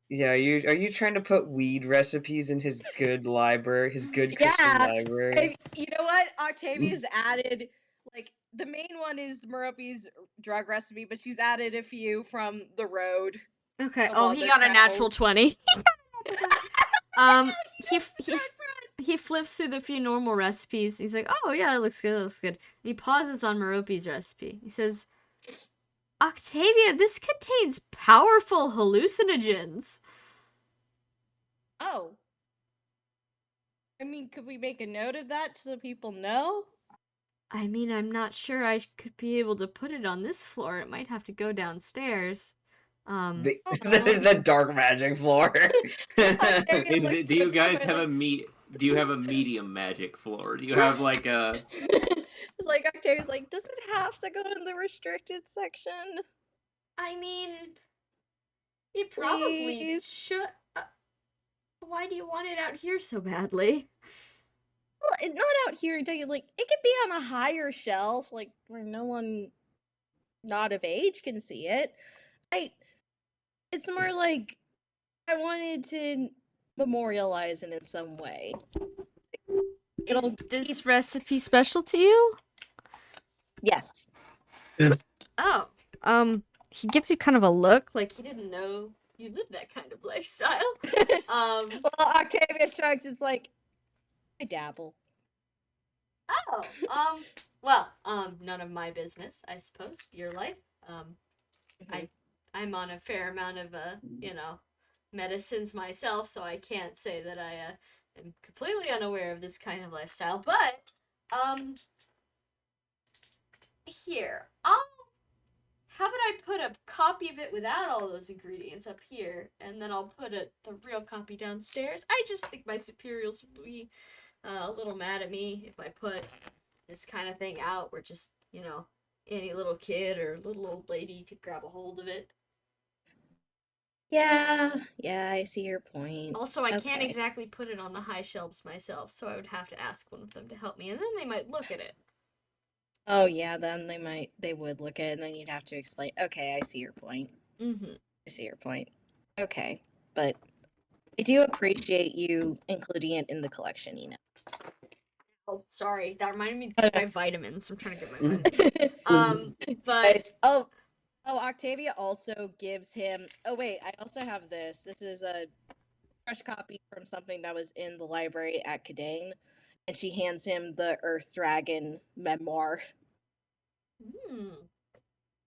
Yeah, are you trying to put weed recipes in his good library, his good Christian Yeah, library? And you know what? Octavia's added like the main one is Merope's drug recipe, but she's added a few from the road. Okay. A Oh, lot he of got a natural travels. 20. He flips through the few normal recipes. He's like, "Oh yeah, it looks good. It looks good." And he pauses on Merope's recipe. He says, "Octavia, this contains powerful hallucinogens." Oh. I mean, could we make a note of that so people know? I mean, I'm not sure I could be able to put it on this floor. It might have to go downstairs. The dark magic floor. Octavia looks Do you at guys him have and, do you have a medium magic floor? Do you have like a It's like Octavia's like, does it have to go in the restricted section? I mean, it probably Please? should. Why do you want it out here so badly? Well, not out here until you like it could be on a higher shelf, like where no one not of age can see it. It's more like I wanted to memorialize it in some way. It'll Is this keep- recipe special to you? Yes. Oh, he gives you kind of a look like he didn't know you lived that kind of lifestyle. Well, Octavia shrugs. It's like I dabble. Oh, well, none of my business, I suppose. Your life. I'm on a fair amount of, medicines myself, so I can't say that I, am completely unaware of this kind of lifestyle, but, here, how about I put a copy of it without all those ingredients up here, and then I'll put the real copy downstairs? I just think my superiors will be a little mad at me if I put this kind of thing out where just, any little kid or little old lady could grab a hold of it. Yeah, I see your point. Also, I can't Okay. exactly put it on the high shelves myself, so I would have to ask one of them to help me, and then they might look at it. Oh yeah, then they would look at it and then you'd have to explain. Okay, I see your point. Mm-hmm. I see your point. Okay, but I do appreciate you including it in the collection, Oh, sorry. That reminded me to get my vitamins. I'm trying to get my vitamins. But Nice. Oh, Octavia also gives him. Oh wait, I also have this. This is a fresh copy from something that was in the library at Cadane, and she hands him the Earth Dragon memoir.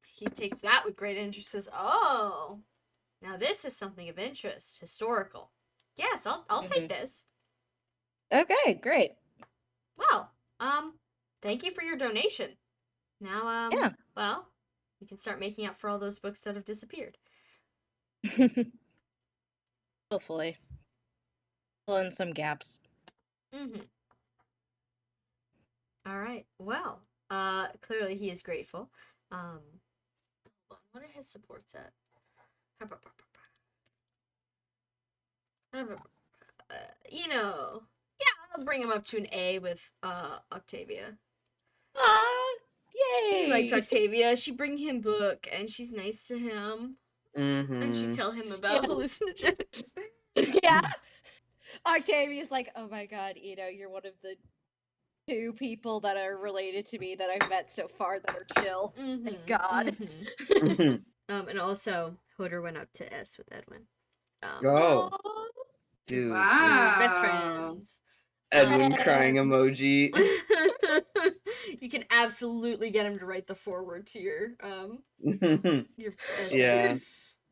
He takes that with great interest. Says, "Oh, now this is something of interest, historical. Yes, I'll take this." Okay, great. Well, thank you for your donation. Now, Yeah. well, we can start making up for all those books that have disappeared. Hopefully, fill in some gaps. Mm-hmm. All right. Well, clearly he is grateful. What are his supports at? Yeah, I'll bring him up to an A with Octavia. Ah, yay! He likes Octavia. She bring him book, and she's nice to him. And she tell him about hallucinogens. Yeah. Octavia's like, oh my god, you're one of the 2 people that are related to me that I've met so far that are chill. Thank God. And also, Hodor went up to S with Edwin. Oh, dude. Wow. Best friends. Edwin crying emoji. You can absolutely get him to write the foreword to your essay. Yeah.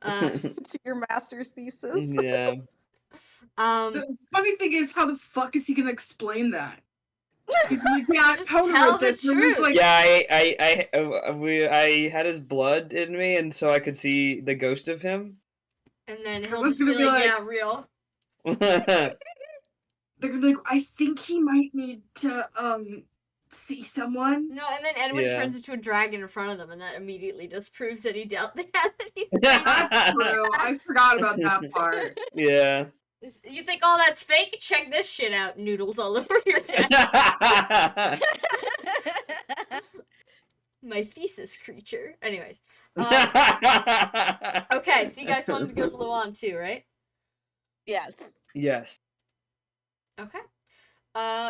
To your master's thesis. Yeah. The funny thing is, how the fuck is he gonna explain that? He's like, yeah, Just Conan tell wrote the this. And he's truth. like, Yeah, I had his blood in me, and so I could see the ghost of him. And then he'll Everyone's just be gonna be like, like- yeah, real. they're gonna be like, I think he might need to see someone. No, and then Edwin Yeah. turns into a dragon in front of them, and that immediately just proves that he doubt that he's That's true. I forgot about that part. Yeah. You think all that's fake? Check this shit out. Noodles all over your desk. My thesis creature. Anyways. Okay, so you guys wanted to go to Luan too, right? Yes. Yes. Okay.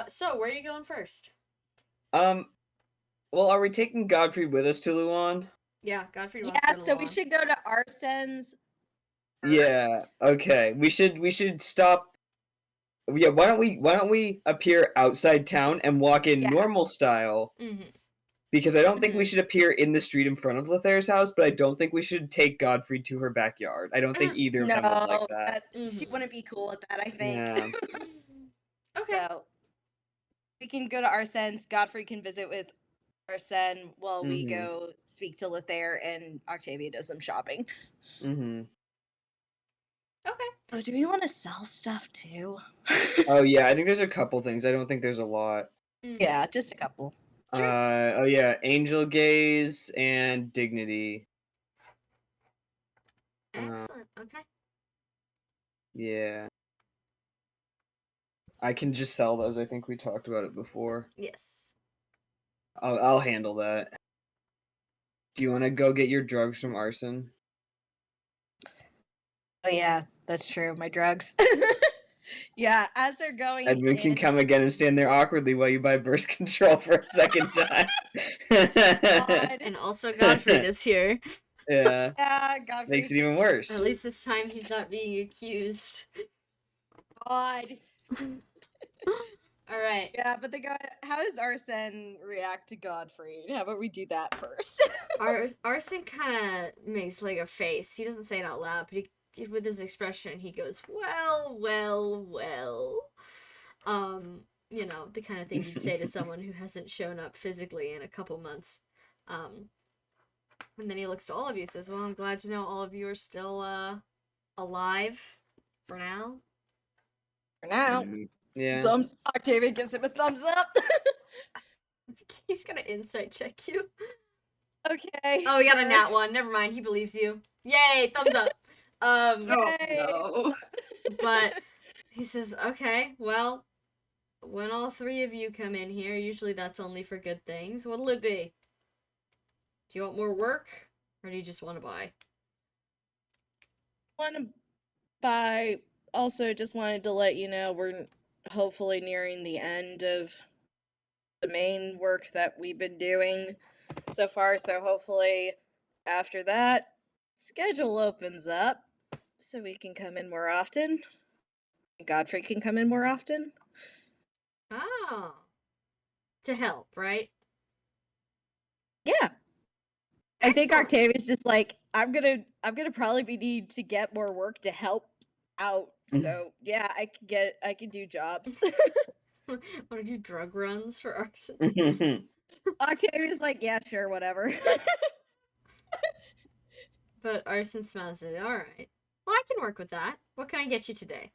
So where are you going first? Well, are we taking Godfrey with us to Luan? Yeah, Godfrey wants Yeah, to go to so we Luan. should go to Arsen's Yeah. first. Okay. We should stop. Yeah. Why don't we appear outside town and walk in Yeah. normal style? Mm-hmm. Because I don't think we Mhm. should appear in the street in front of Lothair's house, but I don't think we should take Godfrey to her backyard. I don't think either of them would like that. She Mhm. wouldn't be cool with that, I think. Yeah. Okay. So we can go to Arsen's. Godfrey can visit with Arsen while we Mhm. go speak to Lothair, and Octavia does some shopping. Mm-hmm. Okay. Oh, do we want to sell stuff too? Oh yeah, I think there's a couple things. I don't think there's a lot. Mhm. Yeah, just a couple. Oh yeah, Angel Gaze and Dignity. Excellent. Okay. Yeah. I can just sell those. I think we talked about it before. Yes. I'll handle that. Do you want to go get your drugs from Arson? Oh yeah, that's true. My drugs. Yeah, as they're going Edwin can in- come again and stand there awkwardly while you buy birth control for a second time. God. And also Godfrey is here. Yeah, Yeah, Godfrey. makes it even worse. At least this time he's not being accused. God. All right. Yeah, but how does Arsen react to Godfrey? How about we do that first? Arson kind of makes like a face. He doesn't say it out loud, but with his expression, he goes, "Well, well, well." You know, the kind of thing you'd say to someone who hasn't shown up physically in a couple months. And then he looks to all of you and says, "Well, I'm glad to know all of you are still alive for now." For now. Yeah. Octavia gives him a thumbs up. He's gonna insight check you. Okay. Oh, we got a nat one. Never mind. He believes you. Yay! Thumbs up. Oh Yay. no. But he says, "Okay, well, when all three of you come in here, usually that's only for good things. What'll it be? Do you want more work, or do you just want to buy?" Want to buy. Also, just wanted to let you know we're hopefully nearing the end of the main work that we've been doing so far. So hopefully, after that, schedule opens up so we can come in more often. Godfrey can come in more often. Oh. To help, right? Yeah. I think Excellent. Octavia's just like, I'm gonna probably need to get more work to help out. So yeah, I can do jobs. Want to do drug runs for arson? Octavia's like, yeah, sure, whatever. But Arson smiles and says, "Alright. Well, I can work with that. What can I get you today?"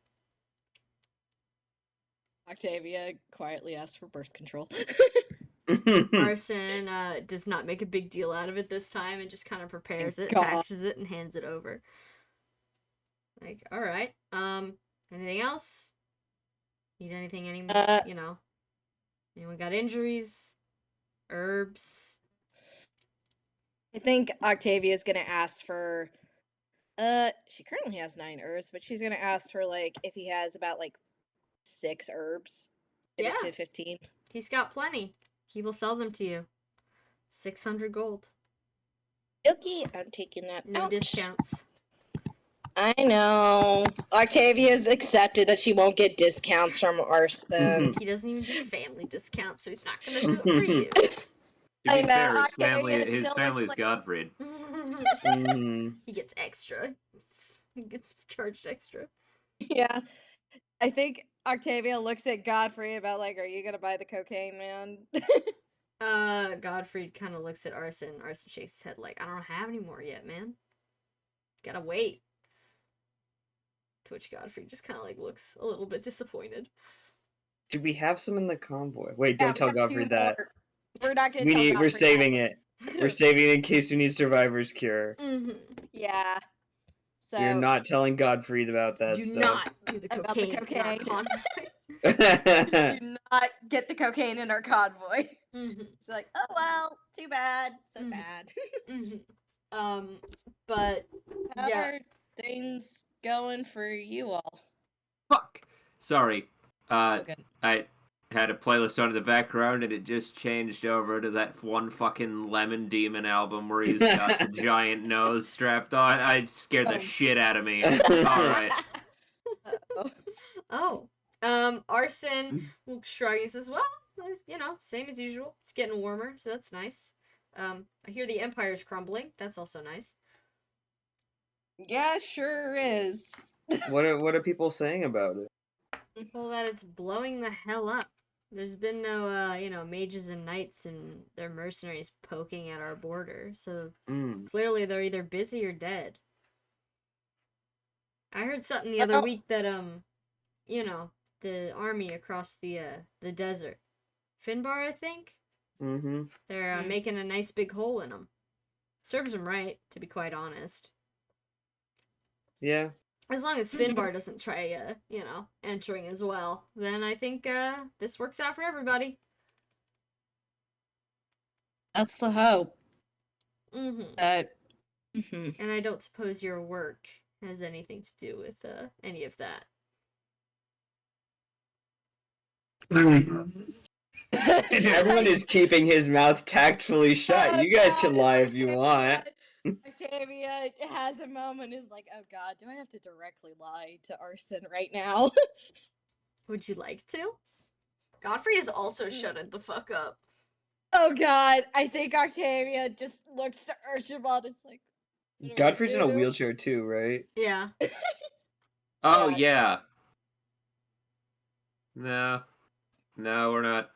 Octavia quietly asks for birth control. Arson does not make a big deal out of it this time and just kind of prepares it, God. packages it, and hands it over. Like, alright. Anything else? Need anything anymore? You know? Anyone got injuries? Herbs? I think Octavia's gonna ask for she currently has 9 herbs, but she's gonna ask for like if he has about like 6 herbs. Get it Yeah. to 15. He's got plenty. He will sell them to you. 600 gold. Okay, I'm taking that No out. discounts. I know. Octavia's accepted that she won't get discounts from Arson. He doesn't even do family discounts, so he's not gonna do it for you. To I be know, fair, Octavia his still family is looks like- Godfried. He gets extra. He gets charged extra. Yeah. I think Octavia looks at Godfrey about like, are you gonna buy the cocaine, man? Godfrey kind of looks at Arson. Arson shakes his head like, I don't have any more yet, man. Gotta wait. To which Godfrey just kind of like looks a little bit disappointed. Do we have some in the convoy? Wait, don't Yeah, tell we have Godfrey two that. more. We're not gonna tell We're Godfrey saving that. it. We're saving it in case we need survivor's cure. Yeah. So We're not telling Godfried about that Do stuff. not do the About the cocaine. in our cocaine. convoy. do not get the cocaine in our convoy. Mhm. She's like, oh well, too bad. So Mhm. sad. But How yeah. are things going for you all? Fuck. Sorry. Okay. I had a playlist on in the background and it just changed over to that one fucking Lemon Demon album where he's got the giant nose strapped on. I scared the Oh. shit out of me. Alright. Uh-oh. Arson will shrug. He says, well, you know, same as usual. It's getting warmer, so that's nice. I hear the Empire's crumbling. That's also nice. Yeah, sure is. What are people saying about it? Well, that it's blowing the hell up. There's been no, mages and knights and their mercenaries poking at our border, so clearly they're either busy or dead. I heard something the other week that, the army across the desert, Finbar, I think? Mm-hmm. They're making a nice big hole in them. Serves them right, to be quite honest. Yeah. As long as Finbar doesn't try, entering as well, then I think this works out for everybody. That's the hope. Mm-hmm. And I don't suppose your work has anything to do with any of that. Everyone is keeping his mouth tactfully shut. You guys can lie if you want. Octavia has a moment, is like, oh god, do I have to directly lie to Arson right now? Would you like to? Godfrey is also shutted the fuck up. Oh god, I think Octavia just looks to Archibald, is like, what do I Godfrey's in a do? wheelchair too, right? Yeah. Oh, yeah. No, we're not.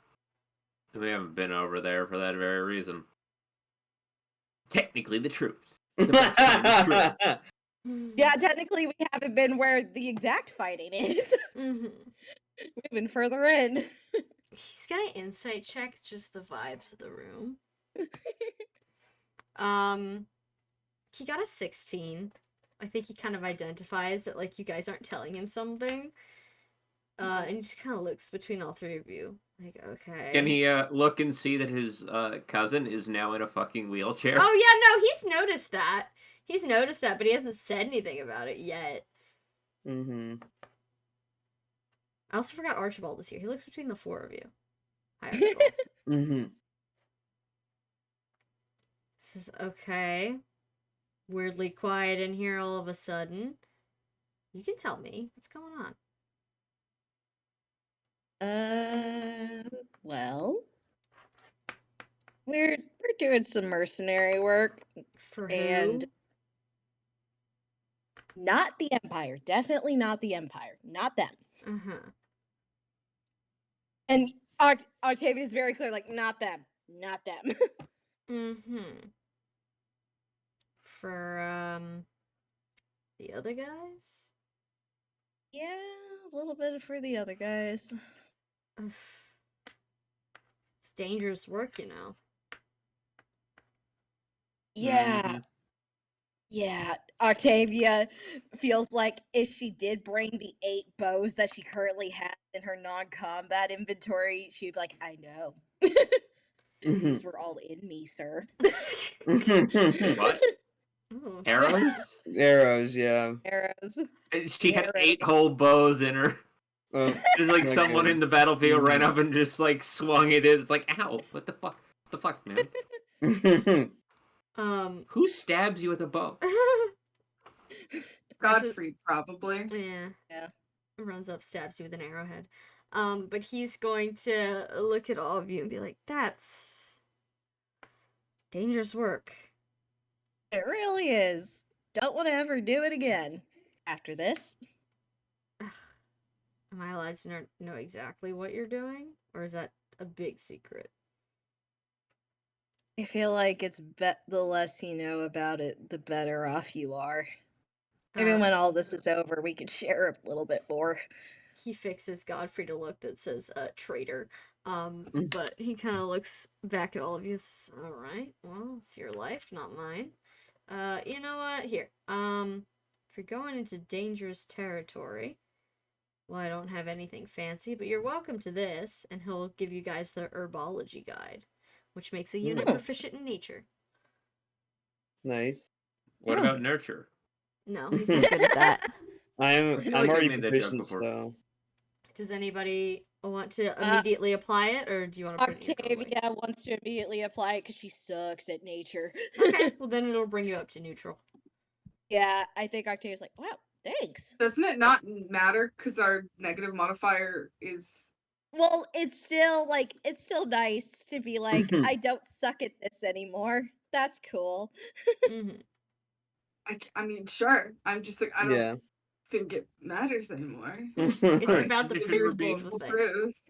We haven't been over there for that very reason. Technically, the truth. The best kind of truth. Yeah, technically we haven't been where the exact fighting is. Mm-hmm. We've been further in. He's gonna insight check just the vibes of the room. He got a 16. I think he kind of identifies that, like, you guys aren't telling him something. And he just kind of looks between all three of you. Like, okay. Can he look and see that his cousin is now in a fucking wheelchair? Oh, yeah, no, he's noticed that. He's noticed that, but he hasn't said anything about it yet. Mm-hmm. I also forgot Archibald is here. He looks between the four of you. Hi, Archibald. Mm-hmm. Says, okay. Weirdly quiet in here all of a sudden. You can tell me. What's going on? Well, we're doing some mercenary work, For and who? not the Empire. Definitely not the Empire. Not them. Uh-huh. And Octavia's very clear, like, not them. Not them. Mm-hmm. For, the other guys? Yeah, a little bit for the other guys. It's dangerous work, you know. Yeah. Yeah, Octavia feels like if she did bring the 8 bows that she currently has in her non-combat inventory, she'd be like, I know. These were all in me, sir. What? Ooh. Arrows? Arrows, yeah. Arrows. She had Arrows. 8 whole bows in her. Oh, It's like my someone God. in the battlefield ran up and just like swung it. It's like, ow, what the fuck? What the fuck, man? Who stabs you with a bow? Godfrey, probably. Yeah. Runs up, stabs you with an arrowhead. But he's going to look at all of you and be like, that's dangerous work. It really is. Don't want to ever do it again after this. Am I allowed to know exactly what you're doing? Or is that a big secret? I feel like it's the less you know about it, the better off you are. Maybe when all this is over, we could share a little bit more. He fixes Godfrey to look that says traitor. But he kind of looks back at all of you and says, all right, well, it's your life, not mine. You know what? Here. If you're going into dangerous territory, well, I don't have anything fancy, but you're welcome to this, and he'll give you guys the herbology guide, which makes a unit proficient in nature. Nice. What about nurture? No, he's not good at that. I'm feel like I already made that joke proficient, before. so. Does anybody want to immediately apply it, or do you want to put it in your Octavia wants to immediately apply it because she sucks at nature. Okay, well then it'll bring you up to neutral. Yeah, I think Octavia's like, wow, thanks. Doesn't it not matter because our negative modifier is? Well, it's still nice to be like, I don't suck at this anymore. That's cool. Mm-hmm. I mean, sure. I'm just like, I don't think it matters anymore. It's about the Condition principle of being the thing. Truth.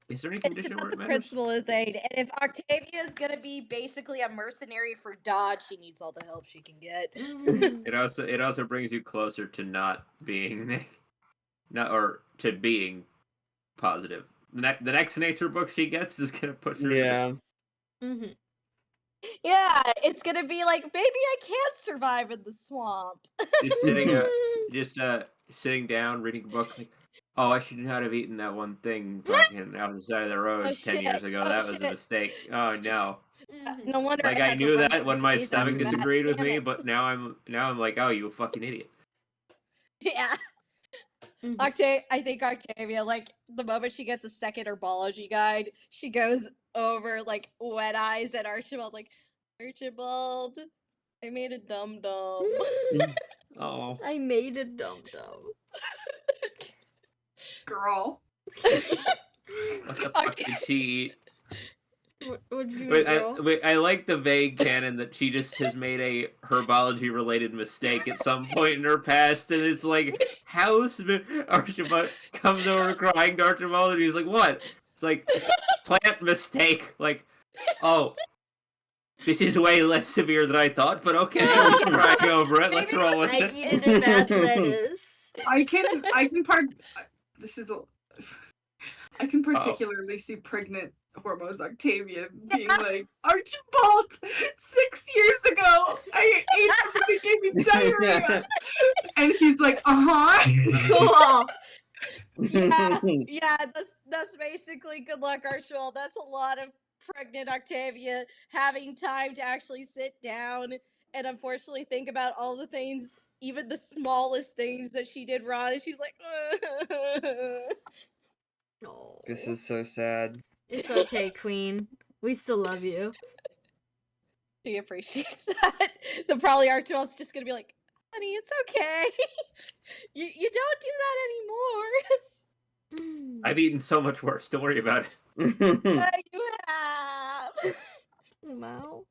Is there any It's condition where about it the matters? principle of thing. And if Octavia is gonna be basically a mercenary for Dodge, she needs all the help she can get. Mm-hmm. It also brings you closer to not being, or to being positive. The next nature book she gets is gonna push her. Yeah. Mm-hmm. Yeah, it's gonna be like, maybe I can't survive in the swamp. Just sitting down reading a book. Like, oh, I should not have eaten that one thing fucking out the side of the road 10 shit. years ago. Oh, That was shit. a mistake. Oh no. Mm-hmm. No wonder. Like I I had the knew worst that when my days stomach after that. disagreed with Damn me, it. but now I'm like, oh, you a fucking idiot. Yeah. Mm-hmm. I think Octavia, like, the moment she gets a second herbology guide, she goes over, like, wet eyes at Archibald, like, Archibald, I made a dum-dum. Oh. I made a dum-dum. Girl. What the fuck did she eat? What did you Wait, eat, girl? I like the vague canon that she just has made a herbology related mistake at some point in her past, and it's like, how's Archibald comes over crying to Archibald, and he's like, what? It's like, plant mistake. Like, oh, this is way less severe than I thought, but okay, we're crying over it. Let's roll with I it. eat it in bad lettuce. I can particularly see pregnant hormones Octavia being like, Archibald, 6 years ago, I ate something that gave me diarrhea. And he's like, Cool. Yeah, that's basically good luck, Archibald. That's a lot of pregnant Octavia having time to actually sit down and unfortunately think about all the things, even the smallest things that she did wrong, and she's like, Oh, This is so sad. it's okay, Queen. We still love you. She appreciates that. The probably Archibald's just gonna be like, honey, it's okay. you don't do that anymore. I've eaten so much worse. Don't worry about it. You have. Wow.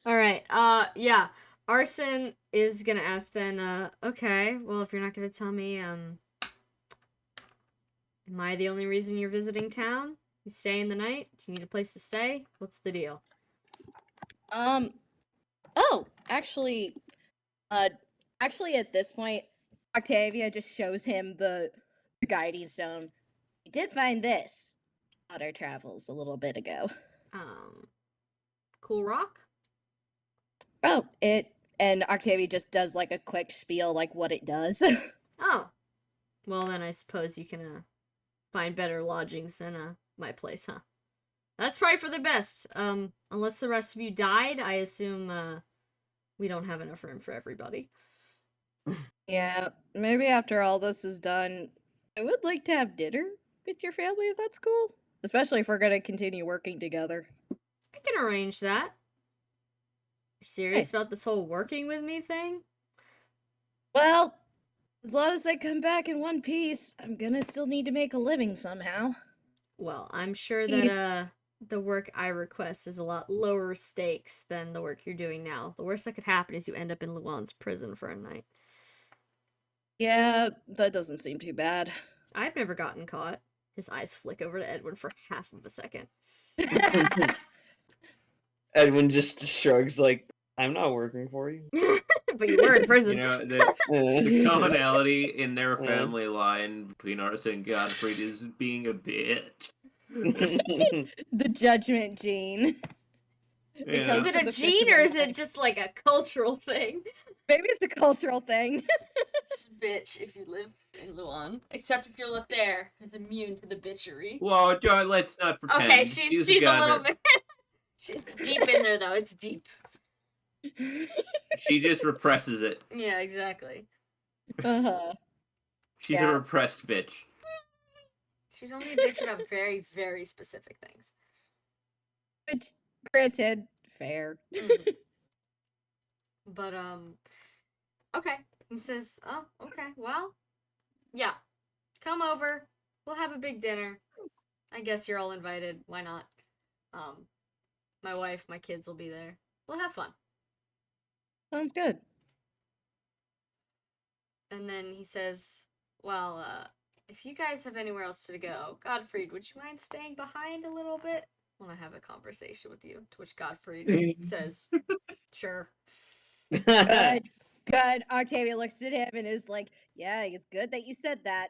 All right. Yeah. Arson is gonna ask then. Okay. Well, if you're not gonna tell me, am I the only reason you're visiting town? You staying the night? Do you need a place to stay? What's the deal? Oh, actually, at this point, Octavia just shows him the guiding stone. We did find this on our travels a little bit ago. Cool rock? Oh, and Octavia just does like a quick spiel, like what it does. Oh. Well, then I suppose you can, find better lodgings than, my place, huh? That's probably for the best. Unless the rest of you died, I assume, we don't have enough room for everybody. Yeah, maybe after all this is done, I would like to have dinner with your family if that's cool. Especially if we're gonna continue working together. I can arrange that. serious Nice. about this whole working with me thing? Well, as long as I come back in one piece, I'm gonna still need to make a living somehow. Well, I'm sure that the work I request is a lot lower stakes than the work you're doing now. The worst that could happen is you end up in Llewellyn's prison for a night. Yeah, that doesn't seem too bad. I've never gotten caught. His eyes flick over to Edwin for half of a second. Edwin just shrugs like, I'm not working for you. But you were in prison. You know, the Uh, commonality in their family line between Arthur and Godfrey is being a bitch. The judgment gene. Yeah. Is it a gene or is it just like a cultural thing? Maybe it's a cultural thing. Just bitch if you live in Luan. Except if you're left there, who's immune to the bitchery. Well, Joe, let's not pretend. Okay, she's a little bit. It's deep in there though. It's deep. She just represses it. Yeah, exactly. Uh-huh. She's Yeah. a repressed bitch. She's only a bitch about very, very specific things. Which, granted, fair. But okay. He says, "Oh, okay. Well, yeah. Come over. We'll have a big dinner. I guess you're all invited. Why not? My wife, my kids will be there. We'll have fun." Sounds good. And then he says, "Well, if you guys have anywhere else to go, Godfried, would you mind staying behind a little bit? I want to have a conversation with you." To which Godfried says, "Sure." Good. Good. Octavia looks at him and is like, yeah, it's good that you said that.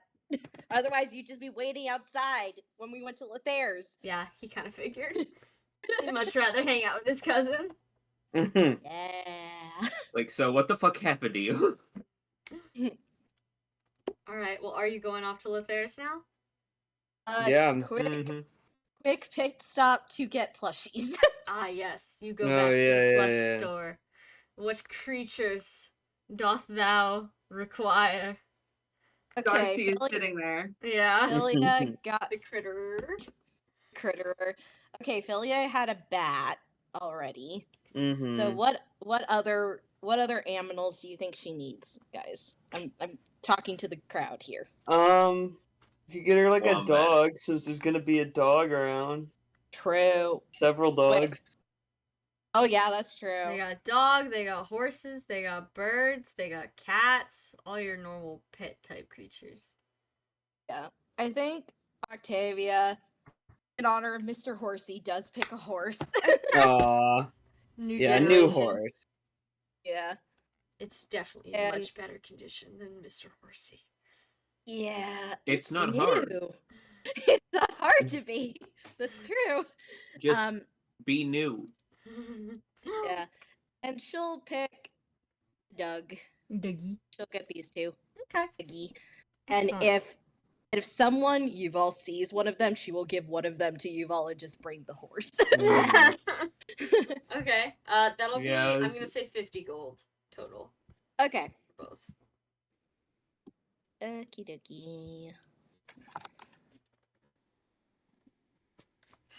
Otherwise, you'd just be waiting outside when we went to Lothair's. Yeah, he kind of figured. He'd much rather hang out with his cousin. Yeah. Like, so what the fuck happened to you? All right. Well, are you going off to Lothair's now? Yeah. Quick pit stop to get plushies. Ah, yes. You go Oh, back to the yeah, plush yeah. store. What creatures doth thou require? Darcy is Philia- sitting there. Yeah. Philia got The critter. critter. Okay, Philia had a bat already. So Mhm. what other aminals do you think she needs, guys? I'm talking to the crowd here. You get her like a Wombat. dog, since there's gonna be a dog around. True. Several dogs. Oh yeah, that's They true. got dog, they got horses, they got birds, they got cats, all your normal pet type creatures. Yeah. I think Octavia, in honor of Mr. Horsey, does pick a horse. Aw. New Yeah, generation. new horse. Yeah. It's definitely in And- much better condition than Mr. Horsey. Yeah. It's not new. hard. It's not hard to be. That's true. Just be new. Yeah. And she'll pick Doug. Dougie. She'll get these two. Okay. Dougie. And Excellent. if someone Yuval sees one of them, she will give one of them to Yuval and just bring the horse. Mhm. Okay. That'll be. Yeah, I'm it's- gonna say 50 gold total Okay. for both. Okie dokie.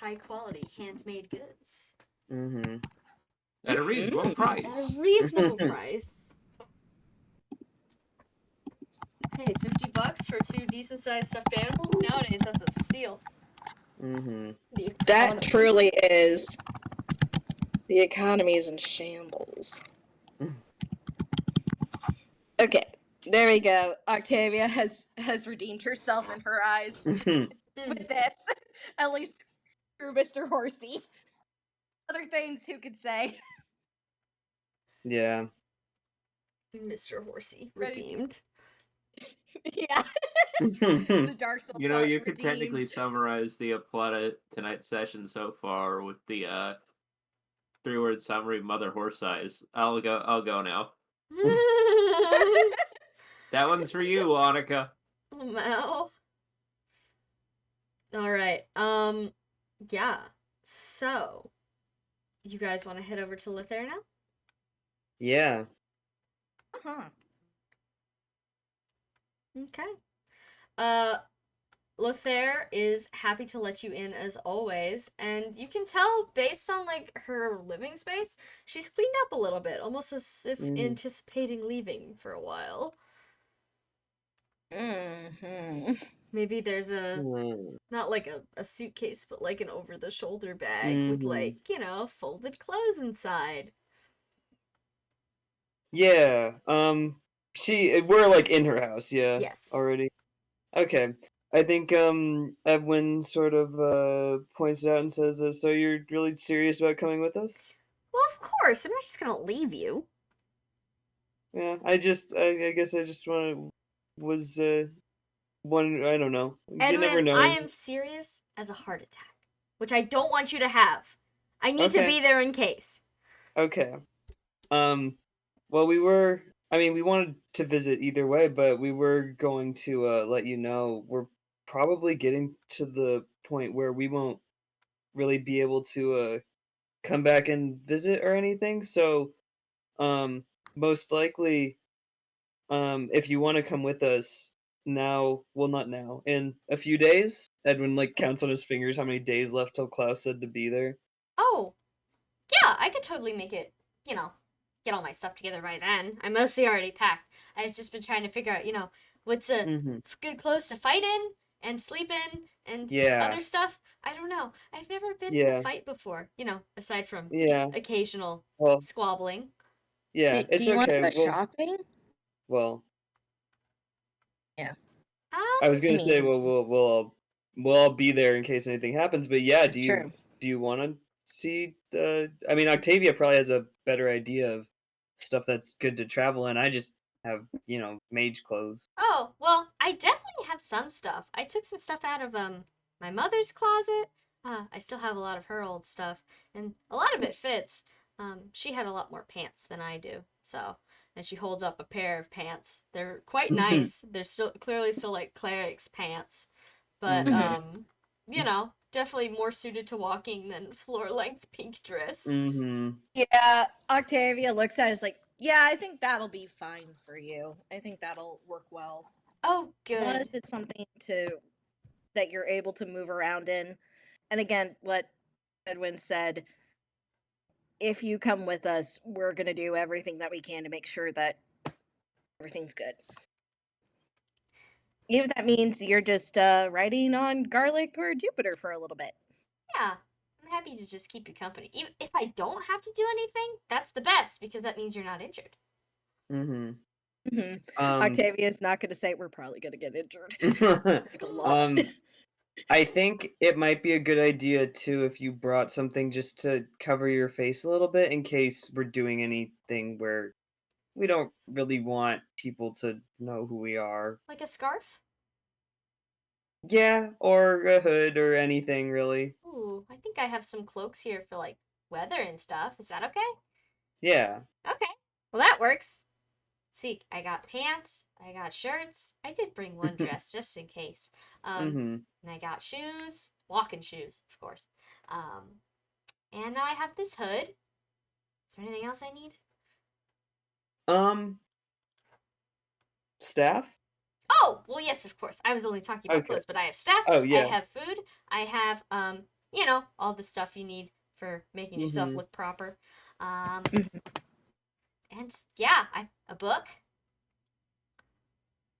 High quality handmade goods Mhm. At a reasonable price. at a reasonable price. Hey, $50 for 2 decent sized stuffed animals? Nowadays, that's a steal. Mhm. That truly is. The economy's in shambles. Okay, there we go. Octavia has redeemed herself in her eyes with this. At least through Mr. Horsey. Other things, who could say? Yeah. Mr. Horsey Ready? redeemed. Yeah. The Dark Souls You know, got you could technically redeemed. summarize the plot of tonight's session so far with the 3-word summary: Mother Horse Eyes. I'll go now. That one's for you, Annika. Mel. All right. Yeah. So, you guys want to head over to Lothair now? Yeah. Uh-huh. Okay. Lothair is happy to let you in as always, and you can tell based on like her living space, she's cleaned up a little bit, almost as if anticipating leaving for a while. Maybe there's not like a suitcase, but like an over-the-shoulder bag with like, folded clothes inside. Yeah. We're like in her house, yeah. Yes. Already. Okay. I think Edwin sort of points it out and says, "So you're really serious about coming with us?" Well, of course. I'm not just gonna leave you. Yeah. I guess I just I don't know. Edwin, you never know. I am serious as a heart attack, which I don't want you to have. I need to be there in case. Okay. Well, we wanted to visit either way, but we were going to let you know we're probably getting to the point where we won't really be able to come back and visit or anything. So, most likely, if you want to come with us now, well, not now, in a few days. Edwin like counts on his fingers how many days left till Klaus said to be there. Oh, yeah, I could totally make it, get all my stuff together by then. I'm mostly already packed. I've just been trying to figure out, what's good clothes to fight in and sleep in and other stuff. I don't know. I've never been in a fight before, aside from occasional squabbling. Yeah, do you want to go shopping? Well, yeah. I was gonna say, we'll all be there in case anything happens. But yeah, do you want to see the? I mean, Octavia probably has a better idea of stuff that's good to travel in. I just have mage clothes. Oh well, I definitely have some stuff. I took some stuff out of my mother's closet. I still have a lot of her old stuff, and a lot of it fits. She had a lot more pants than I do, so. And she holds up a pair of pants. They're quite nice. They're clearly still like cleric's pants, but definitely more suited to walking than floor-length pink dress. Yeah, Octavia looks at it, is like, yeah, I think that'll be fine for you. I think that'll work well. Oh, good. As long as it's something that you're able to move around in. And again, what Edwin said, if you come with us, we're going to do everything that we can to make sure that everything's good. Even if that means you're just riding on Garlic or Jupiter for a little bit. Yeah, I'm happy to just keep you company. Even if I don't have to do anything, that's the best, because that means you're not injured. Octavia's not going to say we're probably going to get injured. Like a lot. I think it might be a good idea too if you brought something just to cover your face a little bit in case we're doing anything where we don't really want people to know who we are. Like a scarf? Yeah, or a hood or anything really. Ooh, I think I have some cloaks here for like weather and stuff. Is that okay? Yeah. Okay. Well, that works. See, I got pants, I got shirts. I did bring one dress just in case. And I got shoes, walking shoes, of course. And now I have this hood. Is there anything else I need? Staff? Oh, well, yes, of course. I was only talking about clothes, but I have staff. Oh, yeah. I have food. I have, all the stuff you need for making yourself look proper. And yeah, a book.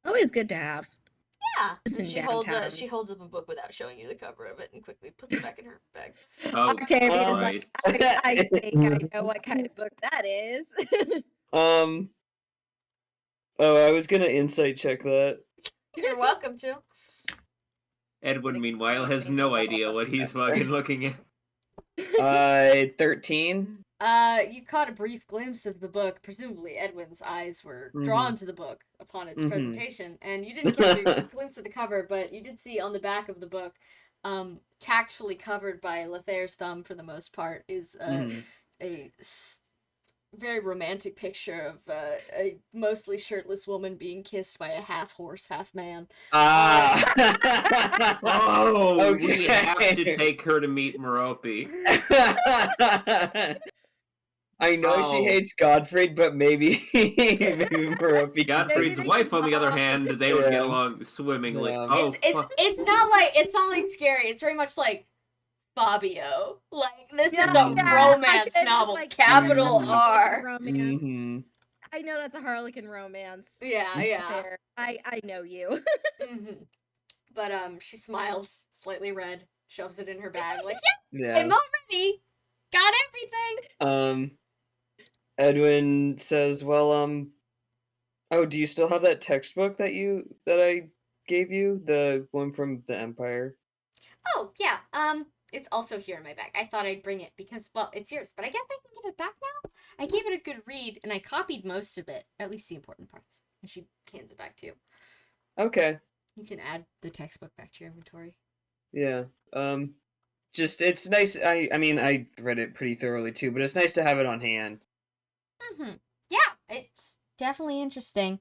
Always good to have. Yeah. She holds up a book without showing you the cover of it and quickly puts it back in her bag. Oh, Octavia's right. I think I know what kind of book that is. Oh, I was gonna insight check that. You're welcome to. Edwin, meanwhile, has no idea what he's fucking looking at. 13. You caught a brief glimpse of the book. Presumably, Edwin's eyes were drawn to the book upon its presentation, and you didn't catch a glimpse of the cover, but you did see on the back of the book, tactfully covered by Lothair's thumb for the most part, is a very romantic picture of a mostly shirtless woman being kissed by a half horse, half man. We have to take her to meet Merope. I know she Oh. hates Godfrey, but maybe Merope. Godfrey's Maybe wife, they on the other bond. hand, they would get Yeah. along swimmingly. Yeah. Oh, It's not like scary. It's very much like Fabio. Like this is Yeah, a yeah. romance Octavia's novel. like, Capital Mhm. R. Romance. Mm-hmm. I know that's a Harlequin romance. Yeah, yeah. There, I know you. hmm But she smiles, slightly red, shoves it in her bag, like, yeah, Yeah. I'm all ready. Got everything. Edwin says, "Well, oh, do you still have that textbook that I gave you, the one from the Empire?" Oh, yeah. It's also here in my bag. I thought I'd bring it because, well, it's yours, but I guess I can give it back now. I gave it a good read, and I copied most of it, at least the important parts. And she hands it back to you. Okay. You can add the textbook back to your inventory. Yeah. Just it's nice. I mean, I read it pretty thoroughly too, but it's nice to have it on hand. Yeah, it's definitely interesting.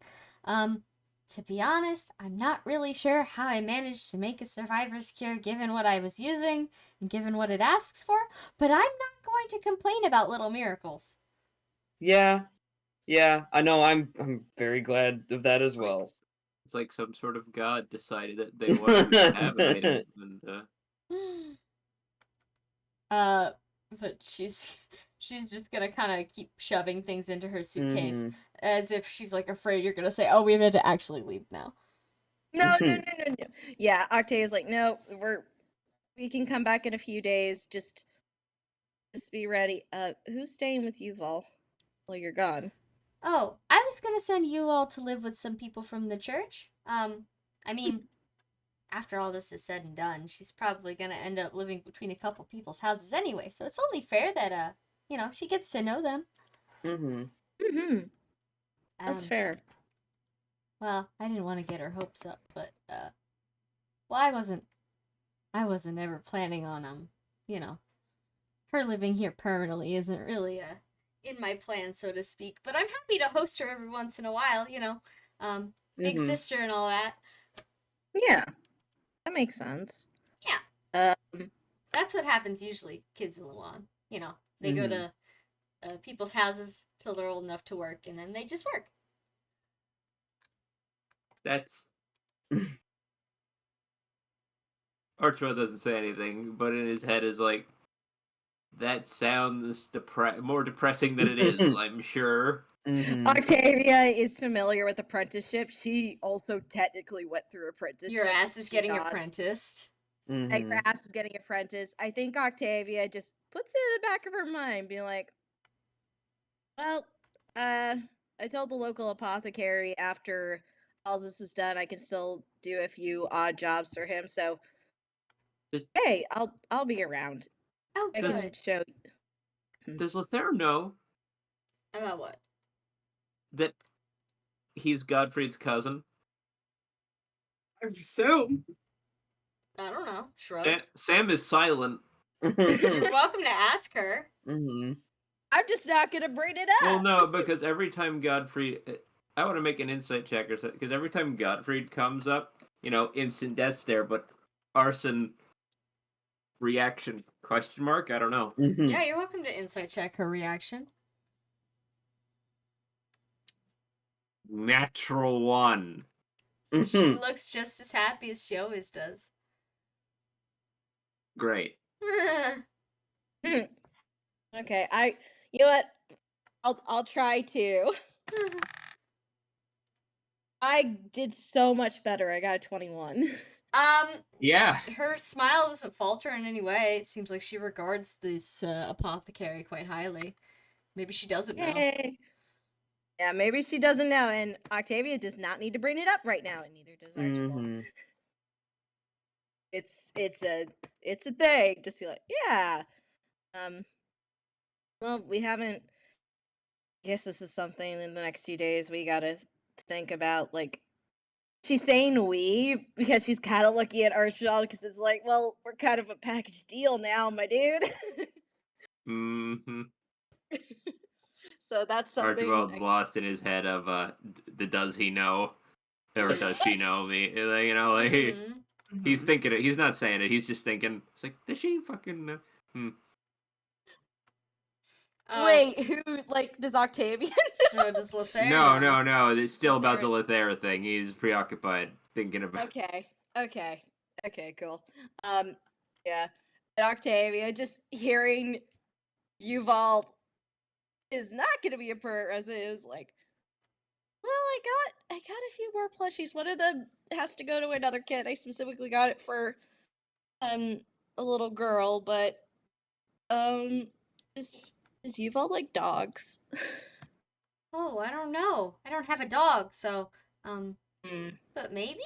To be honest, I'm not really sure how I managed to make a survivor's cure given what I was using and given what it asks for, but I'm not going to complain about little miracles. Yeah. Yeah, I know. I'm very glad of that as well. it's like some sort of god decided that they wanted to have an item, and But she's just gonna kind of keep shoving things into her suitcase Mhm. as if she's like afraid you're gonna say, "Oh, we have to actually leave now." No. Yeah, Octavia's like, no, we can come back in a few days. Just be ready. Who's staying with you, Vol, while you're gone? Oh, I was gonna send you all to live with some people from the church. I mean, after all this is said and done, she's probably gonna end up living between a couple people's houses anyway, so it's only fair that, she gets to know them. Mhm. Mm-hmm. That's Um, fair. Well, I didn't want to get her hopes up, but, well, I wasn't ever planning on, her living here permanently isn't really, in my plan, so to speak, but I'm happy to host her every once in a while, big Mhm. sister and all that. Yeah, that makes sense. Yeah. That's what happens usually, kids in Luan. They go Mhm. to people's houses till they're old enough to work, and then they just work. that's Archibald doesn't say anything, but in his head is like, that sounds more depressing than it is, I'm sure. Mhm. Octavia is familiar with apprenticeship. She also technically went through apprenticeship. Your ass is She getting got- apprenticed. Like, her Mhm. ass is getting apprenticed. I think Octavia just puts it in the back of her mind, being like, well, I told the local apothecary after all this is done, I can still do a few odd jobs for him. So, Does- hey, I'll be around. Oh, I Does- can show. Does Lothair know About what? that he's Godfrey's cousin? I assume. I don't know. Shrug. Sam is silent. You're welcome to ask her. Mhm. I'm just not gonna bring it up. Well, no, because every time Godfrey, I want to make an insight check or something, because every time Godfrey comes up, instant death stare, but arson reaction question mark. I don't know. Mhm. Yeah, you're welcome to insight check her reaction. Natural one. She Mhm. looks just as happy as she always does. Great. Okay, you know what? I'll try to. I did so much better. I got a 21. Yeah. Her smile doesn't falter in any way. It seems like she regards this apothecary quite highly. Maybe she doesn't know. Yay. Yeah, maybe she doesn't know, and Octavia does not need to bring it up right now, and neither does Archibald. Mhm. It's a thing. Just be like, yeah. Well, we haven't. I guess this is something in the next few days we gotta think about. Like, she's saying we because she's kind of looking at Archibald because it's like, well, we're kind of a package deal now, my dude. Mm-hmm. So that's something. Archibald's lost in his head of does he know, or does she know me? He's thinking it. He's not saying it. He's just thinking. It's like, does she fucking know? Wait, who, like, does Octavian? No, does Lothair No, know? no, no. It's still about the Lothair- Lothair thing. He's preoccupied thinking about. Okay, cool. Yeah. And Octavia, just hearing Yuval is not gonna be a pervert as it is like, well, I got a few more plushies. One of them has to go to another kid. I specifically got it for a little girl, but is is Yuval like dogs? Oh, I don't know. I don't have a dog, so Hmm. but maybe?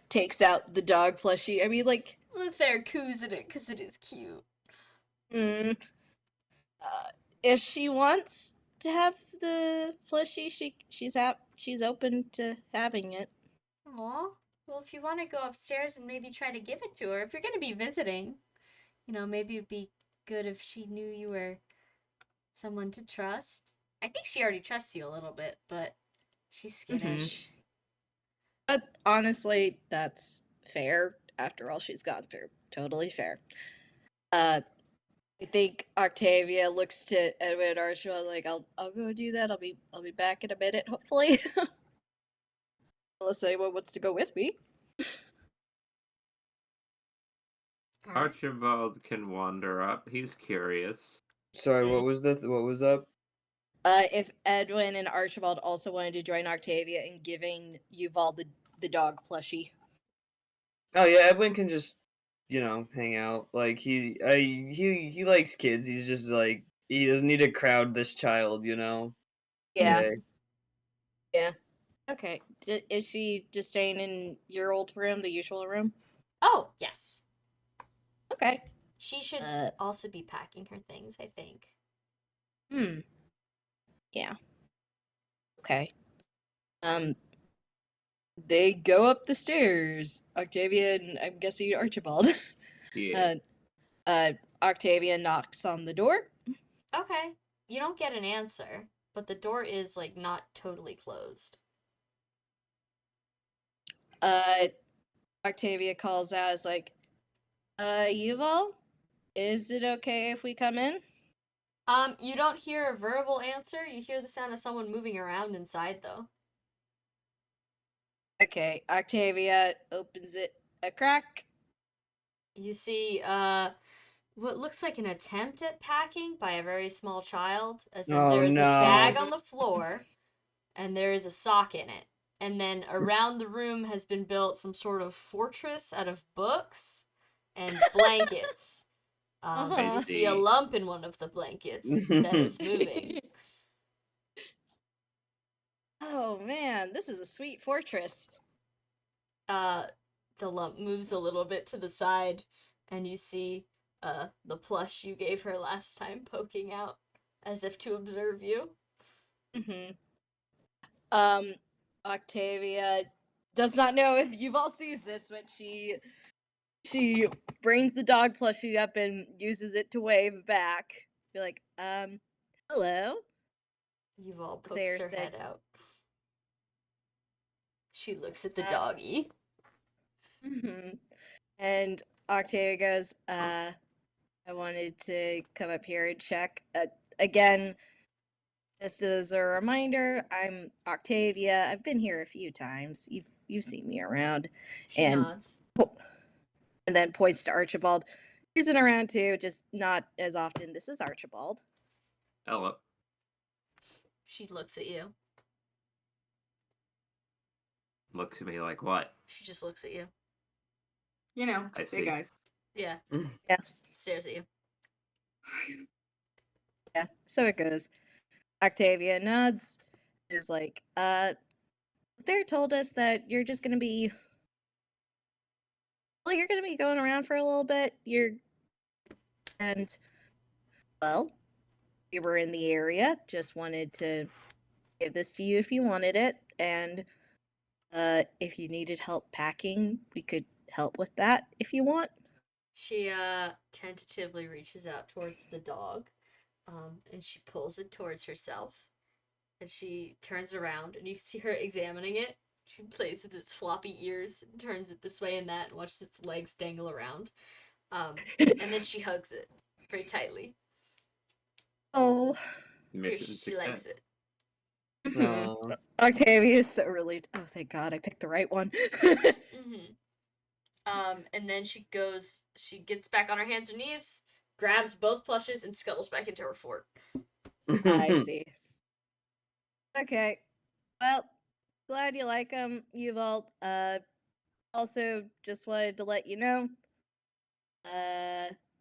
Takes out the dog plushie. I mean, like, Lothair coos in it because it is cute. hmm. If she wants to have the plushie, she's open to having it. Aw. Well, if you want to go upstairs and maybe try to give it to her, if you're going to be visiting, maybe it'd be good if she knew you were someone to trust. I think she already trusts you a little bit, but she's skittish. But honestly, that's fair. After all she's gone through, totally fair. I think Octavia looks to Edwin and Archibald like, I'll go do that. I'll be back in a minute, hopefully. Unless anyone wants to go with me. All right. Archibald can wander up. He's curious. Sorry, what was up? If Edwin and Archibald also wanted to join Octavia in giving Yuval the dog plushie. Oh yeah, Edwin can just, hang out. Like he likes kids. He's just like he doesn't need to crowd this child, Yeah. Okay. Yeah. Okay. Is she just staying in your old room, the usual room? Oh, yes. Okay. She should also be packing her things, I think. Yeah. Okay. They go up the stairs. Octavia and I'm guessing Archibald. Yeah. Octavia knocks on the door. Okay. You don't get an answer, but the door is, like, not totally closed. Octavia calls out, is like, Yuval? Is it okay if we come in? You don't hear a verbal answer. You hear the sound of someone moving around inside, though. Okay, Octavia opens it a crack. You see, what looks like an attempt at packing by a very small child, as in there is a bag on the floor, and there is a sock in it. And then around the room has been built some sort of fortress out of books and blankets. You see a lump in one of the blankets that is moving. Oh man, this is a sweet fortress. The lump moves a little bit to the side, and you see the plush you gave her last time poking out, as if to observe you. Octavia does not know if Yuval sees this, but she brings the dog plushie up and uses it to wave back. Be like, hello. Yuval pokes her head out. She looks at the doggy. And Octavia goes, I wanted to come up here and check. Again, just as a reminder, I'm Octavia. I've been here a few times. You've seen me around. She nods. And then points to Archibald. He's been around too, just not as often. This is Archibald. Hello. She looks at you. Looks at me like what? She just looks at you. I see. Big guys. Yeah. Yeah. Stares at you. Yeah, so it goes. Octavia nods, is like, they told us that you're just gonna be, you're gonna be going around for a little bit. Well, we were in the area, just wanted to give this to you if you wanted it, and, if you needed help packing, we could help with that if you want. She, tentatively reaches out towards the dog, and she pulls it towards herself. And she turns around, and you see her examining it. She plays with its floppy ears, and turns it this way and that, and watches its legs dangle around. And then she hugs it very tightly. go. Mission She likes success. it. Aw. Octavia is so relieved. Oh, thank God, I picked the right one. And then she gets back on her hands and knees, grabs both plushes, and scuttles back into her fort. I see. Okay. Well, glad you like them, Uvault. Also, just wanted to let you know.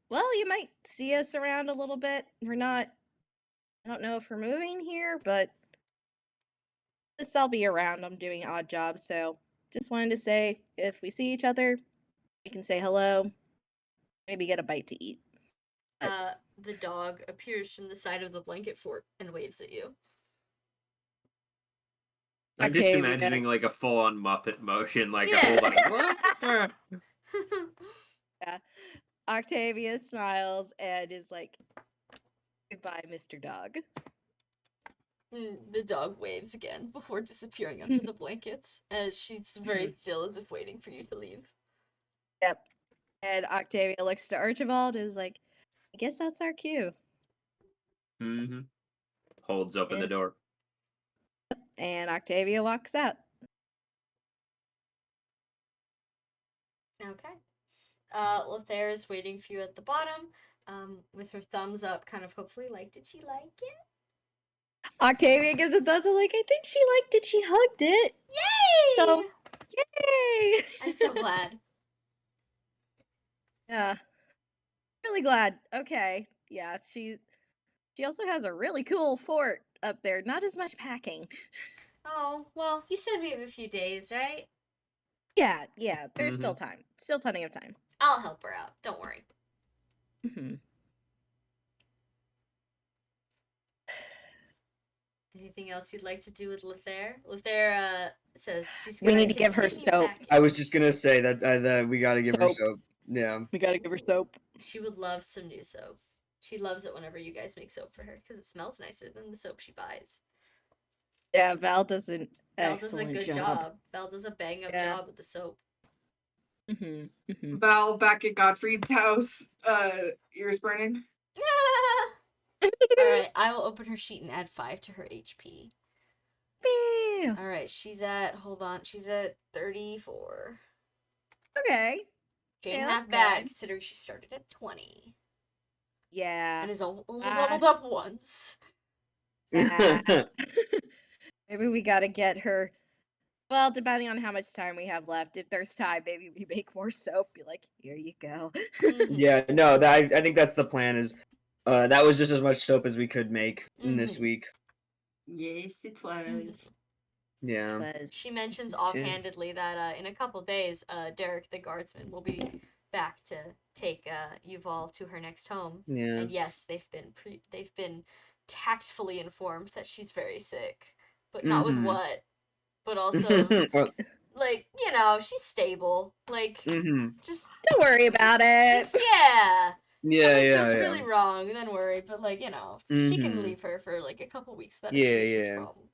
Well, you might see us around a little bit. I don't know if we're moving here, but just I'll be around. I'm doing odd jobs, so just wanted to say if we see each other, we can say hello, maybe get a bite to eat. The dog appears from the side of the blanket fort and waves at you. I'm just Octavia. imagining like a full-on Muppet motion, like Yeah. a whole body. Yeah. Octavia smiles and is like, "Goodbye, Mr. Dog." The dog waves again before disappearing under the blankets, as she's very still as if waiting for you to leave. Yep. And Octavia looks to Archibald and is like, "I guess that's our cue." Mm-hmm. Holds open the door. And Octavia walks out. Okay. Lothair is waiting for you at the bottom, with her thumbs up, kind of hopefully like, did she like it? Octavia gives a thumbs up like, "I think she liked it. She hugged it." Yay! So, yay! I'm so glad. Yeah. Really glad. Okay. Yeah, she also has a really cool fort up there. Not as much packing. Oh, well, you said we have a few days, right? Yeah, there's still time. Still plenty of time. I'll help her out. Don't worry. Anything else you'd like to do with Lothair? Lothair says she's We gonna need to give her continue soap. packing. I was just gonna say that we gotta give her Soap. soap. Yeah. We gotta give her soap. She would love some new soap. She loves it whenever you guys make soap for her because it smells nicer than the soap she buys. Yeah, Val does an Val does a excellent good job. Val does a bang up Yeah. job with the soap. Val back at Gottfried's house, ears burning. Alright, I will open her sheet and add 5 to her HP. Pew. Alright, she's at 34. Okay. She ain't Yeah, half that's bad good. considering she started at 20. Yeah. And is only leveled up once. Maybe we gotta get her. Well, depending on how much time we have left, if there's time, maybe we make more soap. Be like, here you go. Yeah, no, I think that's the plan. Is that was just as much soap as we could make in this week. Yes, it was. Yeah. She mentions offhandedly that in a couple days, Derek the guardsman will be back to take Yuval to her next home. Yeah. And yes, they've been tactfully informed that she's very sick, but not with what. But also, Well, like, she's stable. Like, just Don't worry about it. Just, yeah. Yeah, Something yeah, feels yeah. really wrong, then worry. But like, she can leave her for like a couple weeks. That'd be a huge problem.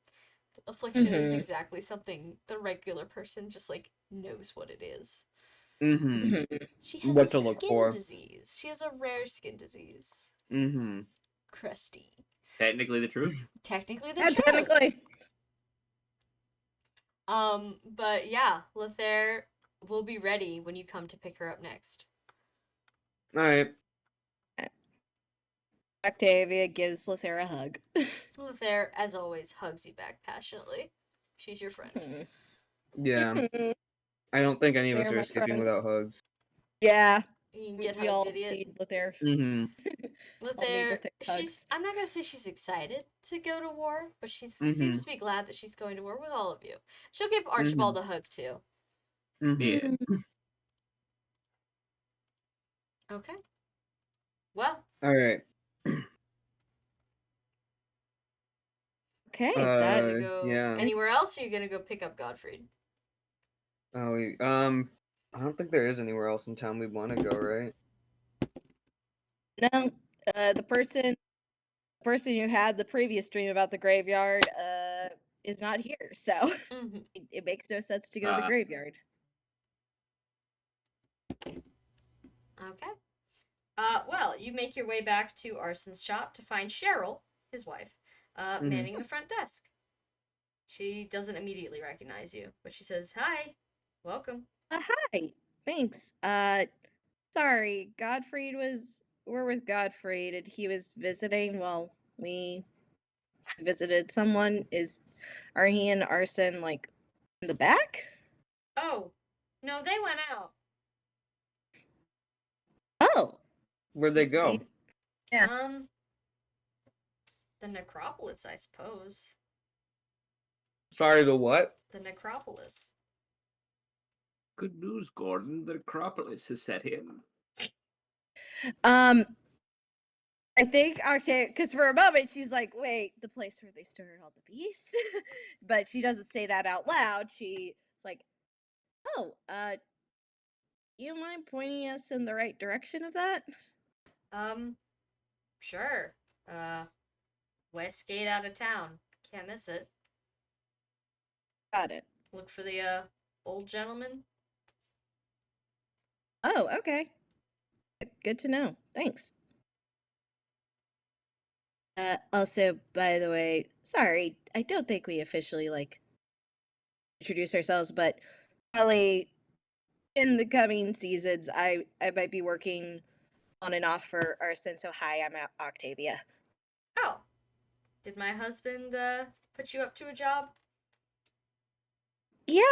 Affliction isn't exactly something the regular person just like knows what it is. She has What a to look skin for. disease. She has a rare skin disease. Crusty. Technically the truth. Technically the Yeah, truth. technically. But yeah, Lothair will be ready when you come to pick her up next. All right. Octavia gives Lothair a hug. Lothair, as always, hugs you back passionately. She's your friend. Yeah. I don't think any of us They're are my escaping friend. without hugs. Yeah. You can get We all hugged, idiot. need Lothair. Lothair, hugs. I'm not gonna say she's excited to go to war, but she seems to be glad that she's going to war with all of you. She'll give Archibald a hug too. Yeah. Okay. Well. All right. Okay. Gonna go yeah. anywhere else, or are you gonna go pick up Gottfried? Oh, I don't think there is anywhere else in town we want to go, right? No. The person who had the previous dream about the graveyard is not here, so it makes no sense to go to the graveyard. Okay. Well, you make your way back to Arson's shop to find Cheryl, his wife, Mhm. manning the front desk. She doesn't immediately recognize you, but she says, "Hi, welcome." Hi. Thanks. Sorry. We're with Godfried and he was visiting while we visited someone. Are he and Arson, like, in the back? Oh, no, they went out. Oh. Where'd they go? Yeah. The necropolis, I suppose. Sorry, the what? The necropolis. Good news, Gordon. The Acropolis has set in. I think Octavia, because for a moment she's like, wait, the place where they stored all the beasts? But she doesn't say that out loud. She's like, oh, you mind pointing us in the right direction of that? Sure. West gate out of town. Can't miss it. Got it. Look for the, old gentleman. Oh, okay. Good to know. Thanks. Also, by the way, sorry, I don't think we officially, like, introduce ourselves, but probably in the coming seasons, I might be working on and off for Arson, so hi, I'm Octavia. Oh. Did my husband, put you up to a job? Yeah,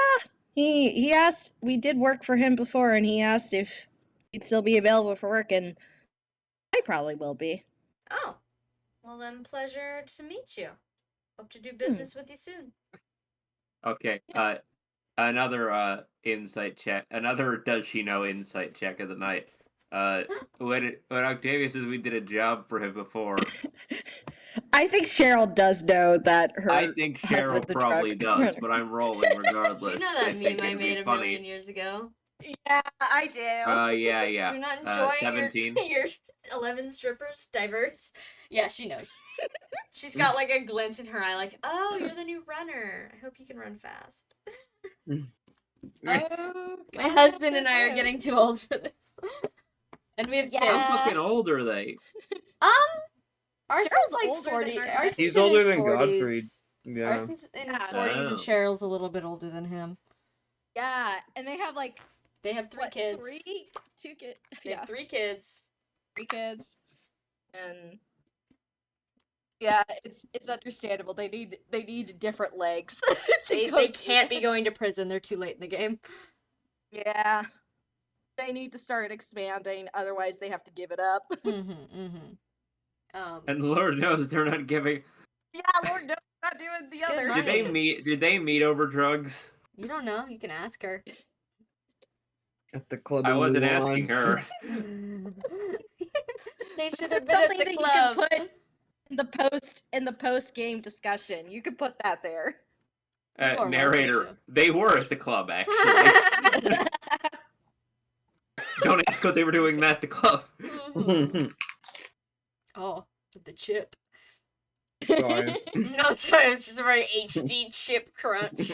he asked, we did work for him before, and he asked if he'd still be available for work, and I probably will be. Oh. Well then, pleasure to meet you. Hope to do business with you soon. Okay. Another insight check. Another does she know insight check of the night. When Octavia says we did a job for him before, I think Cheryl does know that her I think Cheryl husband's a probably drug does, runner. but I'm rolling regardless. You know that I think meme I it'd be made a funny. million years ago? Yeah, I do. Yeah. You're not enjoying 17. your 11 strippers diverse? Yeah, she knows. She's got like a glint in her eye, like, oh, you're the new runner. I hope you can run fast. Oh, My husband and I are getting too old for this. And we have Yeah. How kids. fucking old are they? Arson's Cheryl's like older than 40. Arson. Arson's He's in older his than 40s. Godfried. Yeah. Arson's in his Yeah. 40s and Oh. Cheryl's a little bit older than him. Yeah, and they have like They have three what, kids. two kids. They Yeah, have 3 kids. 3 kids, and yeah, it's understandable. They need different legs. They can't be going to prison. They're too late in the game. Yeah, they need to start expanding. Otherwise, they have to give it up. And Lord knows they're not giving. Yeah, Lord, no, not doing the It's good other. money. Did they meet over drugs? You don't know. You can ask her. At the club. I in wasn't Luan. asking her. They This should is have been at something the that club. you can put in the post game discussion. You could put that there. You are welcome Narrator, to. they were at the club actually. Don't ask what they were doing at the club. Oh, with the chip. Sorry. No, sorry, it's just a very HD chip crunch.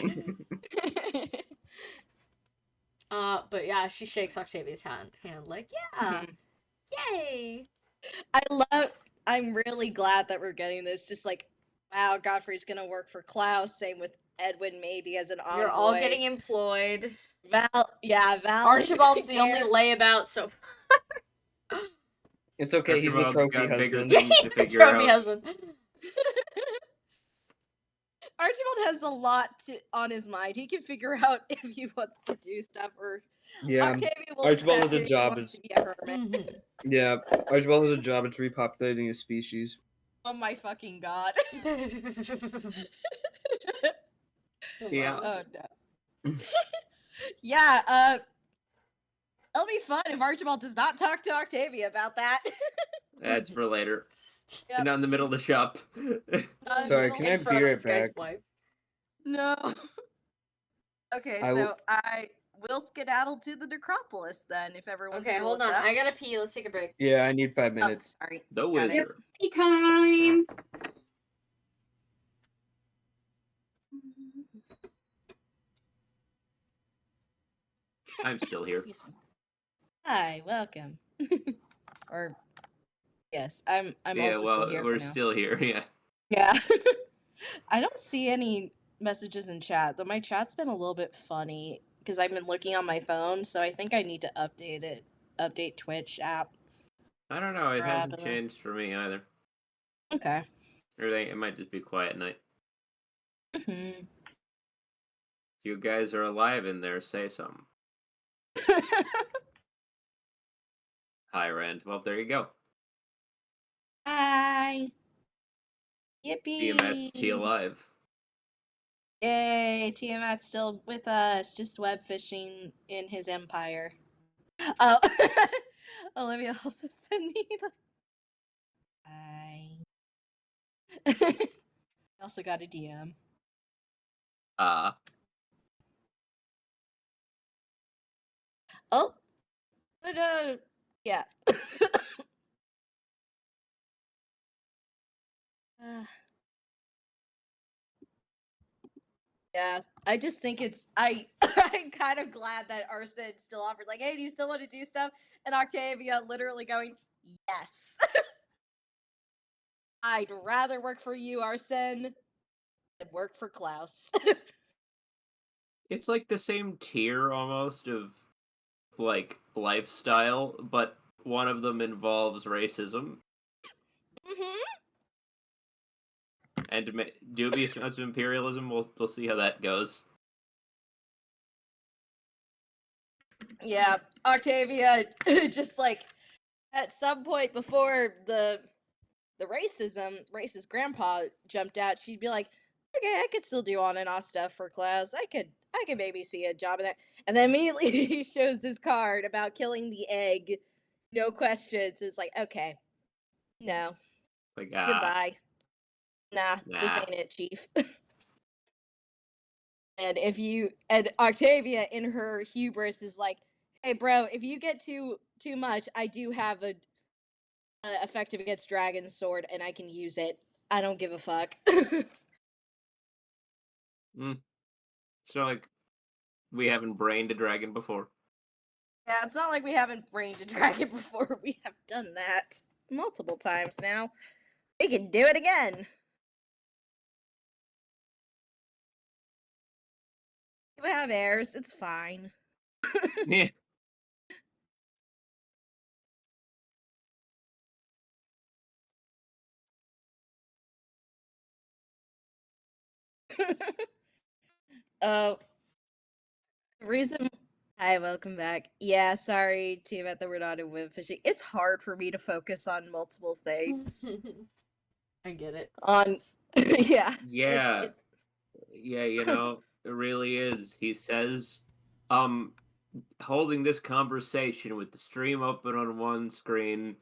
But yeah, she shakes Octavia's hand like, yeah, yay. I'm really glad that we're getting this. Just like, wow, Godfrey's gonna work for Klaus. Same with Edwin, maybe as an envoy. You're all getting employed. Val. Archibald's the only layabout so far. It's okay. He's the Archibald's trophy got bigger husband. things He's to the figure trophy out. husband. Archibald has a lot on his mind. He can figure out if he wants to do stuff or Yeah. Octavia will Archibald accept has a it if he job wants as- to be a hermit. Yeah. Archibald has a job. It's repopulating his species. Oh my fucking god. Yeah. Oh no. Yeah, it'll be fun if Archibald does not talk to Octavia about that. That's for later. Yep. Not in the middle of the shop. Sorry, can I be right back? No. Okay, so I will skedaddle to the necropolis then, if everyone's Okay, cool hold with on. that. I gotta pee. Let's take a break. Yeah, I need 5 minutes. Oh, sorry. The Got it. wizard. Tea time. I'm still here. Excuse me. Hi, welcome. Or yes, I'm Yeah, also well, still here we're for now. still here. Yeah. Yeah. I don't see any messages in chat, though my chat's been a little bit funny because I've been looking on my phone, so I think I need to update it. Update Twitch app. I don't know. It Or hasn't app. changed for me either. Okay. Or it might just be quiet night. Mm-hmm. If you guys are alive in there, say something. Hi, Rand. Well, there you go. Hi. Yippee. Tiamat's T alive. Yay, Tiamat's still with us, just web fishing in his empire. Oh, Olivia also sent me the. Hi. I also got a DM. Oh, but yeah. Yeah, I just think it's I'm kind of glad that Arson still offered like, hey, do you still want to do stuff? And Octavia literally going, yes. I'd rather work for you, Arson, than work for Klaus. It's like the same tier almost of like lifestyle, but one of them involves racism Mm-hmm. and dubious amounts of imperialism. We'll see how that goes. Yeah, Octavia just like at some point before the racist grandpa jumped out, she'd be like, okay, I could still do on and off stuff for Klaus. I could maybe see a job in that. And then immediately he shows his card about killing the egg. No questions. It's like, okay, no. Like, Goodbye. Nah, this nah. ain't it, Chief. And Octavia in her hubris is like, hey bro, if you get too much, I do have a effective against Dragon's Sword and I can use it. I don't give a fuck. It's not like we haven't brained a dragon before. Yeah, it's not like we haven't brained a dragon before. We have done that multiple times now. We can do it again. We have heirs. It's fine. Yeah. Reason. Hi, welcome back. Yeah, sorry, team, that we're not in web fishing. It's hard for me to focus on multiple things. I get it. On, yeah. Yeah. It's Yeah, it really is. He says, holding this conversation with the stream open on one screen,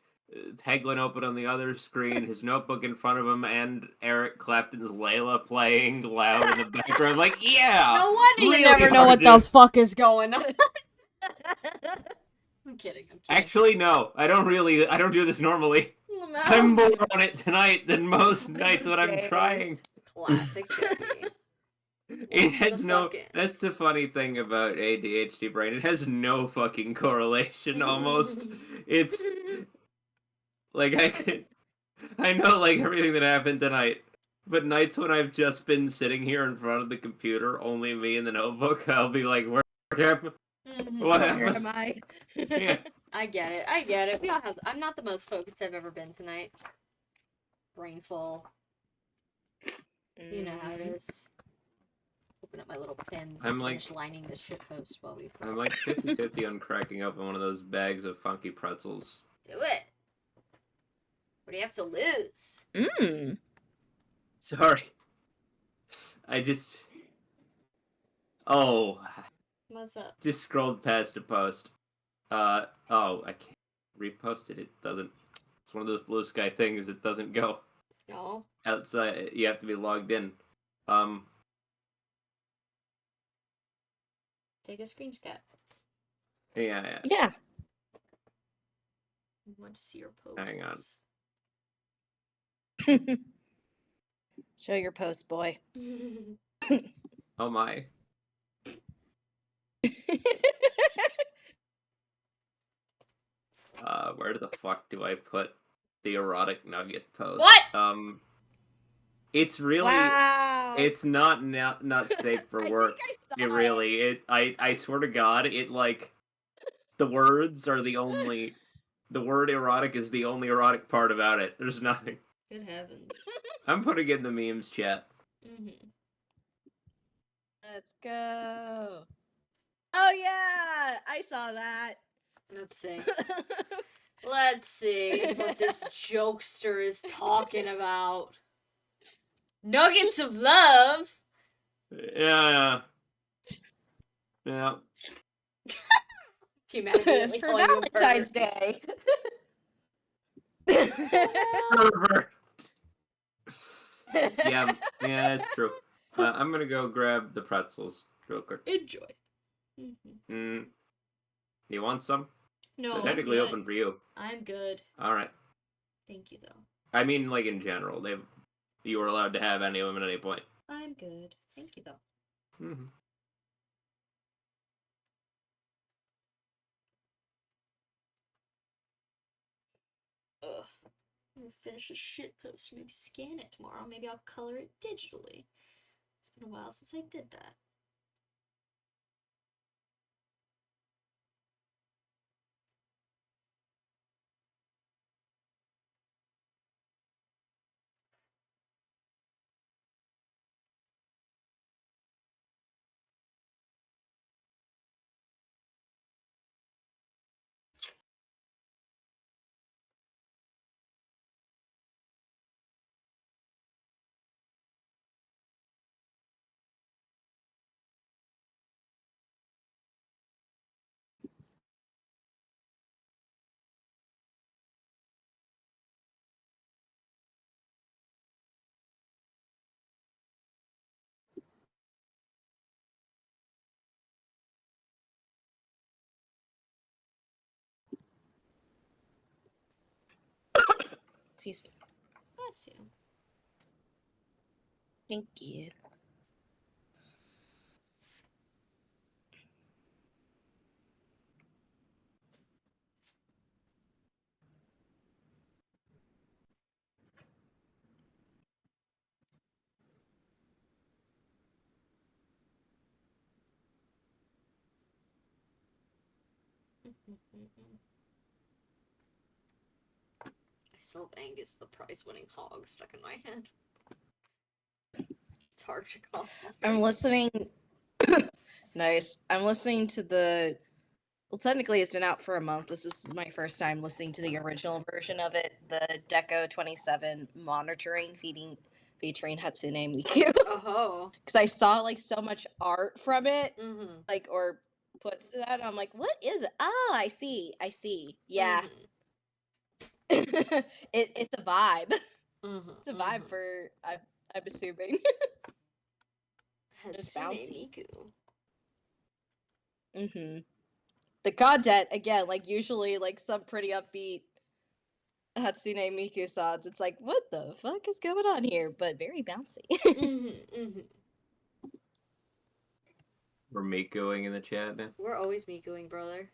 Peglin open on the other screen, his notebook in front of him, and Eric Clapton's Layla playing loud in the background. Like, yeah! No wonder you really never know what hard the fuck is going on. I'm kidding. Actually, no. I don't do this normally. Oh, no. I'm more on it tonight than most nights when I'm James. trying. Classic Chippy. It has no. Motherfucking. That's the funny thing about ADHD brain. It has no fucking correlation. Almost, it's like I know like everything that happened tonight, but nights when I've just been sitting here in front of the computer, only me and the notebook, I'll be like, "Where happened? What Where happened?" am I? Yeah. I get it. We all have. I'm not the most focused I've ever been tonight. Brain full. You know how it is. Open up my little pins and finish lining the shitpost while we play. I'm like 50-50 on cracking up in one of those bags of funky pretzels. Do it. What do you have to lose? Sorry. I just... Oh. What's up? Just scrolled past a post. I can't repost it. It doesn't... It's one of those blue sky things. It doesn't go. No. Outside, you have to be logged in. Take a screenshot. Yeah. Yeah. I want to see your posts. Hang on. Show your post, boy. Oh my. Where the fuck do I put the erotic nugget post? What? It's really, Wow. it's not safe for I work. think I It saw really, I swear to God, it like, the words are the only, the word erotic is the only erotic part about it. There's nothing. Good heavens. I'm putting it in the memes chat. Mm-hmm. Let's go. Oh yeah, I saw that. Let's see. Let's see what this jokester is talking about. Nuggets of love. Yeah. Yeah. Team immediately For calling you a Valentine's pervert. Day. Pervert. Yeah, that's true. I'm gonna go grab the pretzels real quick. Enjoy. Mm-hmm. You want some? No, They're I'm technically good. open for you. I'm good. All right. Thank you, though. I mean, like in general, you were allowed to have any of them at any point. I'm good. Thank you, though. Mm-hmm. Ugh. I'm gonna finish this shit post. Maybe scan it tomorrow. Maybe I'll color it digitally. It's been a while since I did that. Excuse me. Bless you. Thank you. I still have Angus the prize-winning hog stuck in my head. It's hard to concentrate. I'm listening. Nice. I'm listening to the. Well, technically, it's been out for a month, but this is my first time listening to the original version of it, the Deco 27 monitoring featuring Hatsune Miku. Oh. Because I saw like so much art from it, Mm-hmm. like or puts to that. And I'm like, what is it? Oh, I see. Yeah. Mm-hmm. It's a vibe. Mm-hmm. It's a vibe for I'm assuming. It's Hatsune bouncy. Miku. Mm-hmm. The content again, like usually, like some pretty upbeat Hatsune Miku songs. It's like, what the fuck is going on here? But very bouncy. We're Mikoing in the chat now. We're always Mikuing, brother.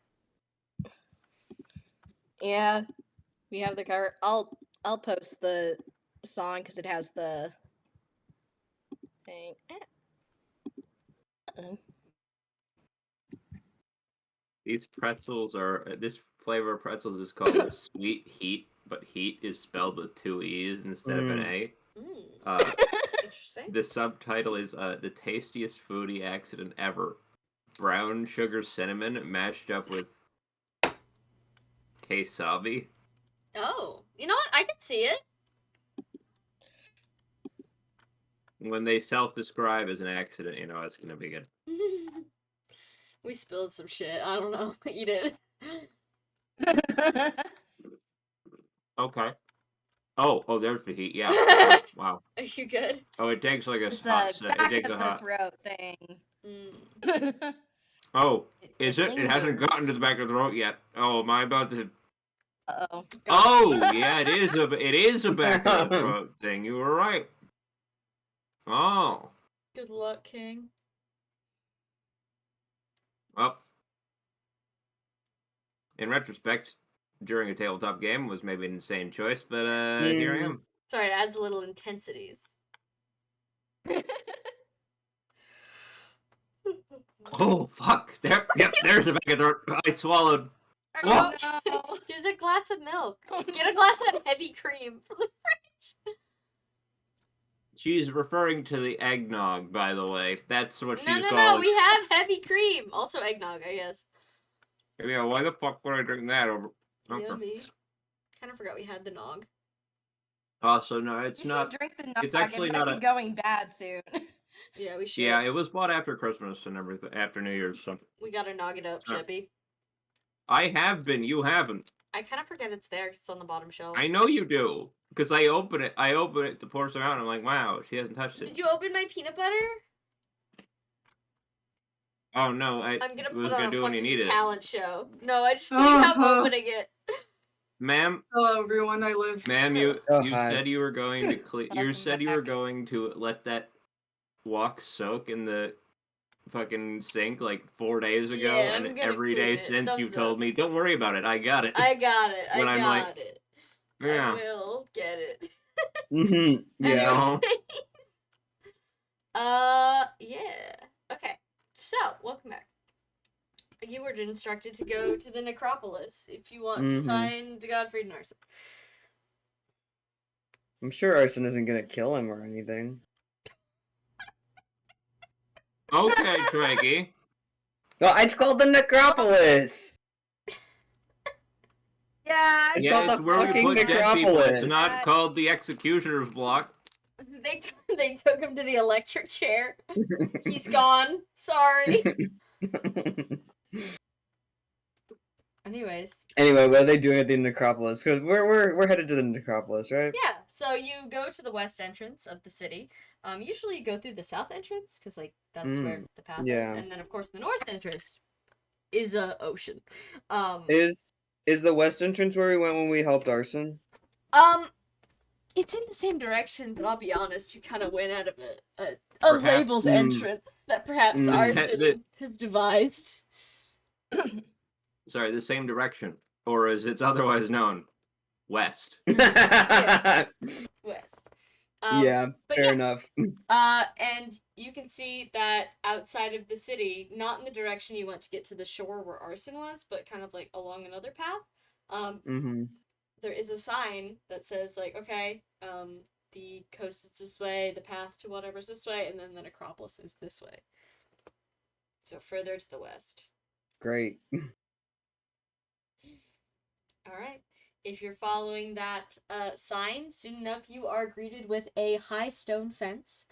Yeah, we have the cover. I'll post the song because it has the thing. Uh-oh. These pretzels are this flavor of pretzels is called Sweet Heat, but heat is spelled with 2 E's instead of an A. Interesting. The subtitle is the tastiest foodie accident ever. Brown sugar cinnamon mashed up with kesabi. Oh, you know what? I could see it. When they self-describe as an accident, you know it's gonna be good. We spilled some shit. I don't know. Eat it. Okay. Oh, there's the heat. Yeah. Okay. Wow. Are you good? Oh, it takes like a It's hot. a It back takes of a the hot. throat thing. Oh, is it? It hasn't lingers. gotten to the back of the throat yet. Oh, am I about to? Uh-oh. Oh, yeah, it is a back of the throat thing. You were right. Oh. Good luck, King. Well, in retrospect, during a tabletop game was maybe an insane choice, but here I am. Sorry, it adds a little intensities. Oh fuck! There, yep. There's a bag of dirt. I swallowed. Oh, no. Here's a glass of milk. Get a glass of heavy cream from the fridge. She's referring to the eggnog, by the way. That's what she's No, called. we have heavy cream. Also eggnog, I guess. Yeah, why the fuck would I drink that over? Yummy. Kind of forgot we had the nog. So no, it's You not. should drink the nog. It's actually it not might be going bad soon. Yeah, we should. Yeah, it was bought after Christmas and everything, after New Year's. So We gotta nog it up, Chippy. I have been. You haven't. I kind of forget it's there because it's on the bottom shelf. I know you do, because I open it. I open it to pour some out, and I'm like, wow, she hasn't touched it. Did you open my peanut butter? Oh no, I'm gonna was put on gonna a do when you need fucking it. talent show. No, I just think I'm opening it. Ma'am, Hello, everyone. I lived. ma'am, you hi. said you were going to you said you were going to let that wok soak in the fucking sink like 4 days ago, Yeah, I'm and gonna every clean day it. since you Thumbs told up. me, don't worry about it, I got it. I got it. When I I'm got like, it. yeah. I will get it. Mhm. Yeah. No. Yeah. Okay. So, welcome back. You were instructed to go to the necropolis if you want to Mhm. find Godfrey and Arson. I'm sure Arson isn't gonna kill him or anything. Okay, Twiggy. Oh, it's called the Necropolis. Yeah. It's Yeah, called it's the where we fucking put dead people. It's Necropolis. not called the Executioner's Block. They took him to the electric chair. He's gone. Sorry. Anyways. Anyway, what are they doing at the Necropolis? Because we're headed to the Necropolis, right? Yeah, so you go to the west entrance of the city. Usually you go through the south entrance because like that's where the path yeah. is, and then of course the north entrance is a ocean. Is the west entrance where we went when we helped Arson? It's in the same direction, but I'll be honest, you kind of went out of a Perhaps. labeled entrance that perhaps Arson has devised. Sorry, the same direction. Or as it's otherwise known, west. Yeah, West. fair enough. And you can see that outside of the city, not in the direction you went to get to the shore where Arson was, but kind of like along another path, there is a sign that says like, okay, the coast is this way, the path to whatever's this way, and then the necropolis is this way. So further to the west. Great. Alright. If you're following that sign, soon enough you are greeted with a high stone fence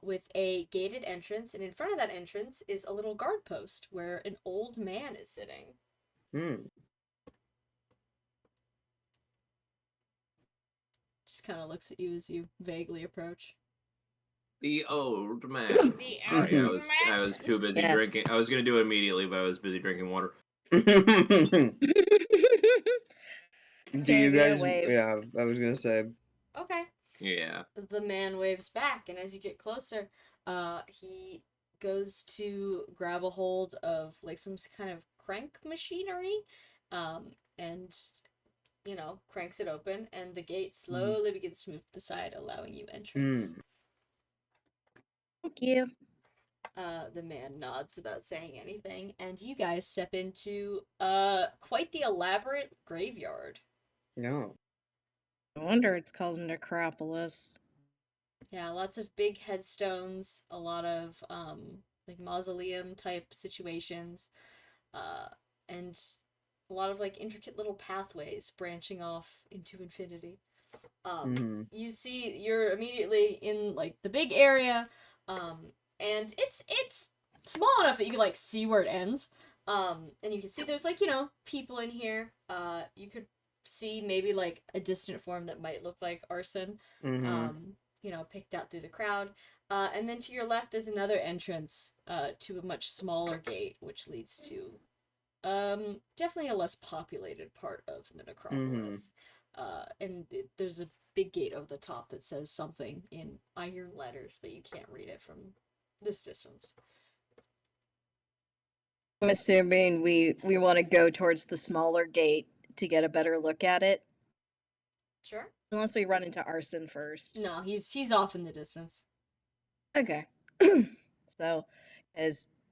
with a gated entrance, and in front of that entrance is a little guard post where an old man is sitting. Just kind of looks at you as you vaguely approach. The old man. The old Sorry, I man. was too busy drinking. I was gonna do it immediately, but I was busy drinking water. Do you guys? waves. Yeah, I was gonna say. Okay. Yeah. The man waves back, and as you get closer, he goes to grab a hold of like some kind of crank machinery, and you know, cranks it open, and the gate slowly begins to move to the side, allowing you entrance. Thank you. The man nods without saying anything, and you guys step into quite the elaborate graveyard. No. No wonder it's called Necropolis. Yeah, lots of big headstones, a lot of like mausoleum type situations, and a lot of like intricate little pathways branching off into infinity. You see, you're immediately in like the big area, and it's small enough that you can like see where it ends. And you can see there's like, you know, people in here. You could see maybe like a distant form that might look like Arson. You know, picked out through the crowd. And then to your left there's another entrance to a much smaller gate, which leads to definitely a less populated part of the necropolis. And there's a big gate over the top that says something in iron letters, but you can't read it from this distance. I'm assuming we want to go towards the smaller gate to get a better look at it. Sure. Unless we run into Arson first. No, he's off in the distance. Okay. So,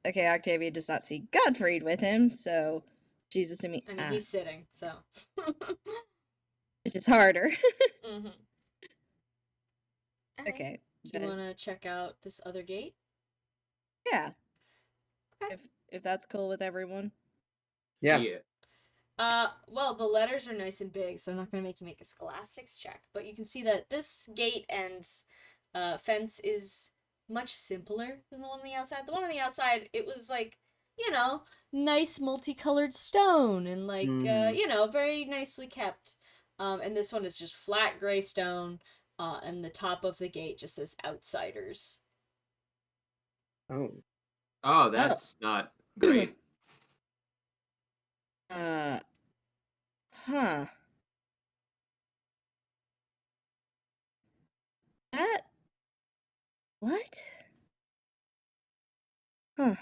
okay, Octavia does not see Gottfried with him, so she's assuming. I mean, he's sitting, so. Which is harder. Mm-hmm. Okay. Do you want to check out this other gate? Yeah. Okay. If that's cool with everyone. Yeah. Well, the letters are nice and big, so I'm not going to make you make a scholastics check. But you can see that this gate and fence is much simpler than the one on the outside. The one on the outside, it was like, nice multicolored stone and like, very nicely kept. And this one is just flat gray stone, and the top of the gate just says outsiders. Oh. Oh, that's not great. Huh. What? Huh.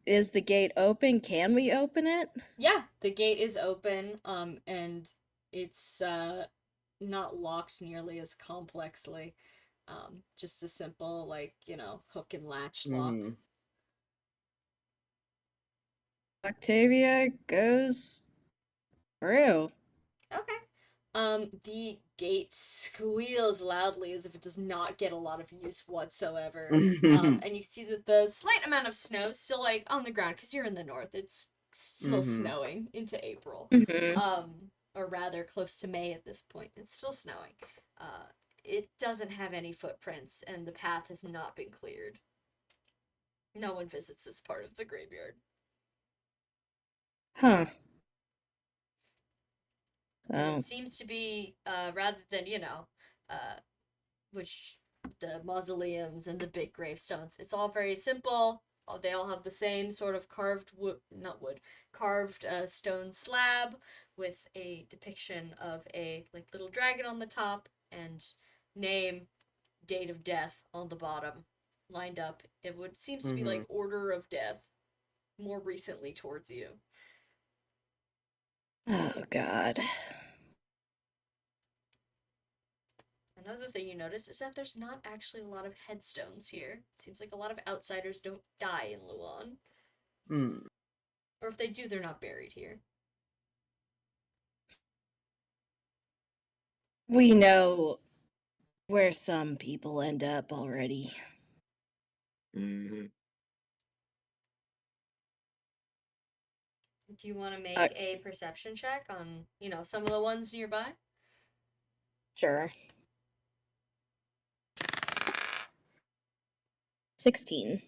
Is the gate open? Can we open it? Yeah, the gate is open, and it's not locked nearly as complexly. Just a simple, like, hook and latch lock. Mm-hmm. Octavia goes through. Okay. The gate squeals loudly as if it does not get a lot of use whatsoever. And you see that the slight amount of snow is still, like, on the ground, because you're in the north. It's still snowing into April. Or rather, close to May at this point. It's still snowing. It doesn't have any footprints, and the path has not been cleared. No one visits this part of the graveyard. Huh. And it seems to be, rather than, which the mausoleums and the big gravestones, it's all very simple. They all have the same sort of carved stone slab with a depiction of a little dragon on the top and name, date of death on the bottom, lined up. Seems to be like order of death, more recently towards you. Oh, God. Another thing you notice is that there's not actually a lot of headstones here. It seems like a lot of outsiders don't die in Luan. Or if they do, they're not buried here. We know where some people end up already. Mm-hmm. Do you want to make a perception check on, some of the ones nearby? Sure. 16. Yeah,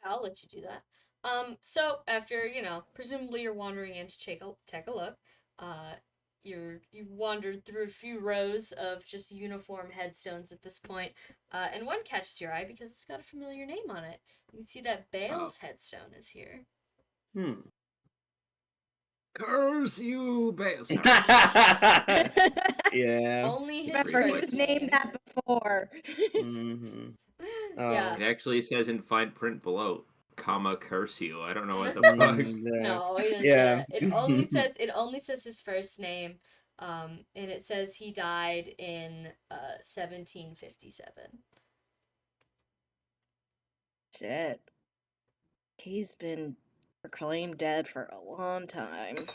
I'll let you do that. So after, presumably you're wandering in to take a look, you've wandered through a few rows of just uniform headstones at this point, and one catches your eye because it's got a familiar name on it. You can see that Bale's headstone is here. Curse you, Bale. Yeah. Only his Remember, first he's named that before. Yeah. It actually says in fine print below, comma, curse you. I don't know what the fuck. No, it doesn't. Yeah. It only says his first name, and it says he died in 1757. Shit. He's been proclaimed dead for a long time.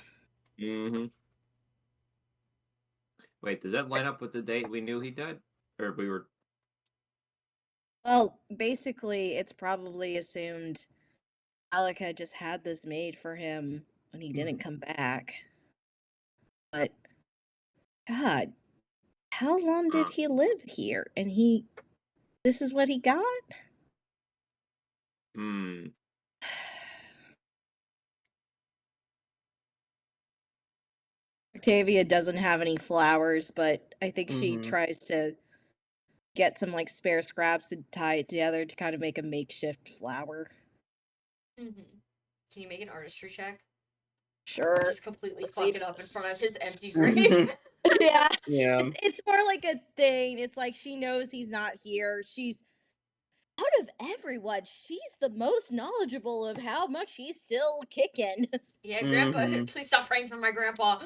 Wait, does that line up with the date we knew he died? Or we were... Well, basically, it's probably assumed Alec had just had this made for him when he didn't come back. But, God, how long did he live here? And this is what he got? Octavia doesn't have any flowers, but I think she tries to get some spare scraps and tie it together to kind of make a makeshift flower. Can you make an artistry check? Sure. Just completely fuck it up in front of his empty grave. Yeah. Yeah. It's more like a thing. It's like she knows he's not here. She's out of everyone, she's the most knowledgeable of how much he's still kicking. Yeah, Grandpa, please stop praying for my grandpa.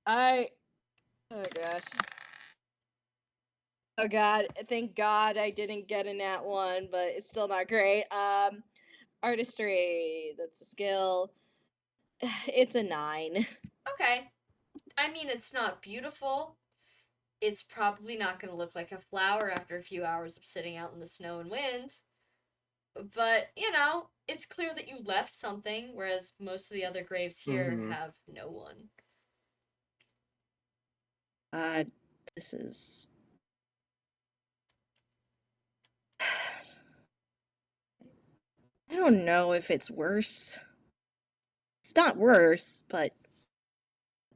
Oh gosh. Oh god, thank god I didn't get a nat 1, but it's still not great. Artistry, that's a skill. It's a 9. Okay. I mean, it's not beautiful. It's probably not going to look like a flower after a few hours of sitting out in the snow and wind. But, it's clear that you left something, whereas most of the other graves here have no one. This is... I don't know if it's worse. It's not worse, but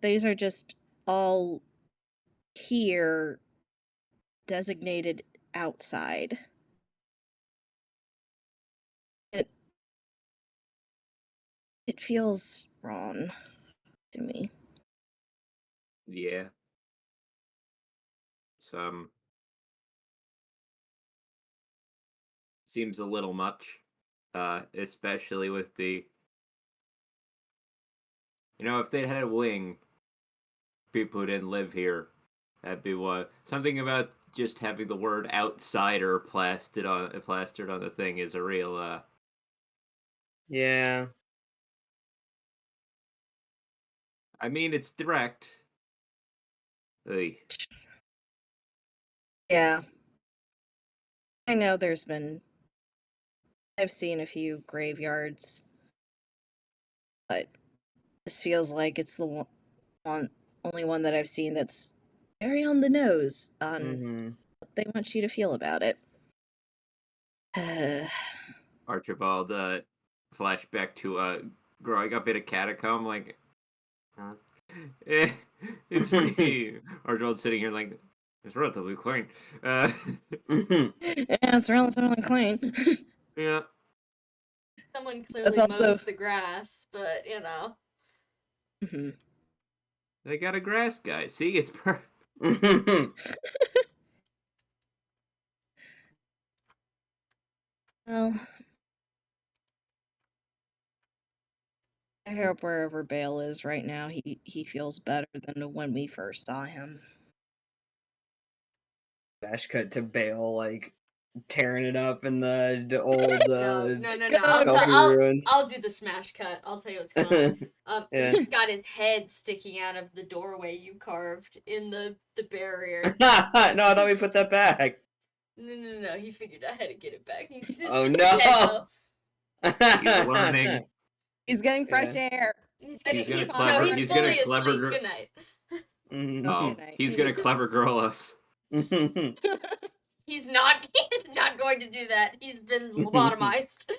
these are just all here designated outside. It feels wrong to me. Yeah. Seems a little much. Especially with the... if they had a wing, people who didn't live here, that'd be what... Something about just having the word outsider plastered on the thing is a real, Yeah. I mean, it's direct. Ugh. Yeah. I know I've seen a few graveyards, but this feels like it's the only one that I've seen that's very on the nose on what they want you to feel about it. Archibald, flashback to growing up in a catacomb, like, it's pretty. Archibald sitting here like, it's relatively clean. Yeah, it's relatively clean. Yeah. Someone clearly That's also... mows the grass, but, Mhm. They got a grass guy. See, it's perfect. Well, I hope wherever Bale is right now, he feels better than when we first saw him. Dash cut to Bale, like, tearing it up in the old No. ruins. I'll do the smash cut. I'll tell you what's going on. Yeah. He's got his head sticking out of the doorway you carved in the barrier. No, I thought we put that back. No. He figured out how to get it back. Oh no! He's learning. He's getting fresh air. He's gonna fully clever asleep. Good night. Oh, he's gonna clever girl us. He's not going to do that. He's been lobotomized.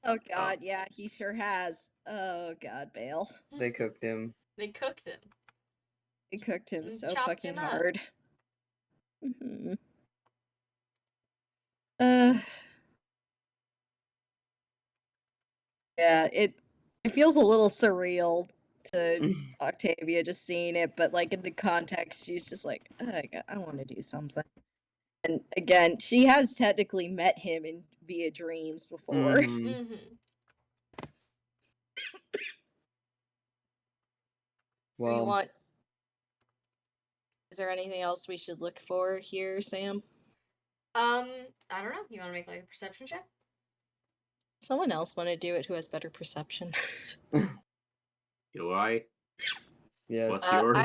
Oh god, yeah, he sure has. Oh god, Bale. They cooked him. They cooked him. They cooked him so chopped fucking him up. hard. Yeah, it feels a little surreal to Octavia just seeing it, but like in the context, she's just like, I want to do something. And again, she has technically met him via dreams before. Well, is there anything else we should look for here, Sam? I don't know. You want to make like a perception check? Someone else want to do it who has better perception. Do I? Yes. What's yours?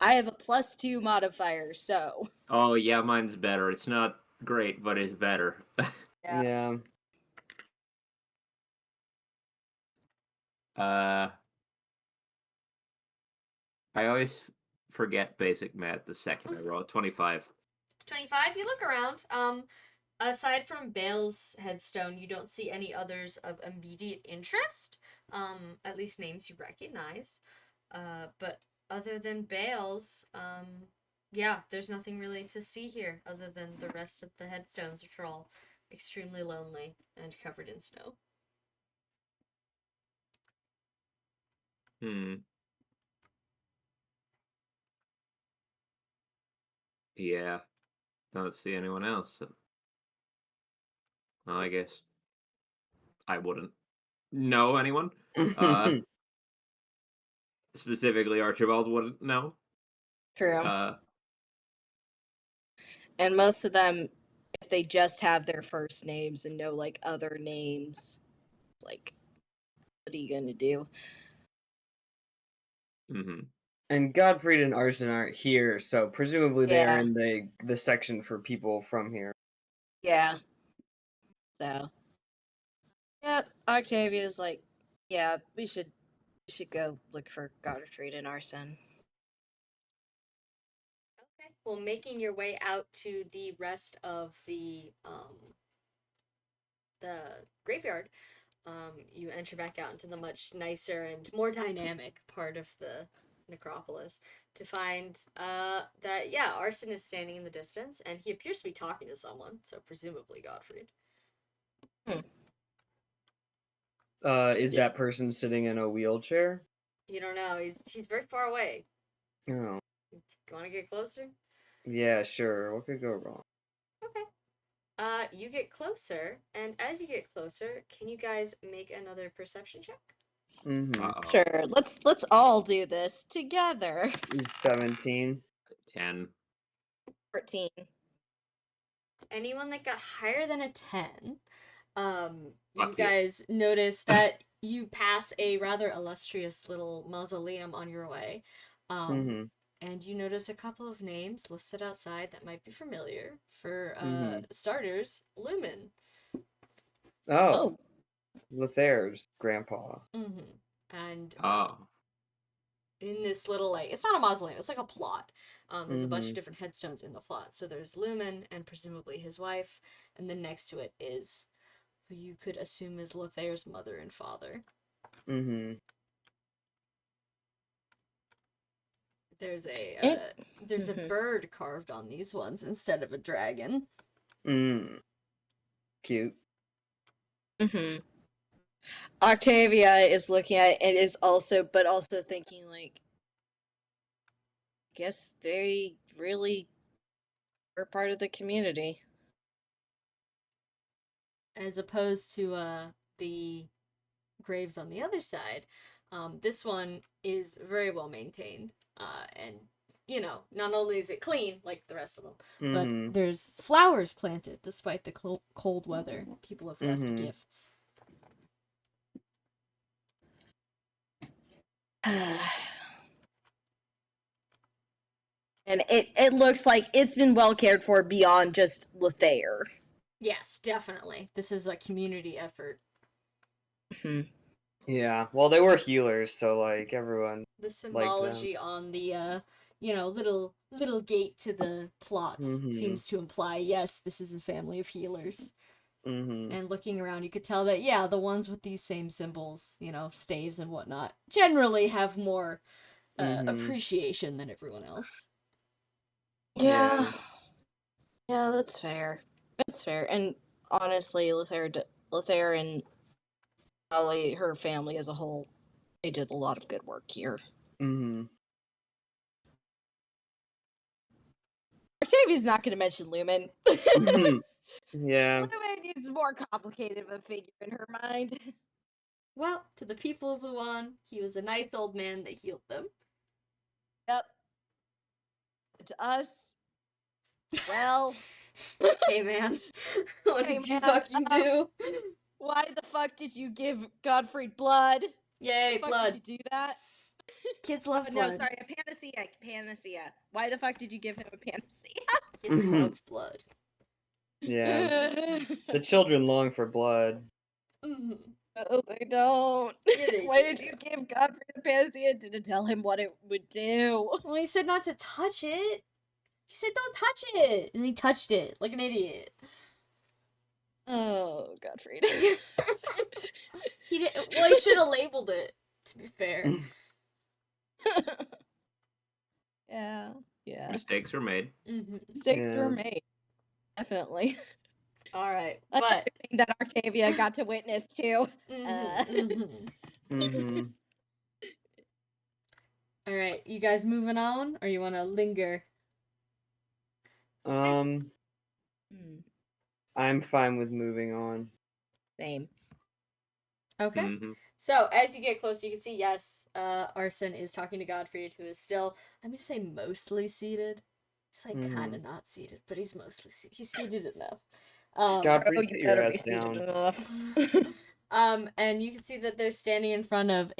I have a +2 modifier, so. Oh yeah, mine's better. It's not great, but it's better. Yeah. I always forget basic math the second I roll. 25. 25. You look around. Aside from Bale's headstone, you don't see any others of immediate interest. At least names you recognize. But other than Bale's, yeah, there's nothing really to see here other than the rest of the headstones, which are all extremely lonely and covered in snow. Yeah. Don't see anyone else. Well, I guess I wouldn't know anyone. Specifically, Archibald wouldn't know. True. And most of them, if they just have their first names and no like other names, like, what are you gonna do? Mm-hmm. And Godfried and Arson aren't here, so presumably they are Yeah. in the section for people from here. Yeah. So, yeah, Octavia's like, yeah, we should go look for Godfried and Arson. Okay. Well, making your way out to the rest of the graveyard, you enter back out into the much nicer and more dynamic part of the necropolis to find that yeah, Arson is standing in the distance and he appears to be talking to someone, so presumably Godfried. Is that person sitting in a wheelchair? You don't know. He's very far away. Oh, You want to get closer? yeah, sure. What could go wrong? Okay. You get closer, and as you get closer, can you guys make another perception check? Mm-hmm. Uh-oh. Sure, let's all do this together. 17. 10. 14. Anyone that got higher than a 10, you Fuck you. guys notice that you pass a rather illustrious little mausoleum on your way. Mm-hmm. And you notice a couple of names listed outside that might be familiar. For Mhm. starters, Lumen. Oh, Lothair's grandpa. And Oh. in this little, like, it's not a mausoleum, it's like a plot. There's a bunch of Mhm. different headstones in the plot. So there's Lumen and presumably his wife, and then next to it is who you could assume is Lothair's mother and father. Mm-hmm. There's a Mhm. bird carved on these ones instead of a dragon. Mm. Cute. Mm-hmm. Octavia is looking at it is also thinking like, guess they really are part of the community. As opposed to the graves on the other side, this one is very well maintained, and you know, not only is it clean like the rest of them, but Mhm. there's flowers planted despite the cold weather. People have left Mhm. gifts. And it looks like it's been well cared for beyond just Lothair. Yes, definitely. This is a community effort. Yeah. Well, they were healers, so like everyone The liked them. symbology on the little gate to the plot Mhm. seems to imply yes, this is a family of healers. Mhm. And looking around, you could tell that, yeah, the ones with these same symbols, staves and whatnot, generally have more Mhm. appreciation than everyone else. Yeah. Yeah, that's fair. That's fair. And honestly, Lothair and Ollie, her family as a whole, they did a lot of good work here. Mhm. Octavia's not going to mention Lumen. Mhm. Yeah. Lumen is more complicated of a figure in her mind. Well, to the people of Luan, he was a nice old man that healed them. Yep. To us, well, Hey man, what hey did you man, fucking do? why the fuck did you give Godfried blood? Yay, The fuck blood. did you do that? Kids love No, blood. sorry, a panacea. Panacea. Why the fuck did you give him a panacea? Kids Mhm. love blood. Yeah. The children long for blood. Mm-hmm. No, they don't. Yeah, they Why do. did you give Godfrey the panacea? Didn't tell him what it would do. Well, he said not to touch it. He said don't touch it, and he touched it like an idiot. Oh, Godfrey. He did. Well, he should have labeled it. To be fair. Yeah. Mistakes were made. Mm-hmm. Mistakes were Yeah. made. Definitely. All right, Another but thing that Octavia got to witness too. Mhm. all right, you guys moving on, or you want to linger? Um, I'm fine with moving on. Same. Okay. Mm-hmm. So as you get closer, you can see yes, Arson is talking to Godfried, who is still, I'm gonna say, mostly seated. He's like kind of not seated, but he's mostly he's seated enough. Godfrey, Oh, sit you your better be ass seated down. enough. And you can see that they're standing in front of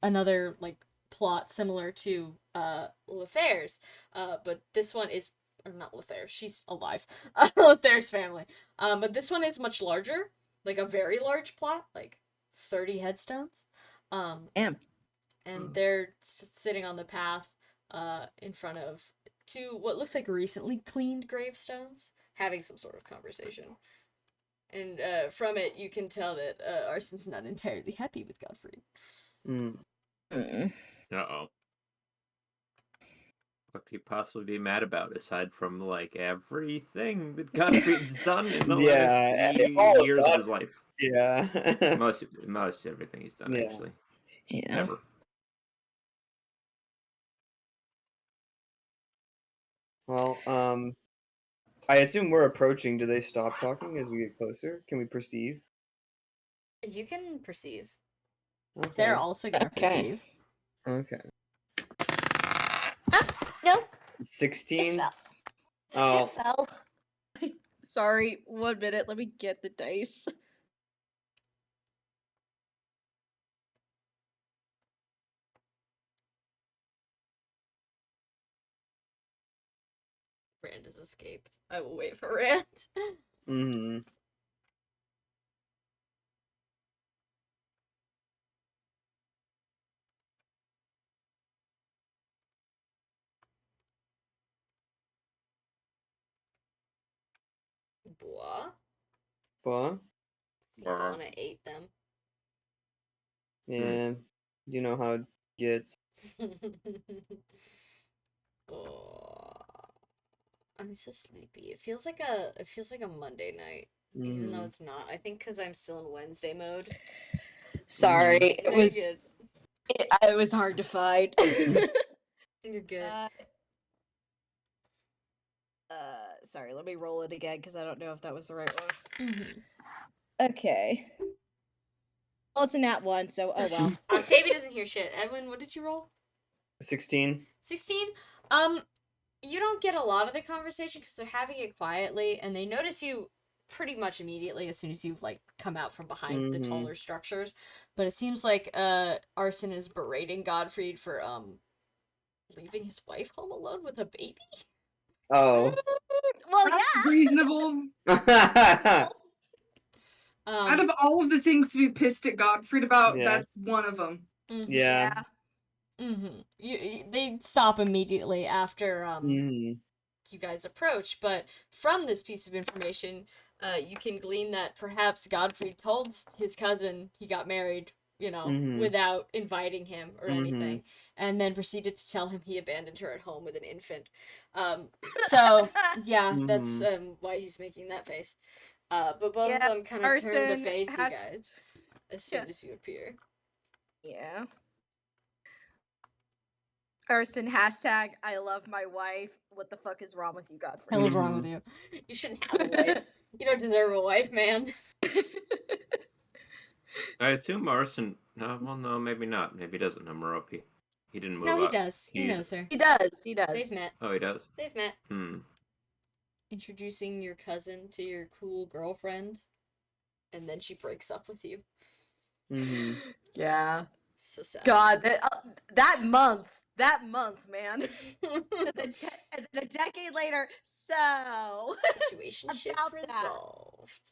another like plot similar to Lefaire's, but this one is or not Lefaire. She's alive. Lefaire's family. But this one is much larger, like a very large plot, like 30 headstones. Damn. And they're sitting on the path in front of two what looks like recently cleaned gravestones, having some sort of conversation. And from it, you can tell that Arson's not entirely happy with Godfrey. Uh-oh. What could he possibly be mad about aside from like everything that Godfrey's done in the last few years of his life? Yeah. most everything he's done, actually. Yeah. Ever. Well, I assume we're approaching. Do they stop talking as we get closer? Can we perceive? You can perceive. Okay. They're also gonna perceive. Okay. No. 16. It Oh. fell. Sorry, 1 minute. Let me get the dice. Rand has escaped. I will wait for Rand. Mm-hmm. Bois. What? Donna ate them. Yeah. You know how it gets. Oh, I'm so sleepy. It feels like a Monday night, even though it's not. I think because I'm still in Wednesday mode. Sorry, No, you're good. It was hard to find. You're good. Sorry, let me roll it again because I don't know if that was the right one. Mm-hmm. Okay. Well, it's a nat 1, so oh well. Octavia doesn't hear shit. Edwin, what did you roll? 16. 16. You don't get a lot of the conversation because they're having it quietly, and they notice you pretty much immediately as soon as you've like come out from behind the taller structures. But it seems like Arson is berating Godfrey for leaving his wife home alone with a baby. Oh. Well, That's yeah. reasonable. Out of all of the things to be pissed at Godfrey about, that's one of them. Mm-hmm. Yeah. Mm-hmm. They stop immediately after you guys approach, but from this piece of information, you can glean that perhaps Godfrey told his cousin he got married, without inviting him or anything, and then proceeded to tell him he abandoned her at home with an infant. So yeah, that's why he's making that face. But both of them kind of turn to face you guys as soon as you appear. Yeah. Arson, hashtag I love my wife. What the fuck is wrong with you, Godfrey? Hell is wrong with you? You shouldn't have a wife. You don't deserve a wife, man. I assume Arson. No, maybe not. Maybe he doesn't know Merope. He didn't move No, he up. does. He knows her. He does. They've met. Oh, he does? They've met. Introducing Introducing your cousin to your cool girlfriend, and then she breaks up with you. Yeah. So sad. God, that month, man. and then a decade later, so Situationship about resolved.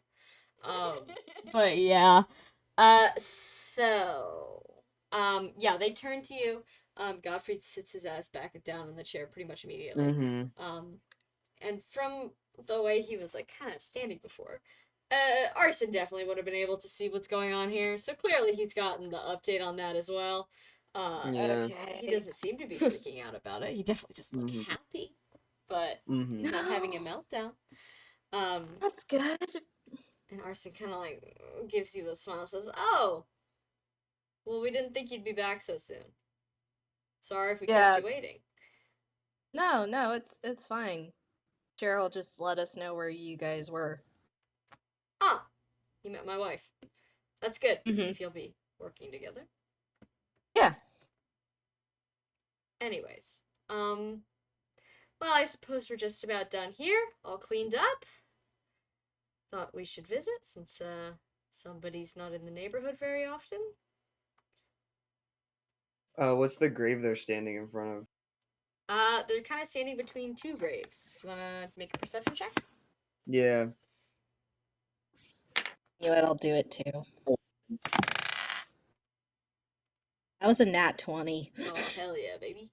But yeah. Yeah, they turn to you. Godfrey sits his ass back down in the chair pretty much immediately. And from the way he was like kind of standing before, Arson definitely would have been able to see what's going on here. So clearly he's gotten the update on that as well. Okay. He doesn't seem to be freaking out about it. He definitely doesn't look happy, but he's not having a meltdown. That's good. And Arson kind of like gives you a smile and says, "Oh, well, we didn't think you'd be back so soon. Sorry if we kept you waiting." No, it's fine. Cheryl just let us know where you guys were. Ah, you met my wife. That's good. If you'll be working together. Yeah. Anyways, Well, I suppose we're just about done here, all cleaned up. Thought we should visit since somebody's not in the neighborhood very often. What's the grave they're standing in front of? They're kind of standing between two graves. Do you want to make a perception check? Yeah. You know what? I'll do it too. That was a nat 20. Oh, hell yeah, baby.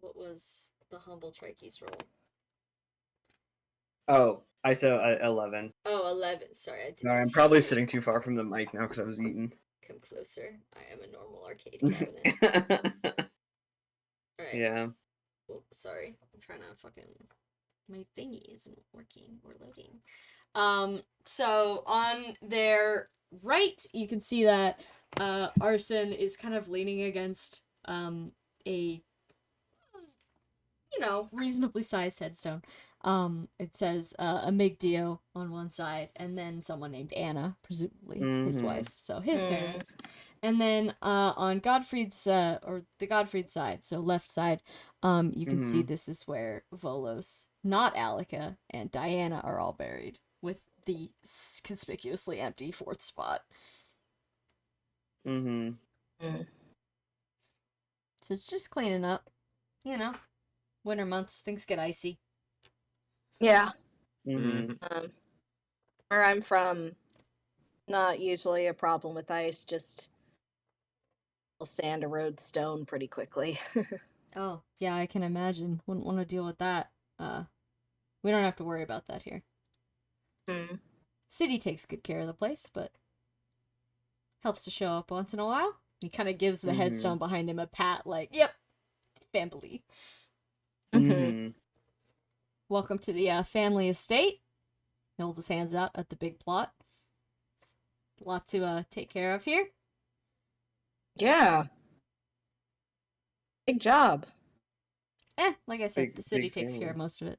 What was the humble Trike's roll? Oh, I said 11. Oh, 11. Sorry, I didn't Sorry, I'm probably sitting too far from the mic now because I was eating. Come closer. I am a normal arcade cabinet. Alright. Yeah. Oh, sorry. I'm trying to fucking... My thingy isn't working or loading. So on their right, you can see that Arson is kind of leaning against a reasonably sized headstone. It says Amigdio on one side, and then someone named Anna, presumably his wife, so his parents. And then on Godfried's or the Godfried side, so left side, you can see this is where Volos, not Alika, and Diana are all buried, with the conspicuously empty fourth spot. So it's just cleaning up, winter months, things get icy. Yeah. Mm-hmm. Where I'm from, not usually a problem with ice, just sand erodes stone pretty quickly. Oh, yeah, I can imagine. Wouldn't want to deal with that. We don't have to worry about that here. City takes good care of the place, but helps to show up once in a while. He kind of gives the headstone behind him a pat, like, yep, family. Welcome to the family estate. He holds his hands out at the big plot. A lot to take care of here. Yeah. Big job. Like I said, the city big takes care family. of most of it.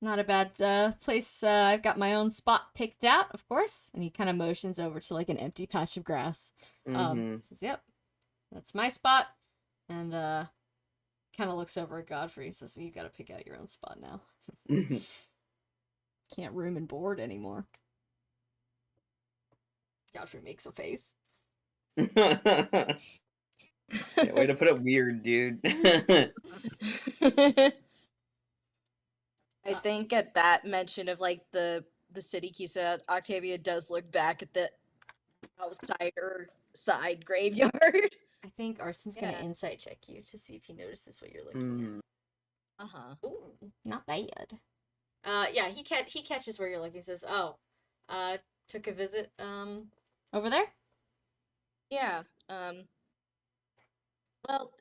Not a bad place. I've got my own spot picked out, of course. And he kind of motions over to like an empty patch of grass. Says, yep, that's my spot. And kind of looks over at Godfrey and says, you gotta pick out your own spot now. Can't room and board anymore. Godfrey makes a face. Yeah, way to put it weird, dude. I think at that mention of like the city Kisa, Octavia does look back at the outsider side graveyard. I think Arson's gonna insight check you to see if he notices what you're looking at. Ooh, not bad. Yeah, he catches where you're looking. He says, "Oh, took a visit over there." Yeah. Well,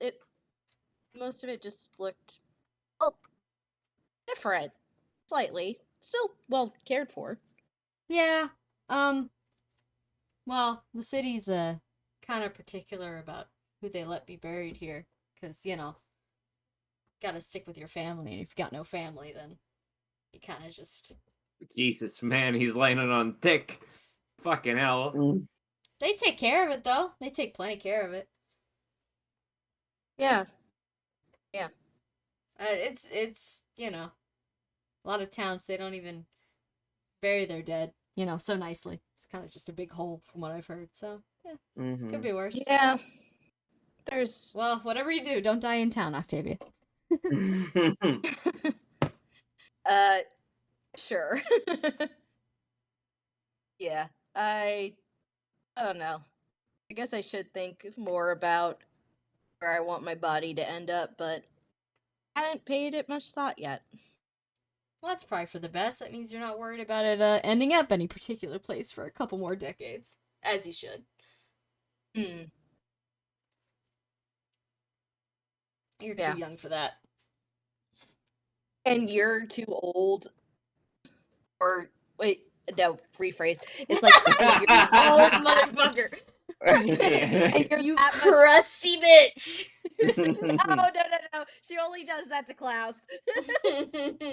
most of it just looked different, slightly. Still well cared for. Yeah. Well, the city's kind of particular about who they let be buried here, because gotta stick with your family, and if you got no family, then you kind of just. Jesus, man, he's laying it on thick. Fucking hell. They take care of it, though. They take plenty care of it. Yeah. It's a lot of towns, they don't even bury their dead, so nicely. It's kind of just a big hole from what I've heard, so, yeah, could be worse. Yeah. Well, whatever you do, don't die in town, Octavia. Sure. Yeah, I don't know. I guess I should think more about where I want my body to end up, but I hadn't paid it much thought yet. Well, that's probably for the best. That means you're not worried about it ending up any particular place for a couple more decades. As you should. You're too young for that. And you're too old. Or, wait, no, rephrase. It's like, you're old motherfucker. You crusty bitch. No. She only does that to Klaus.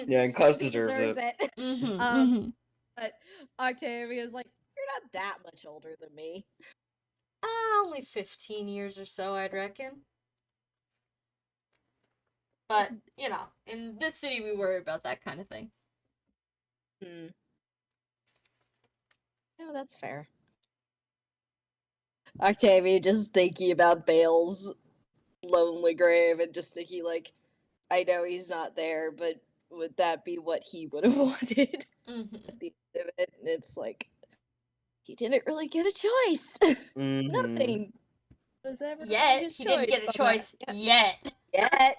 Yeah, and Klaus deserves it. But Octavia's like, you're not that much older than me. Only 15 years or so, I'd reckon. But, in this city we worry about that kind of thing. Hmm. No, that's fair. Octavia just thinking about Bale's lonely grave and just thinking like, I know he's not there, but would that be what he would have wanted Mm-hmm. at the end of it? And it's like, he didn't really get a choice. Mhm. Nothing was ever Yet, his he didn't get a on that. choice. Yet. Yet. I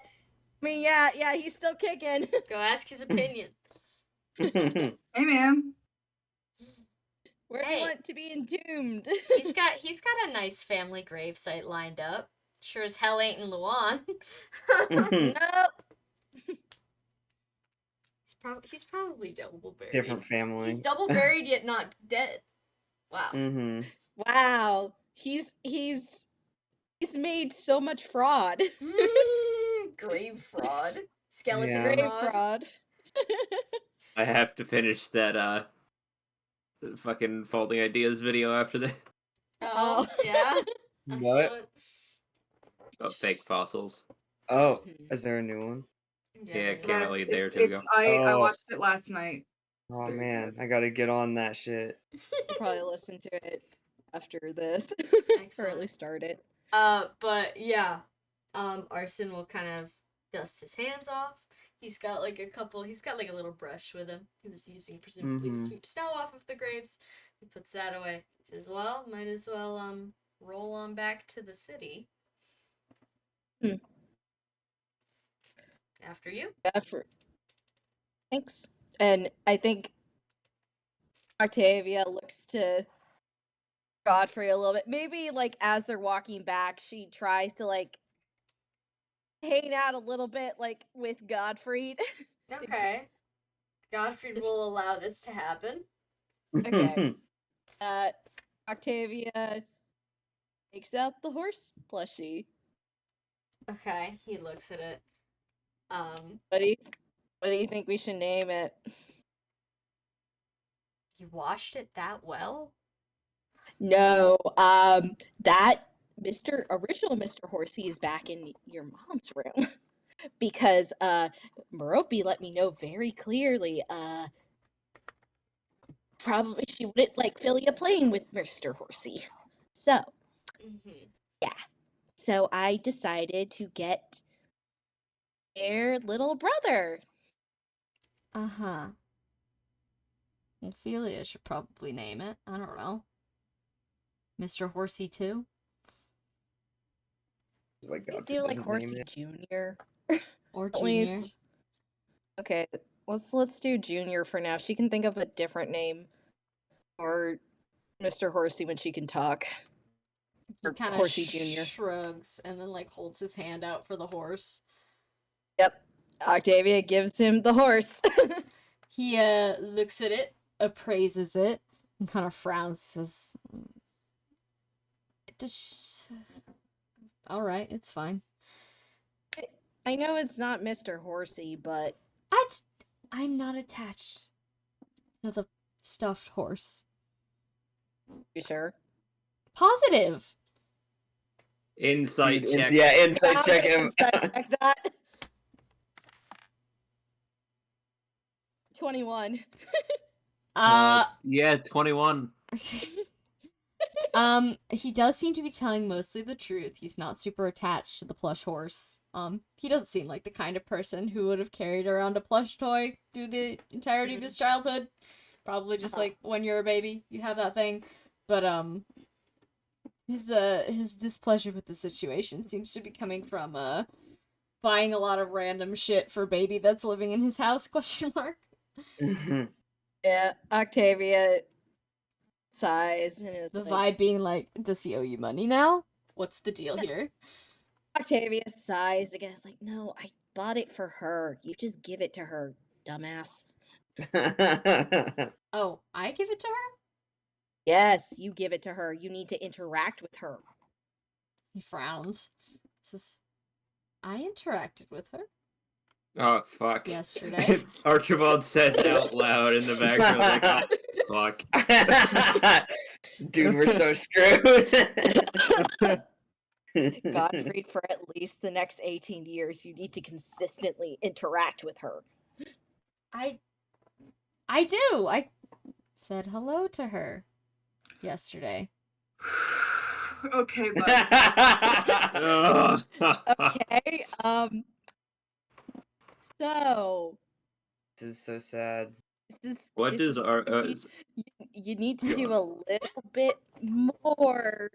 mean, yeah, he's still kicking. Go ask his opinion. Hey, man. Where do you want to be entombed? He's got a nice family gravesite lined up. Sure as hell ain't in Luan. Nope. He's probably double buried. Different family. He's double buried yet not dead. Wow. Mm-hmm. Wow. He's made so much fraud. Grave fraud. Skeleton Yeah. Grave fraud. fraud. I have to finish that fucking folding ideas video after this. Oh, yeah. What? Excellent. Oh, fake fossils. Oh, is there a new one? Yeah, it can't is. really day or two it's ago. I Oh. watched it last night. Oh Very man, good. I gotta get on that shit. I'll probably listen to it after this. Or Excellent. at least start it. But yeah, Arson will kind of dust his hands off. He's got like a little brush with him. He was using presumably to sweep snow off of the graves. He puts that away. He says, well, might as well, roll on back to the city. After you. Thanks. And I think Octavia looks to Godfrey a little bit. Maybe like as they're walking back, she tries to like hang out a little bit like with Godfrey. Okay. Godfrey will allow this to happen. Okay. Octavia takes out the horse plushie. Okay, he looks at it. What do you think we should name it? You washed it that well? No, that original Mr. Horsey is back in your mom's room. Because Merope let me know very clearly, probably she wouldn't like Philia playing with Mr. Horsey. So so I decided to get their little brother. Uh-huh. Ophelia should probably name it. I don't know. Mr. Horsey too? My God, Do like doesn't Horsey name it. Junior. Or At Junior? least. Okay, let's do Junior for now. She can think of a different name. Or Mr. Horsey when she can talk. He Or kind of Horsey Junior. shrugs and then like holds his hand out for the horse. Yep. Octavia gives him the horse. He looks at it, appraises it, and kind of frowns. Says, "All right, it's fine." I know it's not Mr. Horsey, but I'm not attached to the stuffed horse. you sure? Positive. Insight check. Yeah, insight check him. Insight check that. 21. Yeah, 21. He does seem to be telling mostly the truth. He's not super attached to the plush horse. He doesn't seem like the kind of person who would have carried around a plush toy through the entirety of his childhood. Probably just like when you're a baby, you have that thing. But his displeasure with the situation seems to be coming from buying a lot of random shit for baby that's living in his house, ? Yeah, Octavia sighs and is The like, vibe being like, does he owe you money now? What's the deal here? Octavia sighs again. It's like, no, I bought it for her. You just give it to her, dumbass. Oh, I give it to her? Yes, you give it to her. You need to interact with her. He frowns. Says, I interacted with her Oh, fuck. yesterday. Archibald says out loud in the background, like, oh, fuck. Dude, we're so screwed. Gottfried, for at least the next 18 years, you need to consistently interact with her. I do. I said hello to her yesterday. Okay, bud. Okay, so This is so sad. What this does is our gonna be- you need to do a little bit more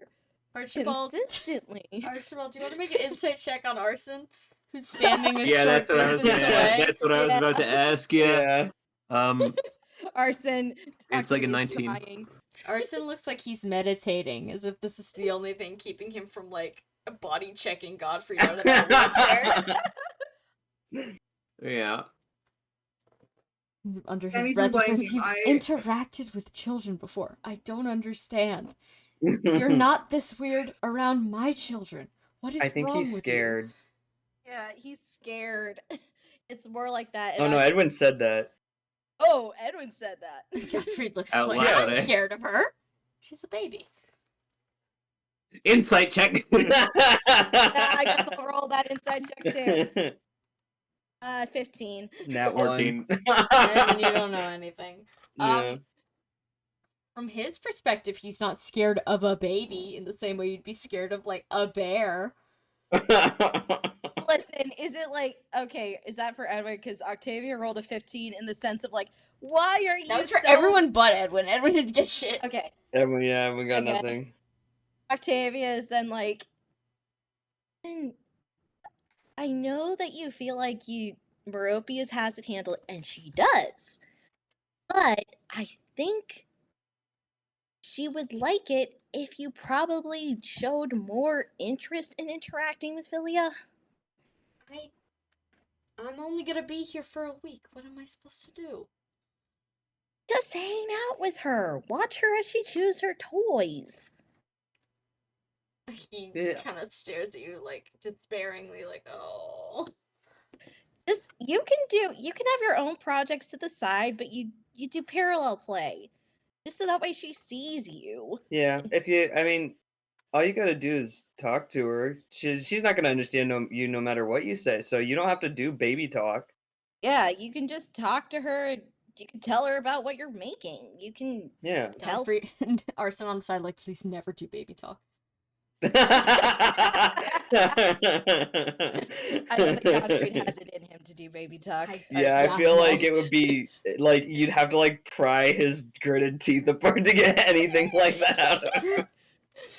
Archibald, consistently. Archibald, do you want to make an insight check on Arson, who's standing a Yeah, short that's what I was distance gonna. away? That's what I was about to ask you. Yeah. Arson, It's like a Octavia's 19. trying. Arson looks like he's meditating, as if this is the only thing keeping him from, like, body checking Godfrey out of that wheelchair. Yeah. Under Can't his even breath, he blame says, him. "You've interacted with children before. I don't understand. You're not this weird around my children. What is I think wrong he's with scared. Yeah, he's scared. It's more like that. Oh no, Edwin said that. Oh, Edwin said that. you?" Godfrey looks Out like, loud, I'm eh? scared of her. She's a baby. Insight check. Yeah, I guess I'll roll that inside check too. 15. Nat 14. 1. And you don't know anything. Yeah. From his perspective, he's not scared of a baby in the same way you'd be scared of, like, a bear. Listen, is it like, okay, is that for Edwin? Because Octavia rolled a 15 in the sense of like, why are you That was for so... everyone but Edwin. Edwin didn't get shit. Okay, Edwin, yeah, Edwin got Okay. nothing. Octavia is then like, I know that you feel like Meropius has it handled, and she does. But I think she would like it if you probably showed more interest in interacting with Philia. I'm only gonna be here for a week. What am I supposed to do? Just hang out with her. Watch her as she chews her toys. He Yeah. kind of stares at you, like, despairingly, like, oh. You can have your own projects to the side, but you do parallel play. Just so that way she sees you. Yeah, I mean, all you gotta do is talk to her. She's not gonna understand you no matter what you say, so you don't have to do baby talk. Yeah, you can just talk to her. You can tell her about what you're making. You can Yeah. tell. Godfrey and Arson on the side, like, please never do baby talk. I don't think Gottfried has it in him to do baby talk. Yeah, I feel like it would be like you'd have to like pry his gritted teeth apart to get anything like that out of him.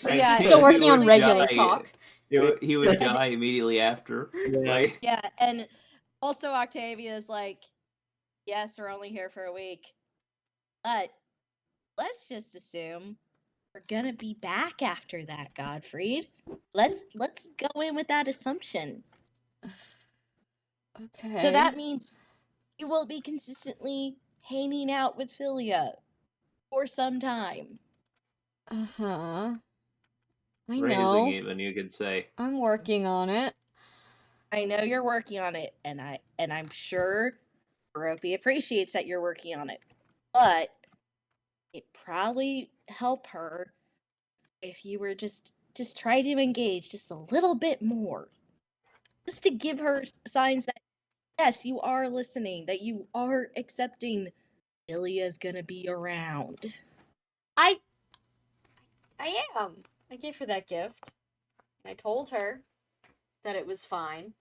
Yeah, Still working He on would regular die. talk. He would die immediately after. Like, Yeah, and also Octavia is like, yes, we're only here for a week, but let's just assume we're gonna be back after that, Gottfried. Let's go in with that assumption. Okay. So that means you will be consistently hanging out with Philia for some time. Uh-huh. I raising know. even, you could say. I'm working on it. I know you're working on it, and I'm sure Ropey appreciates that you're working on it. But it probably help her if you were just try to engage just a little bit more. Just to give her signs that yes, you are listening, that you are accepting Ilia's gonna be around. I am. I gave her that gift. I told her that it was fine.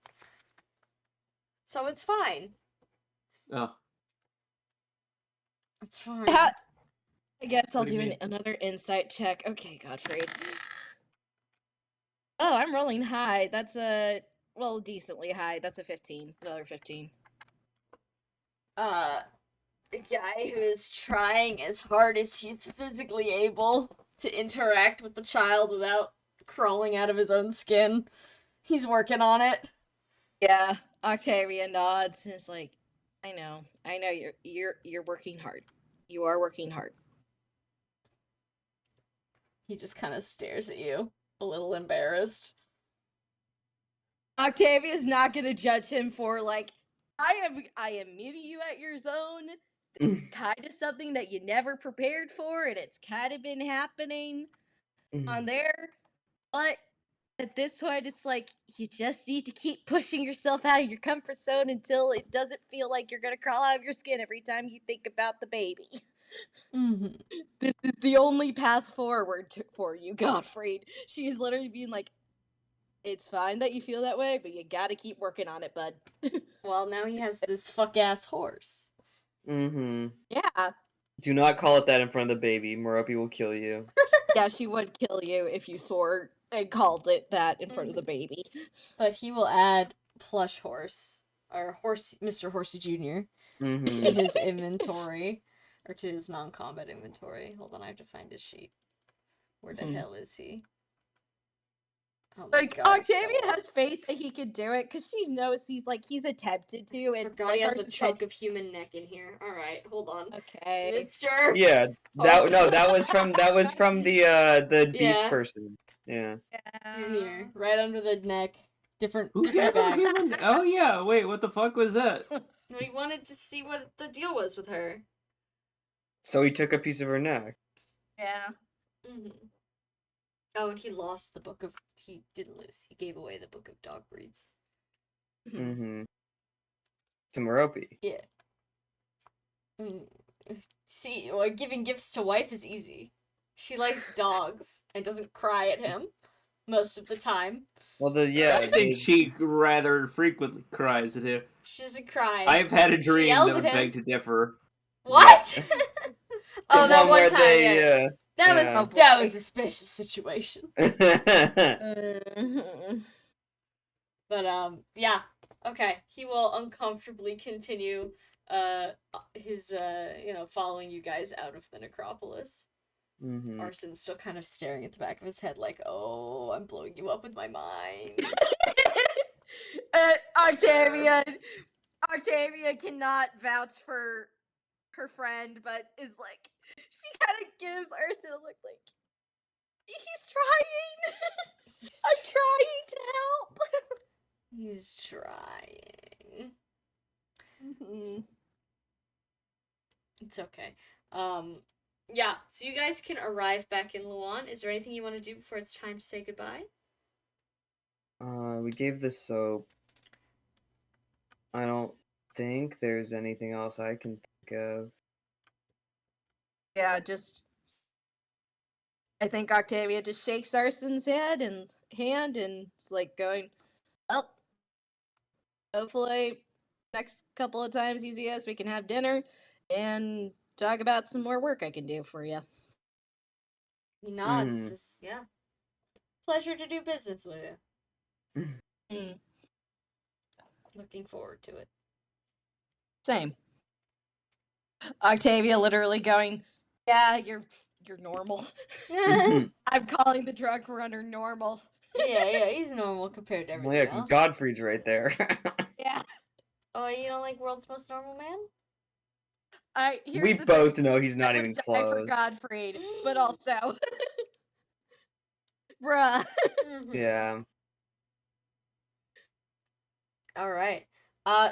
So it's fine. Oh, It's fine. I guess I'll What do you do mean? another insight check. Okay, Gottfried. Oh, I'm rolling high. That's decently high. That's a 15. Another 15. A guy who is trying as hard as he's physically able to interact with the child without crawling out of his own skin. He's working on it. Yeah, Octavia nods and is like, I know you're working hard. You are working hard. He just kind of stares at you, a little embarrassed. Octavia's not gonna judge him for like, I am meeting you at your zone. This is kind of something that you never prepared for, and it's kind of been happening on there. But At this point, it's like you just need to keep pushing yourself out of your comfort zone until it doesn't feel like you're gonna crawl out of your skin every time you think about the baby. Mm-hmm. This is the only path forward for you, Gottfried. She is literally being like, it's fine that you feel that way, but you gotta keep working on it, bud. Well, now he has this fuck-ass horse. Mm-hmm. Yeah. Do not call it that in front of the baby. Merope will kill you. Yeah, she would kill you if you swore and called it that in front of the baby. But he will add plush horse, or horse, Mr. Horsey Jr. Mm-hmm. to his inventory, or to his non-combat inventory. Hold on, I have to find his sheet. Where the hell is he? Oh my Like, God, Octavia Stella. has faith that he could do it, because she knows he's attempted to, and Forgot he has a Carson chunk said, of human neck in here. Alright, hold on. okay. Mr. Yeah. That was from the beast Yeah. person. Yeah. In here, right under the neck. Different Who gave him bag. human? Oh yeah, wait, what the fuck was that? We wanted to see what the deal was with her. So he took a piece of her neck. Yeah. Mm-hmm. Oh, and he lost the book of... He didn't lose. He gave away the book of dog breeds. Mm-hmm. To Merope. Yeah. I mean, see, well, giving gifts to wife is easy. She likes dogs and doesn't cry at him most of the time. Well, I think she rather frequently cries at him. She doesn't cry. I've had a dream yells that would at him. beg to differ. What? Oh, The that one where time. they, Yeah. That yeah. was that was a special situation. Mhm. But yeah. Okay. He will uncomfortably continue his following you guys out of the necropolis. Mm-hmm. Arson's still kind of staring at the back of his head like, oh, I'm blowing you up with my mind. Octavia cannot vouch for her friend, but is like, she kind of gives Arson a look like, he's trying. I'm trying to help. He's trying. Mm-hmm. It's okay. Yeah, so you guys can arrive back in Luan. Is there anything you want to do before it's time to say goodbye? We gave the soap. I don't think there's anything else I can think of. Yeah, I think Octavia just shakes Arson's hand and it's like going, well, hopefully next couple of times you see us, we can have dinner and talk about some more work I can do for you. He nods. Yeah. Pleasure to do business with you. Looking forward to it. Same. Octavia literally going, yeah, you're normal. I'm calling the drug runner normal. Yeah, he's normal compared to everything Well, yeah, because else. Godfrey's right there. Yeah. Oh, you don't like World's Most Normal Man? We both know he's not even I for close. Godfrey, but also, bruh. Yeah. All right.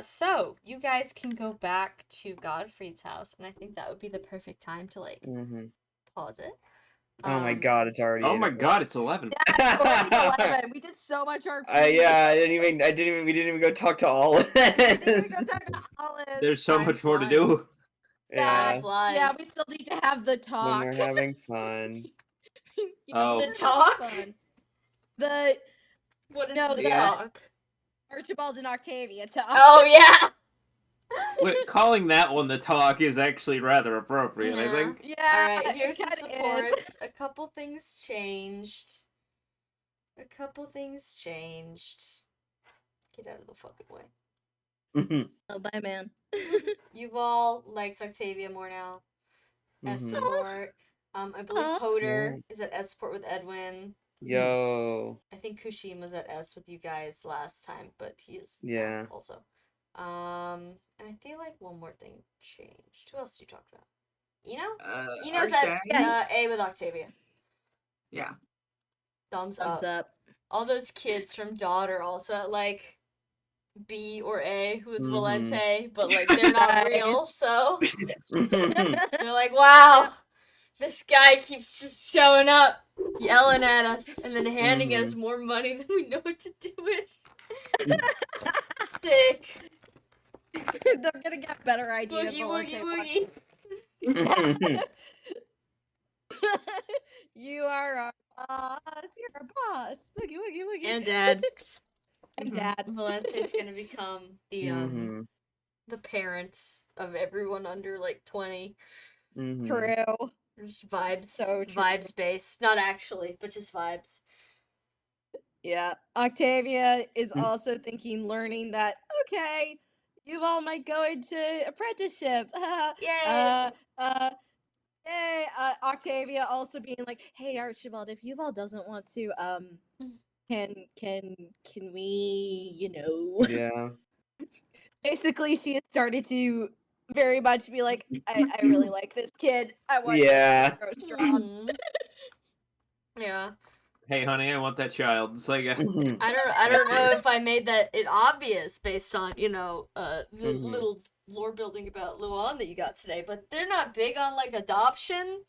So you guys can go back to Godfrey's house, and I think that would be the perfect time to pause it. Oh my God, it's already. Oh my God, it's 11. Yeah, it's already 11. We did so much RP. Yeah, we didn't even go talk to Olive. There's so Time much more to flies. do. Yeah. Yeah, we still need to have the talk. When we're having fun. Oh. The talk? Fun. What is No, the the- talk? Archibald and Octavia talk. Oh, yeah! Wait, calling that one the talk is actually rather appropriate, I think. Yeah. Alright, here's the it kinda is. supports. A couple things changed. Get out of the fucking way. Oh, bye, man. Yuval likes Octavia more now. S support. I believe Hoder is at S support with Edwin. Yo. I think Kushim was at S with you guys last time, but he is Yeah. also. And I feel like one more thing changed. Who else did you talk about? Eno's at A with Octavia. Yeah. Thumbs Thumbs up. All those kids from Dot are also at B or A with Valente, but they're not real, so they're like, wow, this guy keeps just showing up. yelling at us, and then handing Mhm. us more money than we know what to do with. Sick. They're gonna get better idea. Boogie, once woogie, they watch woogie. You are our boss. You're our boss. Woogie woogie woogie. And Dad. And Dad. Valencia's gonna become the Mhm. the parents of everyone under like 20. Mhm. True. Just vibes. So true. Vibes based. Not actually, but just vibes. Yeah. Octavia is Mm. also learning that, okay, you all might go into apprenticeship. Yay! Yay. Octavia also being like, hey Archibald, if Yuval doesn't want to, can we, Yeah. basically she has started to very much be like, I really like this kid. I want Yeah. him to grow strong. Mhm. Yeah. Hey, honey, I want that child. It's like, Mhm. I don't know if I made it obvious based on, the Mhm. little lore building about Luan that you got today, but they're not big on like adoption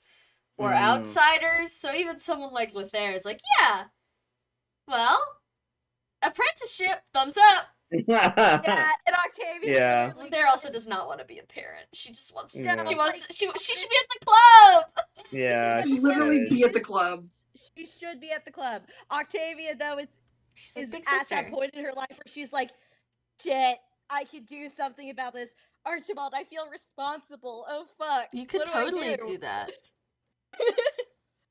or Mm. outsiders, so even someone like Lothair is like, yeah, well, apprenticeship, thumbs up. Yeah, and Octavia Yeah. literally Lothair also does not want to be a parent. She just wants Yeah. she should be at the club. Yeah. And she literally should. be at the club. She should be at the club. Octavia, though, She's like is big at sister. that point in her life where she's like, shit, I could do something about this. Archibald, I feel responsible. Oh, fuck. You could What do I totally do? do that.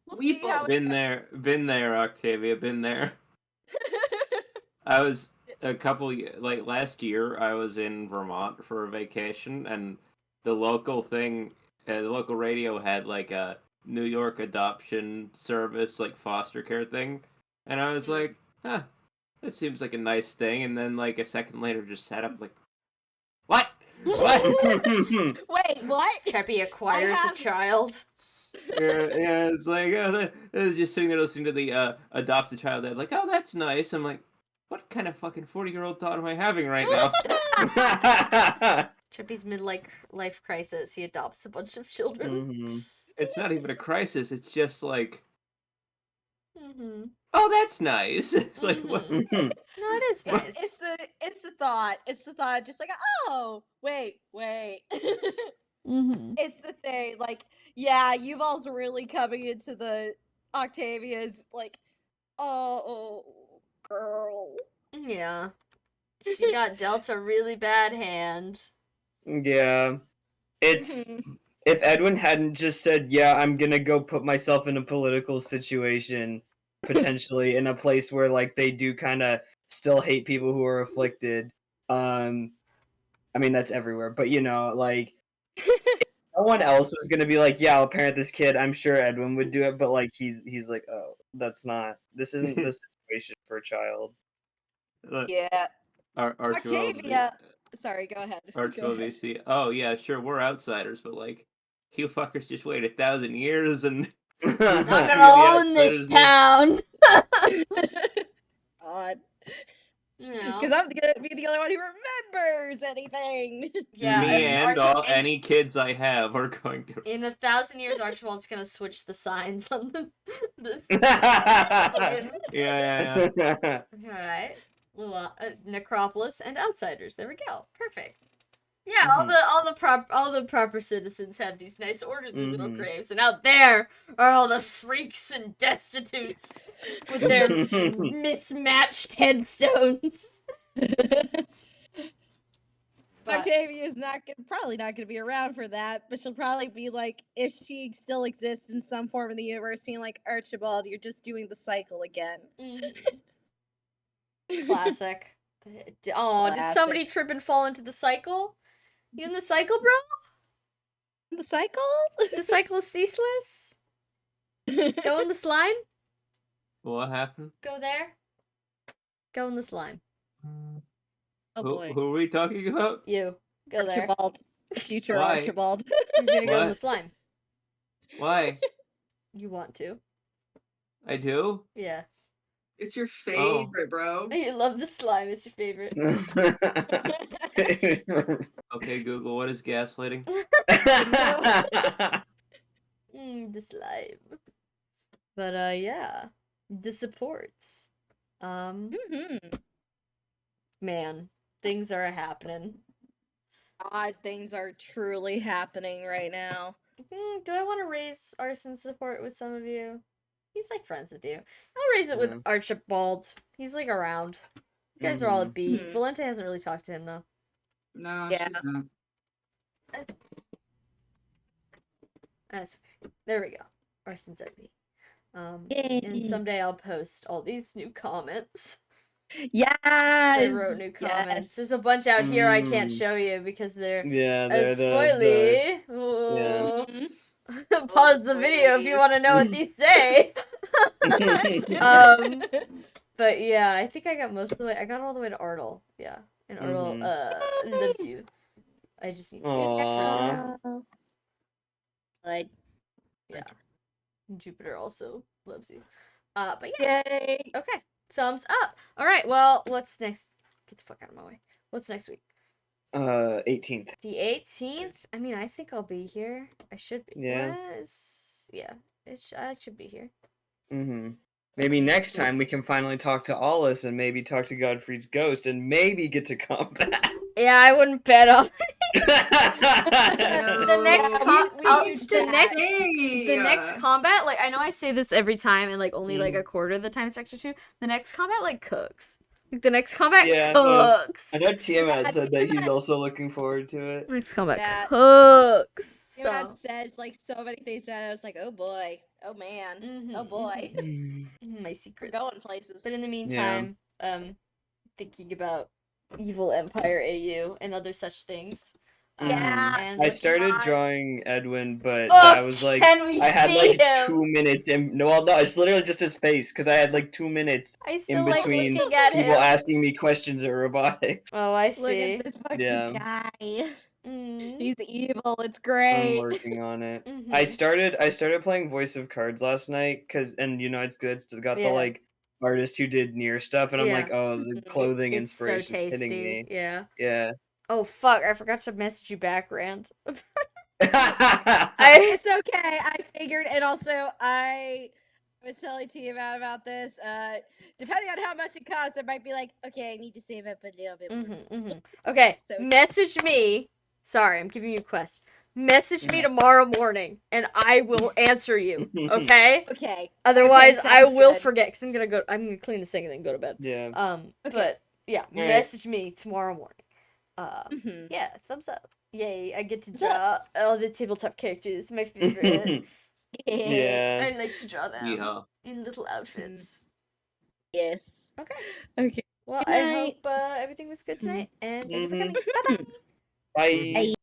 We'll We see how both. been there, Octavia, been there. I was last year, I was in Vermont for a vacation, and the local radio had like a New York adoption service, like foster care thing, and I was like, huh, that seems like a nice thing, and then like a second later, just sat up like, what? What? Wait, what? Cheppy acquires have- a child. Yeah, it's like, I was just sitting there listening to the adopt a child ad, like, oh, that's nice. I'm like, what kind of fucking 40-year-old thought am I having right now? Cheppy's life crisis. He adopts a bunch of children. Mhm. It's not even a crisis. It's just like, Mm-hmm. oh, that's nice. It's like, what? Mhm. No, it is nice. It's the thought. It's the thought. Just like, oh, wait. Mm-hmm. It's the thing. Like, yeah, Yuval's really coming into the Octavia's like, oh, girl. Yeah. She got dealt a really bad hand. Yeah. It's Mhm. if Edwin hadn't just said, "Yeah, I'm gonna go put myself in a political situation, potentially in a place where like they do kind of still hate people who are afflicted." I mean that's everywhere, but like no one else was gonna be like, "Yeah, I'll parent this kid." I'm sure Edwin would do it, but like he's like, "Oh, this isn't the situation for a child." Yeah. Archibald, Octavia. Sorry, go ahead. Archibald VC. Oh yeah, sure, we're outsiders, but like, you fuckers just wait 1,000 years and I'm Yeah, gonna the own this outsiders there. town. God. No. Because I'm gonna be the only one who remembers anything. Yeah. Me and all and any kids I have are going to. in 1,000 years, Archibald's gonna switch the signs on the Yeah. Alright. Necropolis and outsiders. There we go. Perfect. Yeah, Mhm. all the proper citizens have these nice orderly little Mhm. graves, and out there are all the freaks and destitutes with their mismatched headstones. But Octavia's probably not gonna be around for that, but she'll probably be like, if she still exists in some form in the universe, being like, Archibald, you're just doing the cycle again. classic. Oh, did somebody trip and fall into the cycle? You in the cycle, bro? The cycle? The cycle is ceaseless. Go in the slime. What happened? Go there. Go in the slime. Oh boy. Who are we talking about? You. Go there. Archibald. Future Why? Archibald. You're gonna go in the What? slime. Why? You want to. I do? Yeah. It's your favorite, bro. You love the slime. It's your favorite. Okay, Google, what is gaslighting? The slime. But yeah, the supports. Mm-hmm. Man, things are happening. Odd things are truly happening right now. Do I want to raise Arson support with some of you? He's like friends with you. I'll raise it with Archibald. He's like around. You guys are all at B. Mhm. Valente hasn't really talked to him though. No, Yeah. she's not. That's okay. There we go. Arson's at B. Yay. And someday I'll post all these new comments. Yes. I wrote new comments. Yes. There's a bunch out here I can't show you because they're they're spoily. Mhm. Pause the video if you want to know what these say. But yeah, I think I got most of the way. I got all the way to Artle. Yeah, and Artle loves you. I just need to get Aww. Like, yeah. Jupiter also loves you. But yeah. yay. Okay. Thumbs up. All right. Well, what's next? Get the fuck out of my way. What's next week? 18th. The 18th. I mean, I think I'll be here. I should be. Yeah. Yeah. I should be here. Maybe next time we can finally talk to Alice and maybe talk to Godfrey's ghost and maybe get to combat. Yeah, I wouldn't bet on No. the next the next combat. Like I know I say this every time, and like only like a quarter of the time it's extra 2. The next combat like cooks. Like the next combat cooks. I know Tiamat said that he's also looking forward to it. Next combat cooks. Tiamat says like so many things that I was like, oh boy, oh man, oh boy. My secrets. We're going places. But in the meantime, thinking about Evil Empire AU and other such things. And I started drawing Edwin, but oh, that was like I had like him? 2 minutes and no, it's literally just his face because I had like 2 minutes in between looking at people him. asking me questions at robotics. Oh, I see. Look at this fucking guy. He's evil. It's I'm great. working on it. I started playing Voice of Cards last night and it's got the like artist who did Nier stuff and I'm like, oh, the clothing it's inspiration so tasty. hitting me. Yeah. Oh fuck! I forgot to message you back, Rand. It's okay. I figured, and also I was telling Tiamat about this. Depending on how much it costs, it might be like, okay, I need to save up a little bit more. Okay, so message me. Sorry, I'm giving you a quest. Message me tomorrow morning, and I will answer you. Okay. Okay. Otherwise, I will forget because I'm gonna clean this thing and then go to bed. Yeah. But yeah, message me tomorrow morning. Yeah, thumbs up. Yay, I get to draw all the tabletop characters, my favorite. Yeah. I like to draw them in little outfits. Yes. Okay. Well, I hope everything was good tonight, and thank you for coming. Bye-bye. Bye.